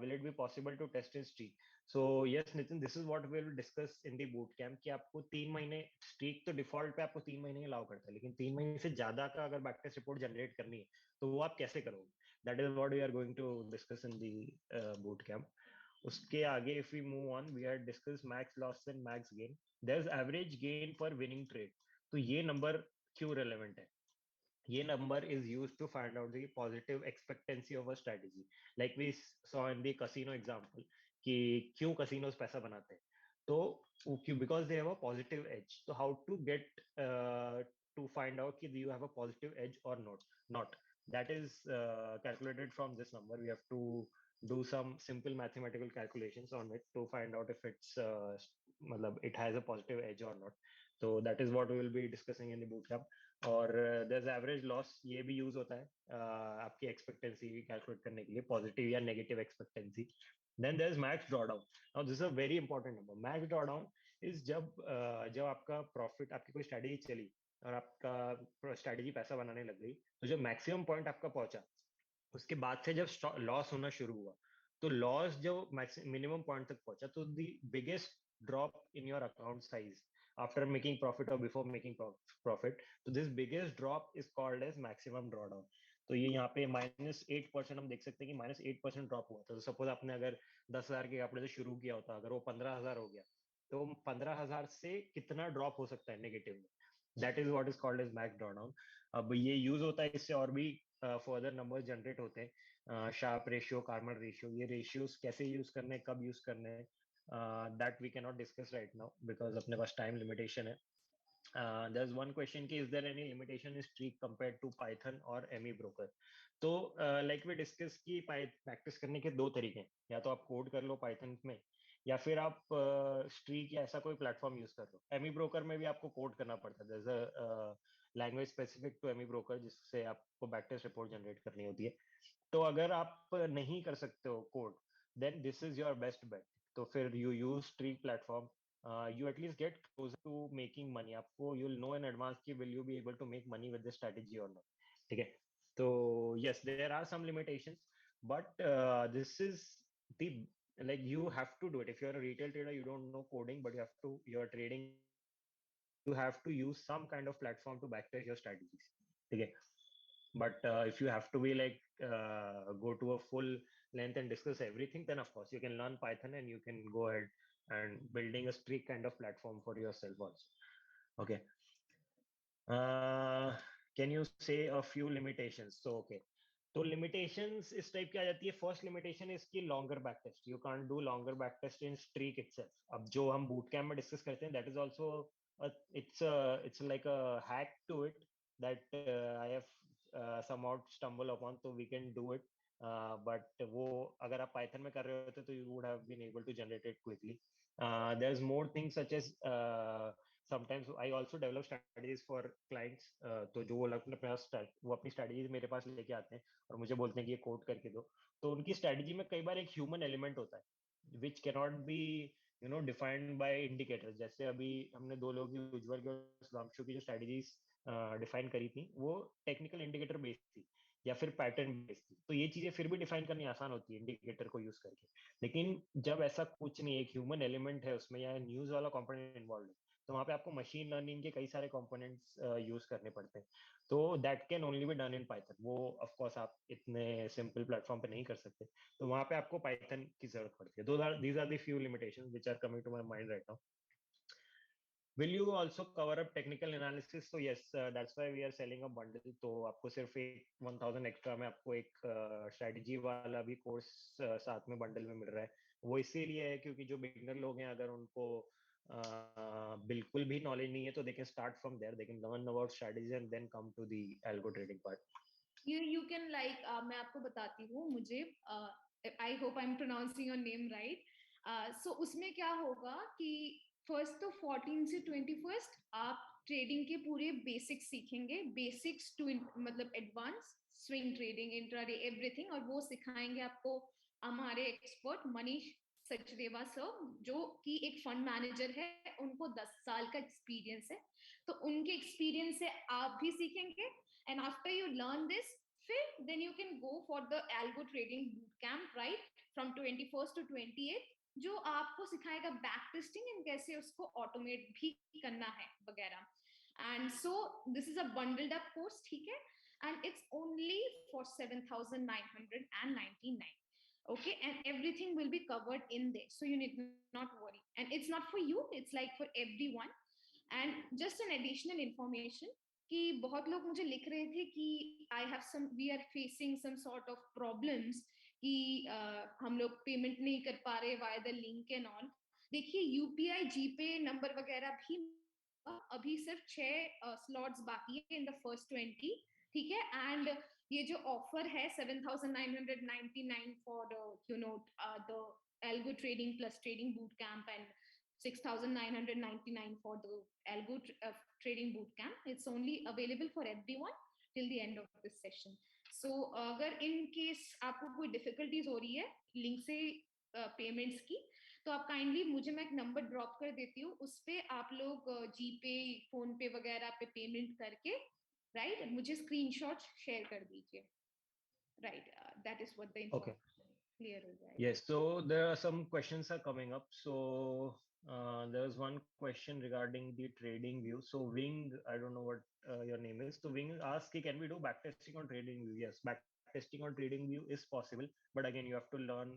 will it be possible to test his streak? So yes, Nitin, this is what we will discuss in the boot camp कि आपको 3 महीने streak तो default पे आपको 3 महीने allow करता है, लेकिन 3 महीने से ज्यादा का अगर backtest report generate करनी है तो वो आप कैसे करोगे? That is what we are going to discuss in the boot camp. उसके आगे if we move on, we had discussed max loss and max gain. There's average gain per winning trade. तो ये नंबर क्यों relevant है? ये number is used to find out the positive expectancy of a strategy. Like we saw in the casino example कि क्यों casinos पैसा बनाते हैं, तो क्यों, because they have a positive edge. So how to get to find out कि you have a positive edge or not, that is calculated from this number. We have to do some simple mathematical calculations on it to find out if it's मतलब it has a positive edge or not. So that is what we will be discussing in the bootcamp. और there's average loss, ये भी use होता है आपकी expectancy calculate करने के लिए, पॉजिटिव या negative expectancy. Then there is max drawdown. Now this is a very important number. Max drawdown is जब आपका प्रॉफिट, आपकी कोई स्ट्रेटेजी चली और आपका स्ट्रेटेजी पैसा बनाने लग गई, तो जब मैक्सिमम पॉइंट आपका पहुंचा, उसके बाद से जब लॉस होना शुरू हुआ, तो लॉस जो मिनिमम पॉइंट तक पहुंचा, तो the biggest drop in your account size after making profit और बिफोर मेकिंग प्रॉफिट, तो this biggest drop is called as maximum drawdown. तो ये यहाँ पे -8% हम देख सकते हैं कि -8% ड्रॉप हुआ. तो सपोज आपने अगर 10,000 के कपड़े से शुरू किया होता, अगर वो 15,000 हो गया, तो 15,000 से कितना ड्रॉप हो सकता है नेगेटिव में, that is what is called as max drawdown. अब ये यूज होता है, इससे और भी फर्दर नंबर्स जनरेट होते हैं. शार्प रेशियो, कार्मर रेशियो, ये रेशियोज कैसे यूज करने हैं, कब यूज करने हैं, that we can not discuss right now because अपने पास टाइम लिमिटेशन है. There's one question ki is there any limitation in streak compared to Python or ME broker? तो like we discuss कि practice करने के दो तरीके हैं, या तो आप कोड कर लो Python में, या फिर आप streak या ऐसा कोई प्लेटफॉर्म यूज कर लो. ME broker में भी आपको कोड करना पड़ता है. There's a language specific to ME broker जिससे आपको backtest report generate करनी होती है. तो अगर आप नहीं कर सकते हो code, then this is your best bet. तो फिर you use streak platform. You at least get closer to making money. आपको you'll know in advance कि will you be able to make money with this strategy or not. ठीक है. तो yes, there are some limitations, but this is the, like, you have to do it. If you're a retail trader, you don't know coding, but you're trading, you have to use some kind of platform to backtest your strategies. ठीक है. But if you have to be like go to a full length and discuss everything, then of course you can learn Python and you can go ahead and building a strict kind of platform for yourself also. Okay. Can you say a few limitations? So okay, तो limitations इस type की आ जाती है. First limitation is कि longer backtest. You can't do longer backtest in streak itself. अब जो हम boot camp में discuss करते हैं, that is also it's like a hack to it that I have somehow stumble upon, so we can do it. But वो अगर आप Python में कर रहे होते तो you would have been able to generate it quickly. There's more things such as sometimes I also develop strategies for clients. तो जो वो अपनी strategies मेरे पास लेके आते हैं और मुझे बोलते हैं कि ये कोड करके दो, तो उनकी strategy में कई बार एक human element होता है which cannot be defined by indicators. जैसे अभी हमने दो लोगों की, उज्जवल की और सुधांशु की जो strategies डिफाइन करी थी, वो टेक्निकल इंडिकेटर बेस्ड थी. या फिर पैटर्न बेस्ड थी, तो ये चीजें फिर भी डिफाइन करनी आसान होती है इंडिकेटर को यूज करके। लेकिन जब ऐसा कुछ नहीं, एक ह्यूमन एलिमेंट है उसमें या न्यूज वाला कंपोनेंट इन्वॉल्व है, तो वहां पे आपको मशीन लर्निंग के कई सारे कंपोनेंट्स यूज करने पड़ते हैं। तो that can only be done in Python. वो ऑफ कोर्स आप इतने सिंपल प्लेटफॉर्म पे नहीं कर सकते, तो वहां पे आपको पाइथन की जरूरत पड़ती है। These are the few limitations which are coming to my mind right now. Will you also cover up technical analysis? So yes, that's why we are selling a bundle. तो आपको सिर्फ एक 1000 एक्स्ट्रा में आपको एक स्ट्रेटजी वाला भी course साथ में बंडल में मिल रहा है। वो इसीलिए है क्योंकि जो बिगनर लोग हैं, अगर उनको बिल्कुल भी नॉलेज नहीं है, तो they can start from there, they can learn about strategies and then come to the algo trading part. You can like मैं आपको बताती हूँ, मुझे I hope I am pronouncing your name right. So उसमें क्या होगा कि फर्स्ट तो 14 से 21 आप ट्रेडिंग के पूरे बेसिक्स सीखेंगे, बेसिक्स टू मतलब advance swing trading, intraday, everything, और वो सिखाएंगे आपको हमारे एक्सपर्ट मनीष सचदेवा सर, जो कि एक फंड मैनेजर है, उनको 10 साल का एक्सपीरियंस है। तो उनके एक्सपीरियंस से आप भी सीखेंगे, and after you learn this, फिर then you can go for the algo trading boot camp right from 21st to 28th, जो आपको सिखाएगा बैक टेस्टिंग एंड कैसे उसको ऑटोमेट भी करना है वगैरह। And so this is a bundled up course, ठीक है, and it's only for 7,999. Okay, and everything will be covered in there, so you need not worry, and it's not for you, it's like for everyone. And just an additional information कि बहुत लोग मुझे लिख रहे थे कि I have some, we are facing some sort of problems कि हम लोग पेमेंट नहीं कर पा रहे via the link and all. देखिए यूपीआई जीपे नंबर वगैरह भी अभी सिर्फ 6 स्लॉट्स बाकी है इन द फर्स्ट 20, ठीक है। एंड ये जो ऑफर है 7,999 for you know the algo trading plus trading boot camp and 6,999 for the algo trading bootcamp. It's only available for everyone till the end of this session. So अगर in case आपको कोई difficulties हो रही है link से payments की, तो आप काइंडली मुझे, मैं एक नंबर ड्रॉप कर देती हूँ, उस पे आप लोग जीपे, फोन पे वगैरह पे पेमेंट करके राइट मुझे स्क्रीनशॉट शेयर कर दीजिए, right. That is what the information clear हो जाएगा। Yes, so there are some questions are coming up. So there's one question regarding the trading view. So Wing, I don't know what your name is. So Wing asks, can we do backtesting on trading view? Yes, backtesting on trading view is possible, but again, you have to learn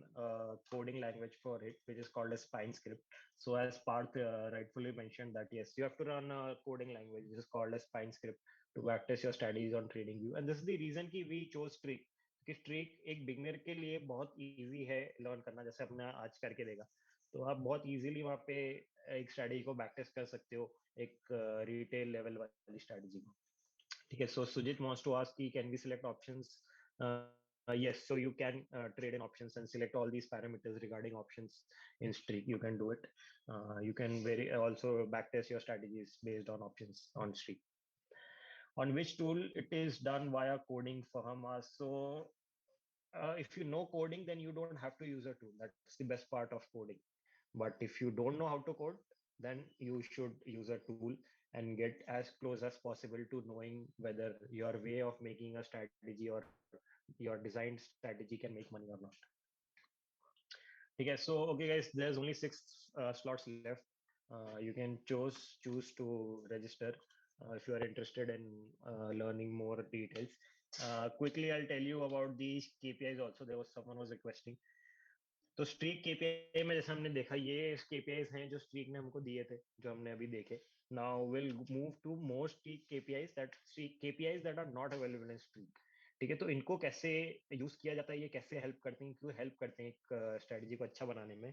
coding language for it, which is called a Spine script. So as Parth rightfully mentioned that yes, you have to run a coding language, which is called a Spine script to backtest your strategies on trading view. And this is the reason कि we chose Streak. कि streak एक beginner के लिए बहुत easy है learn करना, जैसे अपने आज करके देगा, तो आप बहुत इजीली वहाँ पे एक स्ट्रेटजी को बैक टेस्ट कर सकते हो, एक रिटेल लेवल वाली स्ट्रेटजी को, ठीक है। So Sujit wants to ask कि can we select options? Yes, so you can trade in options and select all these parameters regarding options in Streak. You can do it. You can also backtest your strategies based on options on Streak. On which tool it is done via coding, Faham asks. So if you know coding, then you don't have to use a tool. That's the best part of coding. But if you don't know how to code, then you should use a tool and get as close as possible to knowing whether your way of making a strategy or your designed strategy can make money or not. Okay, so okay guys, there's only 6 slots left. You can choose to register if you are interested in learning more details. Quickly, I'll tell you about these KPIs also. There was someone was requesting. तो streak KPI में जैसे हमने देखा, ये KPIs हैं जो streak ने हमको दिए थे, जो हमने अभी देखे. Now will move to more Streak KPIs that are not available in Streak. ठीक है, तो इनको कैसे यूज किया जाता है, ये कैसे हेल्प करते हैं, क्यों हेल्प करते हैं एक स्ट्रेटजी को अच्छा बनाने में,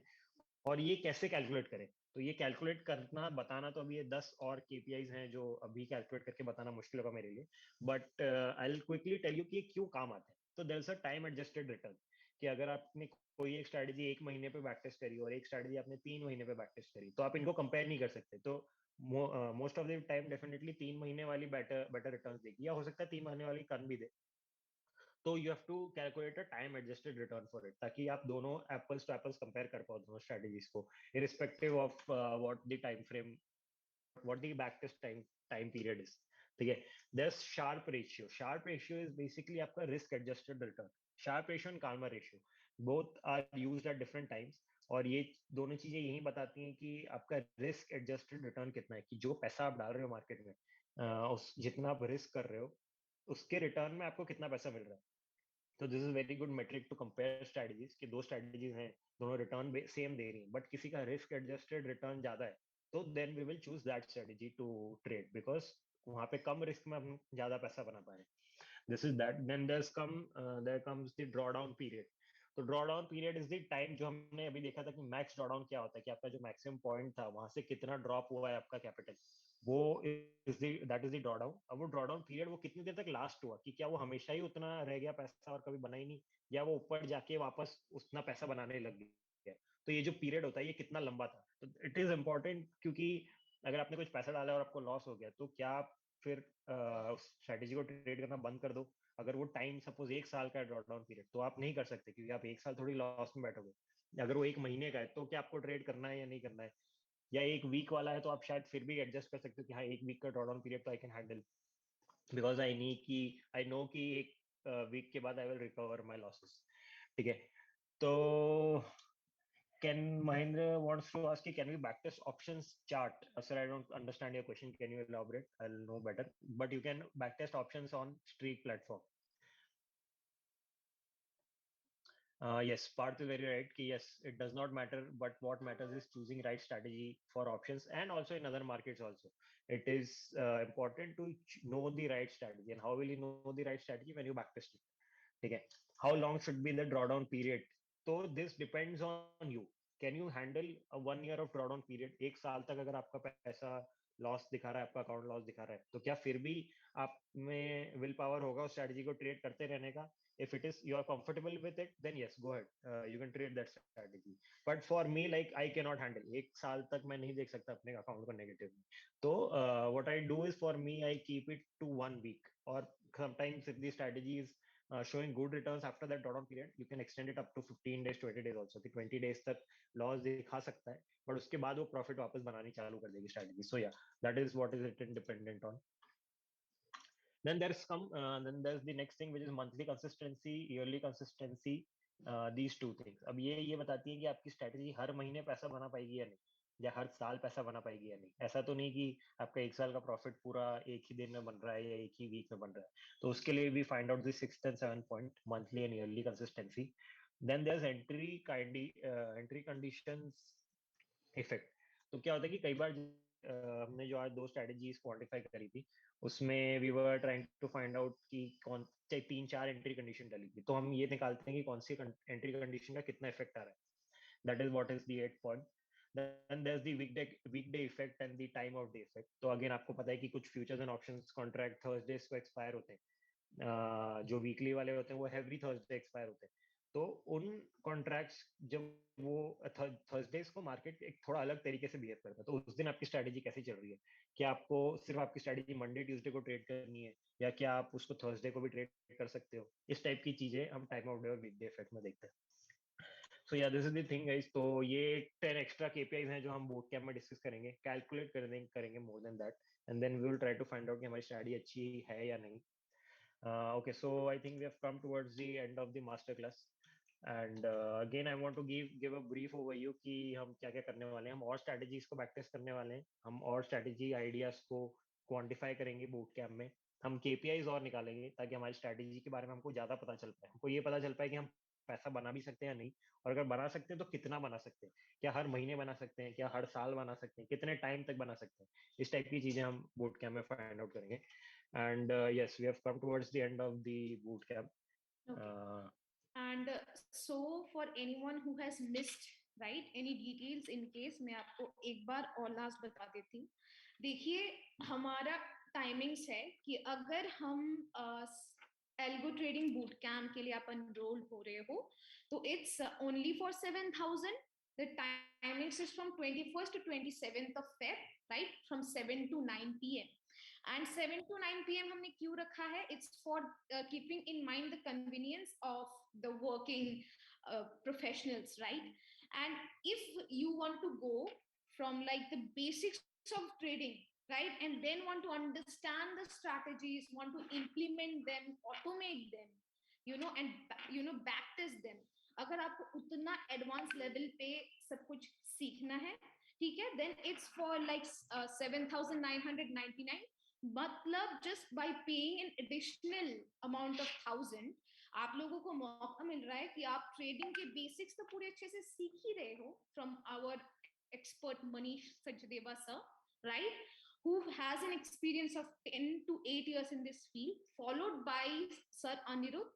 और ये कैसे कैलकुलेट करें. तो ये कैलकुलेट करना बताना, तो अभी ये 10 और केपीआईज हैं जो अभी कैलकुलेट करके बताना मुश्किल होगा मेरे लिए, but I will quickly tell you कि क्यों काम आते हैं. तो there is a time adjusted return, कि अगर आपने कोई एक स्ट्रेटजी 1 महीने पे बैक टेस्ट करी और एक स्ट्रेटजी आपने 3 महीने पे बैक टेस्ट करी, तो आप इनको कंपेयर नहीं कर सकते. तो most of the time definitely 3 महीने वाली बेटर रिटर्न देगी, या हो सकता है 3 महीने वाली कम भी दे. तो you have to calculate a time adjusted return for it, ताकि आप दोनों एप्पल्स टू एप्पल्स कंपेयर कर पाओ दोनों स्ट्रेटजीज को, irrespective of what the time frame, what the back test time period is. ठीक है. There's Sharpe ratio. Sharpe ratio is basically आपका risk adjusted return. Sharpe ratio and Kalmar ratio both are used at different times. और ये दोनों चीजें यही बताती हैं कि आपका रिस्क एडजस्टेड रिटर्न कितना है, कि जो पैसा आप डाल रहे हो मार्केट में उस जितना आप रिस्क कर रहे हो उसके रिटर्न में आपको कितना पैसा मिल रहा है. तो this is very good metric to compare strategies, कि दो स्ट्रेटजीज हैं, दोनों रिटर्न सेम दे रही हैं, बट किसी का रिस्क एडजस्टेड रिटर्न ज्यादा है, तो then we will choose that strategy to trade, because वहां पे कम रिस्क में हम ज्यादा पैसा बना पाए. This is that. Then there comes the drawdown period. तो drawdown period is the time, जो हमने अभी देखा था कि max drawdown क्या होता है, कि आपका जो maximum point था वहां से कितना drop हुआ है आपका capital, वो that is the drawdown. अब वो drawdown period वो कितनी देर तक last हुआ, कि क्या वो हमेशा ही उतना रह गया पैसा और कभी बना ही नहीं, या वो ऊपर जाके वापस उतना पैसा बनाने लग गया. तो ये जो पीरियड होता है ये कितना लंबा था. तो इट इज इम्पोर्टेंट, क्योंकि अगर आपने कुछ पैसा डाला और आपको लॉस हो गया तो क्या आप फिर स्ट्रेटेजी को ट्रेड करना बंद कर दो. अगर वो टाइम सपोज 1 साल का है ड्रॉडाउन पीरियड, तो आप नहीं कर सकते, क्योंकि आप 1 साल थोड़ी लॉस में बैठोगे. अगर वो 1 महीने का है तो क्या आपको ट्रेड करना है या नहीं करना है, या 1 वीक वाला है तो आप शायद फिर भी एडजस्ट कर सकते हो कि हाँ 1 वीक का ड्रॉडाउन पीरियड तो I can handle, because I know कि 1 वीक के बाद I will recover my losses. ठीक है. तो Can Mahendra wants to ask, can we backtest options chart? Sir, I don't understand your question. Can you elaborate? I'll know better. But you can backtest options on Streak platform. Yes, Parth is very right. Yes, it does not matter, but what matters is choosing right strategy for options, and also in other markets also. It is important to know the right strategy. And how will you know the right strategy? When you backtest it. Okay. How long should be the drawdown period? So this depends on you. Can you handle a 1 year of drawdown period? 1 साल तक अगर आपका पैसा loss दिखा रहा है, आपका account loss दिखा रहा है, तो क्या फिर भी आप में विल पावर होगा उस स्ट्रेटजी को ट्रेड करते रहने का? If it is you are comfortable with it, then yes, go ahead. You can trade that strategy. But for me, like I cannot handle 1 साल तक मैं नहीं देख सकता अपने अकाउंट को नेगेटिव में. तो what I do is, for me, I keep it to 1 week, or sometimes if the strategy is showing good returns after that drawdown period, you can extend it up to 15 days, 20 days also. कि 20 days तक loss दिखा सकता है, but उसके बाद वो profit वापस बनानी चालू कर देगी स्ट्रेटजी. सो या that is what is it dependent on. Then there's the next thing, which is monthly consistency, yearly consistency. These two things. अब ये बताती है कि आपकी स्ट्रेटजी हर महीने पैसा बना पाएगी या नहीं, या हर साल पैसा बना पाएगी या नहीं. ऐसा तो नहीं कि आपका 1 साल का प्रॉफिट पूरा एक ही दिन में बन रहा है या एक ही वीक में बन रहा है. तो उसके लिए we find out the 6th and 7th point, monthly and yearly consistency. Then there's entry conditions effect. तो क्या होता है कि कई बार हमने जो आज 2 स्ट्रेटजीज क्वांटिफाई करी थी, उसमें we were trying to find out कि कौन से 3-4 एंट्री कंडीशन डली थी, तो हम ये निकालते हैं कि कौन सी एंट्री कंडीशन का कितना इफेक्ट आ रहा है. That is what is the 8th point. Then there's the weekday effect and the time of day effect. तो अगेन आपको पता है कि कुछ futures and options contract Thursdays को एक्सपायर होते हैं. जो वीकली वाले होते हैं वो एवरी थर्सडे एक्सपायर होते हैं. तो उन कॉन्ट्रैक्ट्स जब वो थर्सडेज को मार्केट एक थोड़ा अलग तरीके से बिहेव करता है, तो उस दिन आपकी स्ट्रेटजी कैसी चल रही है? क्या आपको सिर्फ आपकी स्ट्रेटजी मंडे ट्यूसडे को ट्रेड करनी है, या क्या आप उसको थर्सडे को भी ट्रेड कर सकते हो? इस टाइप की चीजें हम टाइम ऑफ डे और वीकडे इफेक्ट में देखते हैं. So yeah this is the thing guys. तो ये 10 एक्स्ट्रा केपीआईज हैं जो हम बूट कैंप में डिस्कस करेंगे, कैलकुलेट करेंगे more than that, and then we will try to find out कि हमारी स्ट्रेटजी अच्छी है या नहीं. Okay, so I think we have come towards the end of the masterclass, and again I want to give a brief overview कि हम क्या क्या करने वाले हैं. हम और strategies को बैकटेस्ट करने वाले हैं, हम और strategy ideas को quantify करेंगे बूट कैंप में, हम KPIs और निकालेंगे ताकि हमारी strategy के बारे में हमको ज्यादा पता चल पाए, हमको ये पता चल पाए कि हम पैसा बना भी सकते हैं या नहीं, और अगर बना सकते हैं तो कितना बना सकते हैं, क्या हर महीने बना सकते हैं, क्या हर साल बना सकते हैं, कितने टाइम तक बना सकते हैं. इस टाइप की चीजें हम बूट कैंप में फाइंड आउट करेंगे. And yes, we have come towards the end of the boot camp. Okay. And so for anyone who has missed right any details, in case मैं आपको एक बार और लास्ट बता देती हूँ. देखिए हमारा टाइमिंग्स है कि अगर हम एल्गो ट्रेडिंग बूट कैंप के लिए आप एनरोल हो रहे हो तो it's only for 7,000. The timings is from 21st to 27th of Feb, right, from 7 to 9 p.m. And 7 to 9 p.m. हमने क्यों रखा है? It's for keeping in mind the convenience of the working professionals, right? And if you want to go from like the basics of trading right? And then want to understand the strategies, want to implement them, automate them, and backtest them. अगर आपको उतना advance level पे सब कुछ सीखना है, ठीक है, then it's for like 7,999. मतलब just by paying an additional amount of 1,000 आप लोगों को मौका मिल रहा है कि आप ट्रेडिंग के बेसिक्स तो पूरे अच्छे से सीख ही रहे हो from our expert Manish Sachdeva sir, right, who has an experience of 10 to 8 years in this field, followed by sir Anirudh.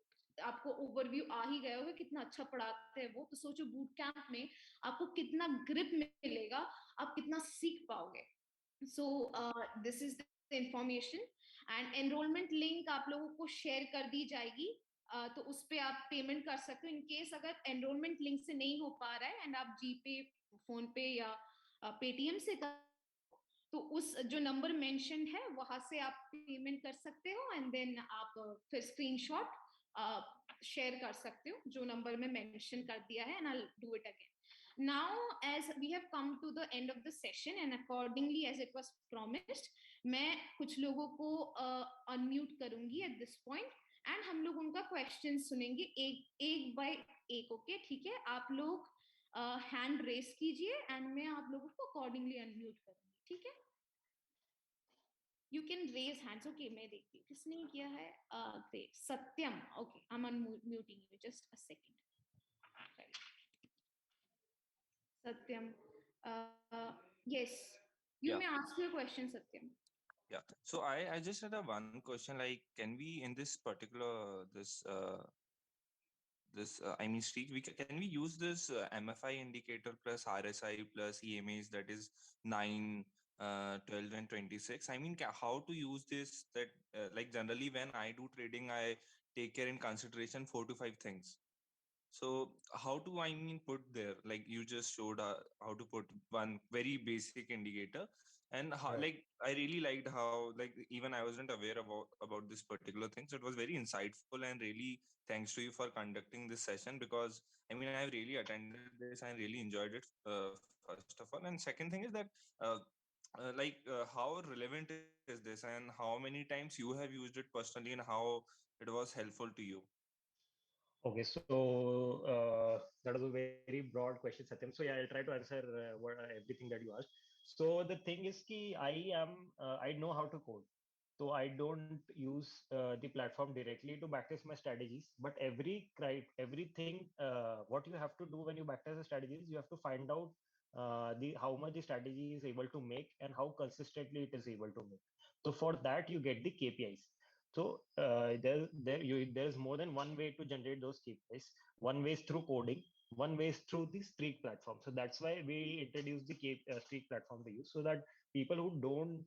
आपको ओवरव्यू आ ही गया होगा कितना अच्छा पढ़ाते हैं वो, तो सोचो बूट कैंप में आपको कितना ग्रिप मिलेगा, आप कितना सीख पाओगे. So this is the information and enrolment link आप लोगों को शेयर कर दी जाएगी. तो उस पे आप पेमेंट कर सकते हो. इन केस अगर एनरोलमेंट लिंक से नहीं हो पा रहा है एंड आप जीपे, फोन पे या पेटीएम से तो उस जो नंबर मेंशन है वहां से आप पेमेंट कर सकते हो एंड देन आप फिर स्क्रीनशॉट शेयर कर सकते हो जो नंबर में मेंशन कर दिया है, and I will do it again. Now, as we have come to the end of the session and accordingly as it was promised, मैं कुछ लोगों को unmute करूंगी at this point and हम लोग उनका क्वेश्चन सुनेंगे एक बाय एक. ओके, ठीक है, आप लोग हैंड रेस कीजिए एंड मैं आप लोगों को अकॉर्डिंगली अनम्यूट करूंगी, ठीक है. You can raise hands. Okay, मैं देखती हूँ किसने किया है. Great, Satyam. Okay, I'm unmuting you. Just a second. Right. Satyam, yes, you may ask your question, Satyam. Yeah. So I just had a one question. Like, can we in this particular I mean streak, can we use this MFI indicator plus RSI plus EMAs, that is 9, 12 and 26? I mean, how to use this? That like generally when I do trading, I take care in consideration 4 to 5 things. So how do I mean put there, like you just showed how to put one very basic indicator, and how, Sure. like I really liked how, like, even I wasn't aware about this particular thing, so it was very insightful, and really thanks to you for conducting this session, because I mean I've really attended this, I really enjoyed it, first of all. And second thing is that how relevant is this, and how many times you have used it personally, and how it was helpful to you? Okay, so that was a very broad question, Satyam. So yeah, I'll try to answer everything that you asked. So the thing is, I know how to code. So I don't use the platform directly to backtest my strategies, but everything what you have to do when you backtest the strategies, you have to find out the how much the strategy is able to make and how consistently it is able to make. So for that you get the KPIs. So there's more than one way to generate those KPIs. One way is through coding, one way is through the Streak platform. So that's why we introduced the Streak platform to use, so that people who don't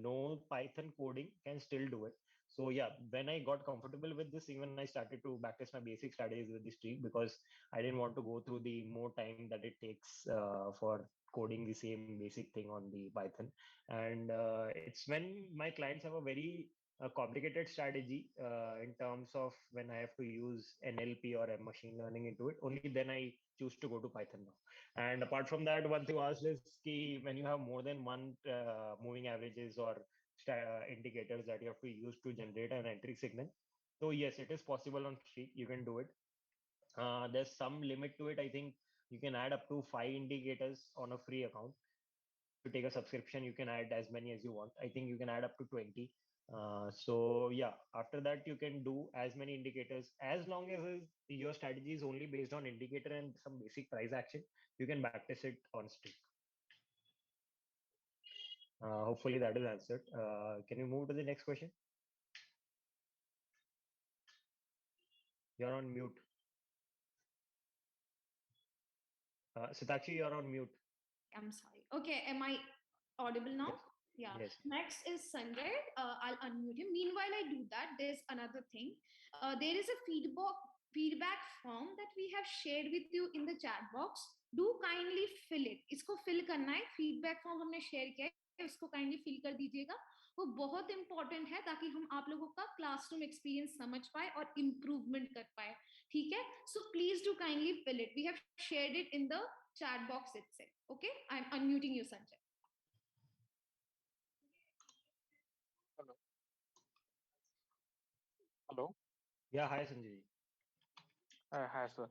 know Python coding can still do it. So yeah, when I got comfortable with this, even I started to backtest my basic strategies with the Streak, because I didn't want to go through the more time that it takes for coding the same basic thing on the Python. And it's when my clients have a very complicated strategy in terms of when I have to use NLP or machine learning into it, only then I choose to go to Python now. And apart from that, one thing I asked is when you have more than one moving averages or indicators that you have to use to generate an entry signal. So yes, it is possible on Streak. You can do it. There's some limit to it. I think you can add up to 5 indicators on a free account. If you take a subscription, you can add as many as you want. I think you can add up to 20. So yeah, after that you can do as many indicators, as long as your strategy is only based on indicator and some basic price action. You can backtest it on Streak. Hopefully that is answered. Can you move to the next question? You're on mute. Sitakshi, you're on mute. I'm sorry. Okay, am I audible now? Yes. Yeah. Yes. Next is Sanjay. I'll unmute him. Meanwhile, I do that. There's another thing. There is a feedback form that we have shared with you in the chat box. Do kindly fill it. इसको fill करना है. Feedback form हमने share किया है. उसको kindly fill कर दीजिएगा. वो बहुत important है ताकि हम आप लोगों का classroom experience समझ पाए और improvement कर पाए. ठीक है? So please do kindly fill it. We have shared it in the chat box itself. Okay, I'm unmuting you, Sanjay. या hi Sanjay ji. Hi sir.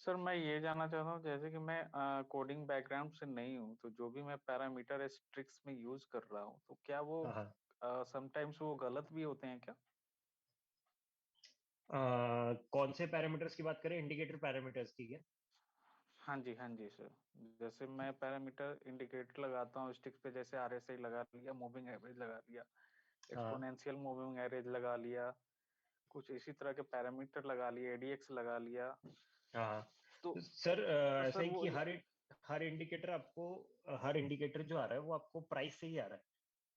Sir मैं ये जानना चाहता हूँ, जैसे कि मैं कोडिंग बैकग्राउंड से नहीं हूँ, तो जो भी मैं पैरामीटर स्ट्रिक्स में यूज कर रहा हूँ, तो क्या वो समटाइम्स वो गलत भी होते हैं क्या? कौन से पैरामीटर्स की बात करें, इंडिकेटर पैरामीटर्स की क्या? हाँ जी सर। जैसे मैं पैरामीटर इंडिकेटर लगाता हूँ स्टिक्स पे, जैसे RSI लगा लिया, मूविंग एवरेज लगा लिया, एक्सपोनेंशियल मूविंग एवरेज लगा लिया, कुछ इसी तरह के पैरामीटर लगा लिए, ADX लगा लिया। हाँ तो सर ऐसा सर है वो कि हर इंडिकेटर आपको, हर इंडिकेटर जो आ रहा है वो आपको प्राइस से ही आ रहा है,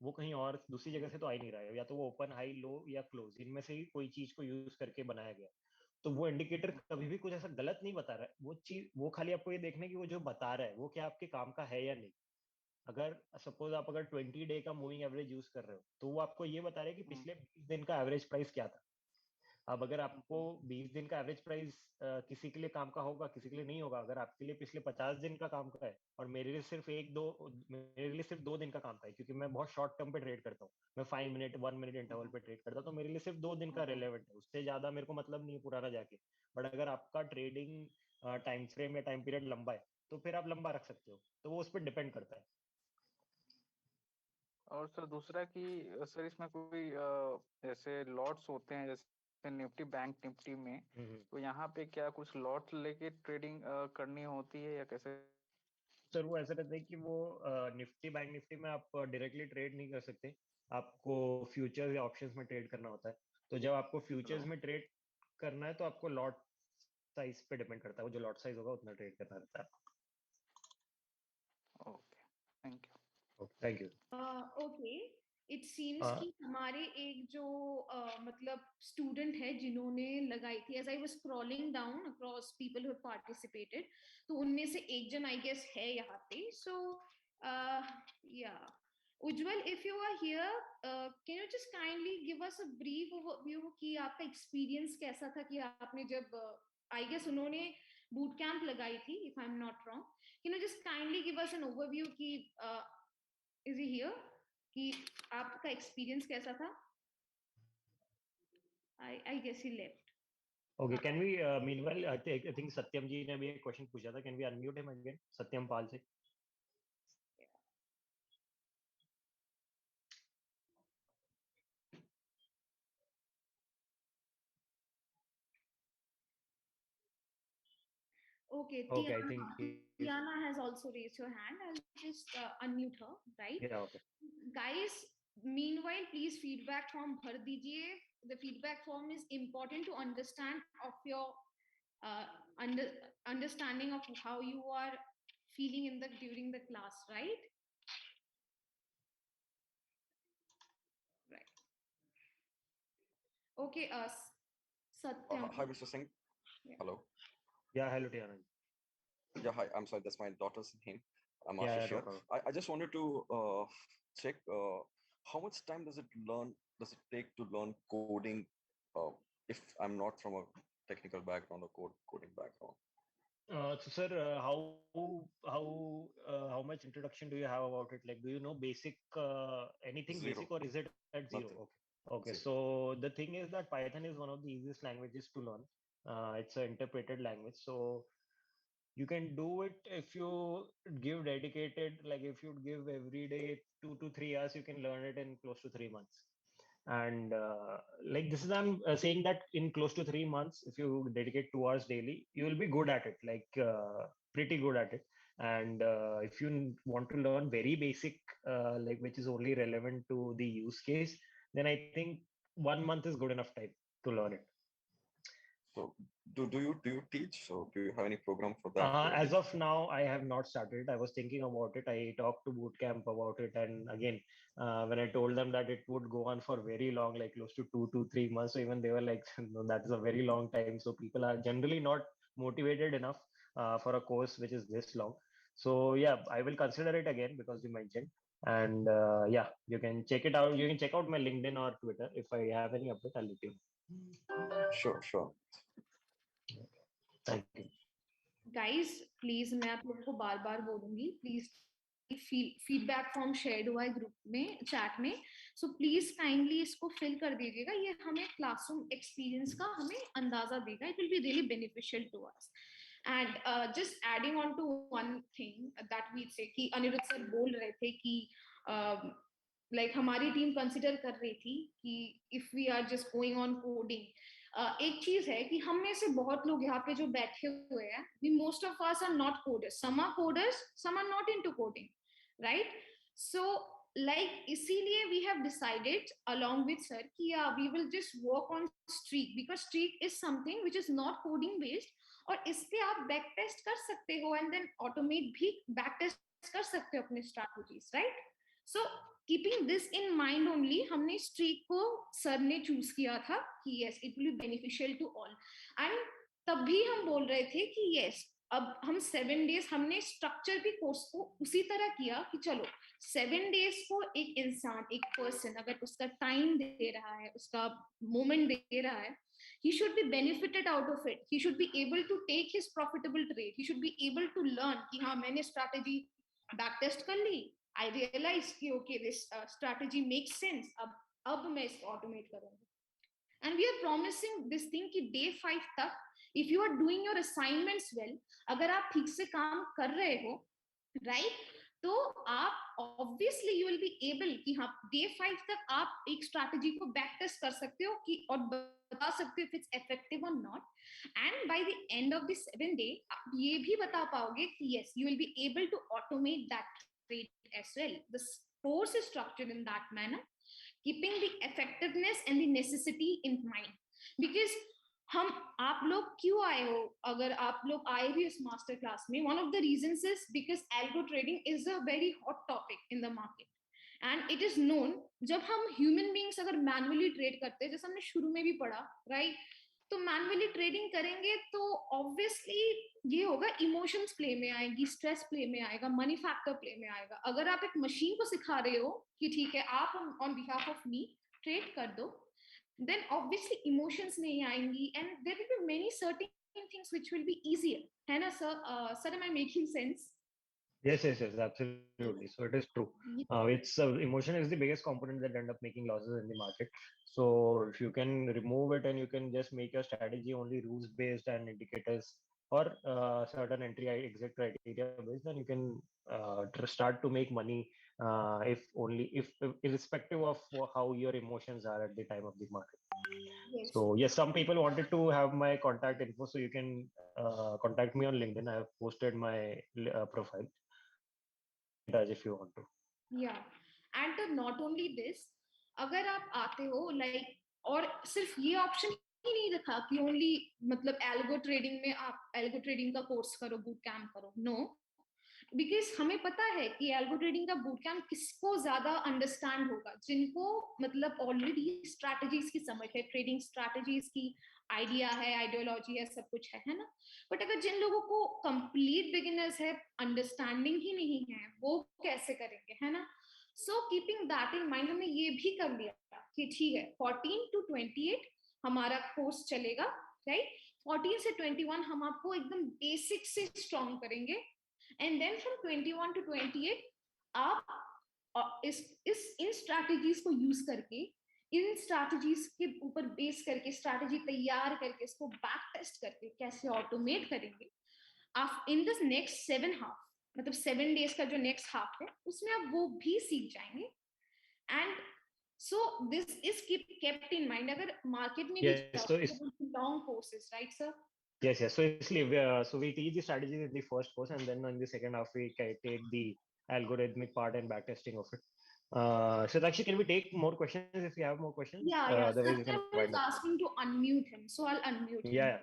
वो कहीं और दूसरी जगह से तो आ ही नहीं रहा है, या तो वो ओपन हाई लो या क्लोज, इनमें से ही कोई चीज को यूज करके बनाया गया। तो वो इंडिकेटर कभी भी कुछ ऐसा गलत नहीं बता रहा है, वो चीज वो खाली आपको ये देखना है कि वो जो बता रहा है वो क्या आपके काम का है या नहीं। अगर सपोज आप अगर 20 डे का मूविंग एवरेज यूज कर रहे हो तो वो आपको ये बता रहा है कि पिछले 20 दिन का एवरेज प्राइस क्या था। अब अगर आपको 20 दिन का एवरेज प्राइस किसी के लिए काम का होगा, किसी के लिए नहीं होगा। अगर आपके लिए पिछले 50 दिन का काम का है और मेरे लिए सिर्फ 2 दिन का काम का है, क्योंकि मैं बहुत शॉर्ट टर्म पे ट्रेड करता हूँ, मैं 5 मिनट 1 मिनट इंटरवल पे ट्रेड करता हूँ, तो मेरे लिए सिर्फ 2 दिन का रेलेवेंट है, उससे ज्यादा मेरे को मतलब नहीं है पुराना जाके। बट अगर आपका ट्रेडिंग टाइम फ्रेम या टाइम पीरियड लंबा है तो फिर आप लंबा रख सकते हो, तो वो उस पर डिपेंड करता है। और सर दूसरा कि सर इसमें कोई ऐसे लॉट्स होते हैं, जैसे निफ्टी बैंक निफ्टी में, तो यहाँ पे क्या कुछ लॉट्स लेके ट्रेडिंग करनी होती है या कैसे? सर वो ऐसा रहता है कि वो निफ्टी बैंक निफ्टी में आप डायरेक्टली ट्रेड नहीं कर सकते, आपको फ्यूचर्स या ऑप्शंस में ट्रेड करना होता है। तो जब आपको फ्यूचर्स में ट्रेड करना है तो आपको लॉट साइज पे डिपेंड करता है, वो जो लॉट साइज होगा उतना ट्रेड करना रहता है। Okay, thank you. Thank you. Okay, it seems कि हमारे एक जो मतलब स्टूडेंट है जिन्होंने लगाई थी, as I was scrolling down across people who participated, तो उनमें से एक जन आई गेस है यहाँ पे। सो या Ujjwal, if you are here, can you just kindly give us a brief overview कि आपका एक्सपीरियंस कैसा था कि आपने जब आई गेस उन्होंने बूट कैंप लगाई थी, if I am not wrong, can you just kindly give us an overview कि इज ही हियर, कि आपका एक्सपीरियंस कैसा था? I guess he left. Okay, can we meanwhile I think Satyam ji ने भी एक क्वेश्चन पूछा था, can we unmute him again, Satyam Pal से? Okay, Okay, I think Tiana has also raised her hand. I'll just unmute her, right? Yeah, okay. Guys, meanwhile, please feedback form bhar dijiye. The feedback form is important to understand of your understanding of how you are feeling in the during the class, right? Right. Okay, Satyam. Hi, Mr. Singh. Yeah. Hello. Yeah, hello, Tiana. Yeah, hi. I'm sorry, that's my daughter's name. I'm Yeah, Ashish no here. problem. I just wanted to check how much time does it take to learn coding if I'm not from a technical background or coding background? So, sir, how much introduction do you have about it? Like, do you know basic anything Zero. basic, or is it at zero? Nothing. Okay. Okay. Zero. So the thing is that Python is one of the easiest languages to learn. It's an interpreted language, so you can do it if you give dedicated, like if you give every day 2 to 3 hours, you can learn it in close to 3 months. And like this is, I'm saying that in close to 3 months, if you dedicate 2 hours daily, you will be good at it, like pretty good at it. And if you want to learn very basic, like which is only relevant to the use case, then I think 1 month is good enough time to learn it. So do you teach? So do you have any program for that? As of now, I have not started. I was thinking about it. I talked to Bootcamp about it, and again, when I told them that it would go on for very long, like close to 2 to 3 months, so even they were like, "No, that is a very long time." So people are generally not motivated enough for a course which is this long. So yeah, I will consider it again because you mentioned, and yeah, you can check it out. You can check out my LinkedIn or Twitter. If I have any update, I'll let you know. Sure. Thank you. Guys, please, मैं आप लोगों को बार बार बोलूंगी, please feedback form share हुआ है group में, chat में, so please kindly इसको फिल कर दीजिएगा. ये हमें क्लासरूम एक्सपीरियंस का हमें अंदाजा देगा. It will be really beneficial to us. And just adding on to one thing that we say, कि अनिरुद्ध सर बोल रहे थे कि लाइक हमारी टीम कंसिडर कर रही थी कि if we are just going on coding, एक चीज है कि हम में से बहुत लोग यहाँ पे जो बैठे हुए हैं, we most of us are not coders, some are not into coding, right? So like इसीलिए we have decided along with sir कि we will just work on streak, because streak is something which is not coding based, और इस पे आप back test कर सकते हो and then automate भी बैक टेस्ट कर सकते हो अपने strategies, right? So keeping this in mind only हमने स्ट्रीक को सर ने चूज किया था कि yes it will be beneficial to all. And तब भी हम बोल रहे थे कि यस अब हम 7 डेज, हमने स्ट्रक्चर भी कोर्स को उसी तरह किया कि चलो 7 डेज को एक इंसान, एक पर्सन अगर उसका टाइम दे रहा है, उसका मोमेंट दे रहा है, he should be benefited out of it. He should be able to take his profitable trade. He should be able to learn कि हाँ मैंने strategy back test कर ली, I realized कि okay this strategy makes sense. अब मैं इसको automate करूँगा. And we are promising this thing कि day 5 तक if you are doing your assignments well, अगर आप ठीक से काम कर रहे हो, right, तो आप obviously you will be able कि हाँ day 5 तक आप एक strategy को back test कर सकते हो कि और बता सकते हो if it's effective or not. And by the end of the 7 day आप ये भी बता पाओगे कि yes you will be able to automate that trade as well. The course is structured in that manner, keeping the effectiveness and the necessity in mind. Because हम आप लोग क्यों आए हो, अगर आप लोग आए भी इस मास्टर क्लास में, one of the reasons is because algo trading is a very hot topic in the market and it is known. जब हम human beings अगर manually trade करते हैं, जैसे हमने शुरू में भी पढ़ा, right, तो मैनुअली ट्रेडिंग करेंगे तो ऑब्वियसली ये होगा, इमोशंस प्ले में आएगी, स्ट्रेस प्ले में आएगा, मनी फैक्टर प्ले में आएगा. अगर आप एक मशीन को सिखा रहे हो कि ठीक है आप on behalf of me trade कर दो, then obviously emotions नहीं आएंगी and there will be many certain things which will be easier. है ना sir? Sir, am I making sense? Yes, absolutely. So it is true. It's emotion is the biggest component that end up making losses in the market. So if you can remove it and you can just make your strategy only rules based and indicators or certain entry exit criteria based, then you can start to make money if irrespective of how your emotions are at the time of the market. Yes. So yes, some people wanted to have my contact info, so you can contact me on LinkedIn. I have posted my profile. If you want to. Yeah, and not only this, अगर आप आते हो like, और सिर्फ ये option ही नहीं रखा कि ओनली मतलब एल्गो ट्रेडिंग में आप एल्गो ट्रेडिंग का कोर्स करो, बूट कैम्प करो. नो, बिकॉज हमें पता है कि एल्गो ट्रेडिंग का बूट कैम्प किसको ज्यादा अंडरस्टैंड होगा, जिनको मतलब ऑलरेडी स्ट्रैटेजीज की समझ है, ट्रेडिंग स्ट्रैटेजीज की आइडिया है, आइडियोलॉजी है, सब कुछ है ना. बट अगर जिन लोगों को कंप्लीट बिगिनर्स है, अंडरस्टैंडिंग ही नहीं है, वो कैसे करेंगे, है ना. So keeping that in mind हमने ये भी कर लिया कि ठीक है 14 to 28 हमारा कोर्स चलेगा, राइट. 14 से 21 हम आपको एकदम बेसिक से स्ट्रॉन्ग करेंगे एंड देन फ्रॉम 21 to 28 आप इन स्ट्रैटेजीज को यूज करके, इन स्ट्रैटेजीज के ऊपर बेस करके, स्ट्रैटेजी तैयार करके, इसको बैक टेस्ट करके कैसे ऑटोमेट करेंगे आप इन दिस नेक्स्ट 7 हाफ, मतलब 7 डेज का जो नेक्स्ट हाफ है उसमें आप वो भी सीख जाएंगे. And so this is kept in mind. अगर मार्केट में भी long courses, right sir? Yes. So we teach the strategies in the first course, and then in the second half we take the algorithmic part and backtesting of it. So actually, can we take more questions if you have more questions? Yeah. Otherwise, you can Satyam is asking to unmute him, so I'll unmute him. Yeah.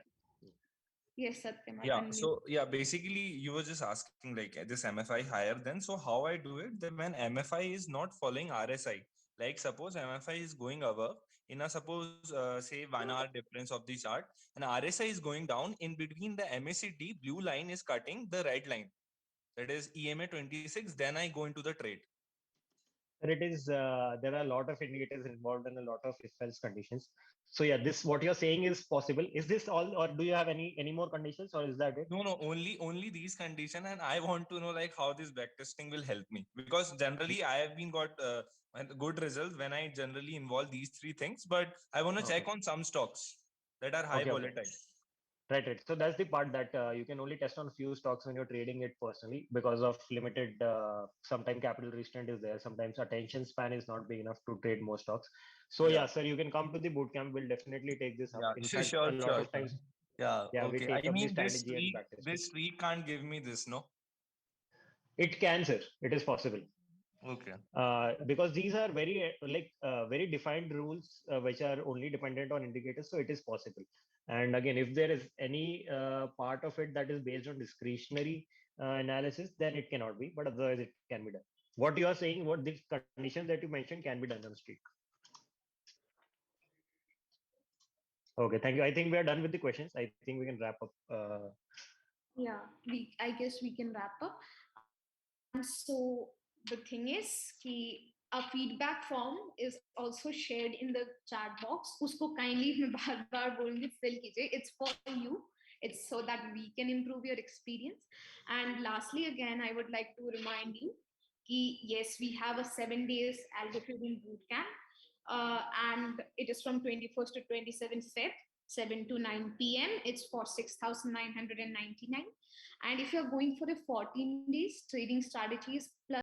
Yes, Satyam. Yeah. So yeah, basically you were just asking like this MFI higher then. So how I do it? That when MFI is not following RSI, like suppose MFI is going above in a suppose say 1 hour difference of the chart, and RSI is going down, in between the MACD blue line is cutting the red line, that is EMA 26, then I go into the trade. it is there are a lot of indicators involved and a lot of if-else conditions. So yeah, this what you're saying is possible. Is this all, or do you have any more conditions, or is that it? No, only these condition, and I want to know like how this backtesting will help me, because generally I have been got good results when I generally involve these three things, but I want to check Okay. on some stocks that are high Okay, okay. volatile. Right. So that's the part that you can only test on few stocks when you're trading it personally because of limited, sometimes capital restraint is there. Sometimes attention span is not big enough to trade more stocks. So Yeah, yeah, sir, you can come to the bootcamp. We'll definitely take this up. yeah, In sure, fact, sure, a lot sure, of sure. times, Yeah, yeah, we okay. I take up the mean, strategy and backtesting. this week can't give me this, no? It can, sir. It is possible. Okay. Because these are very defined rules which are only dependent on indicators, so it is possible. And again, if there is any part of it that is based on discretionary analysis, then it cannot be, but otherwise it can be done. What you are saying, what the conditions that you mentioned can be done on streak. Okay, thank you. I think we are done with the questions. I think we can wrap up. Yeah, I guess we can wrap up. And so the thing is, a feedback form is also shared in the chat box. Usko kindly मैं बार-बार बोलूँगी fill कीजिए. It's for you. It's so that we can improve your experience. And lastly, again, I would like to remind you, yes, we have a 7 days algo trading bootcamp, and it is from 21st to 27th Feb. 7 to 9 p.m. It's for 6,999. And if you're going for a 14 days trading strategies plus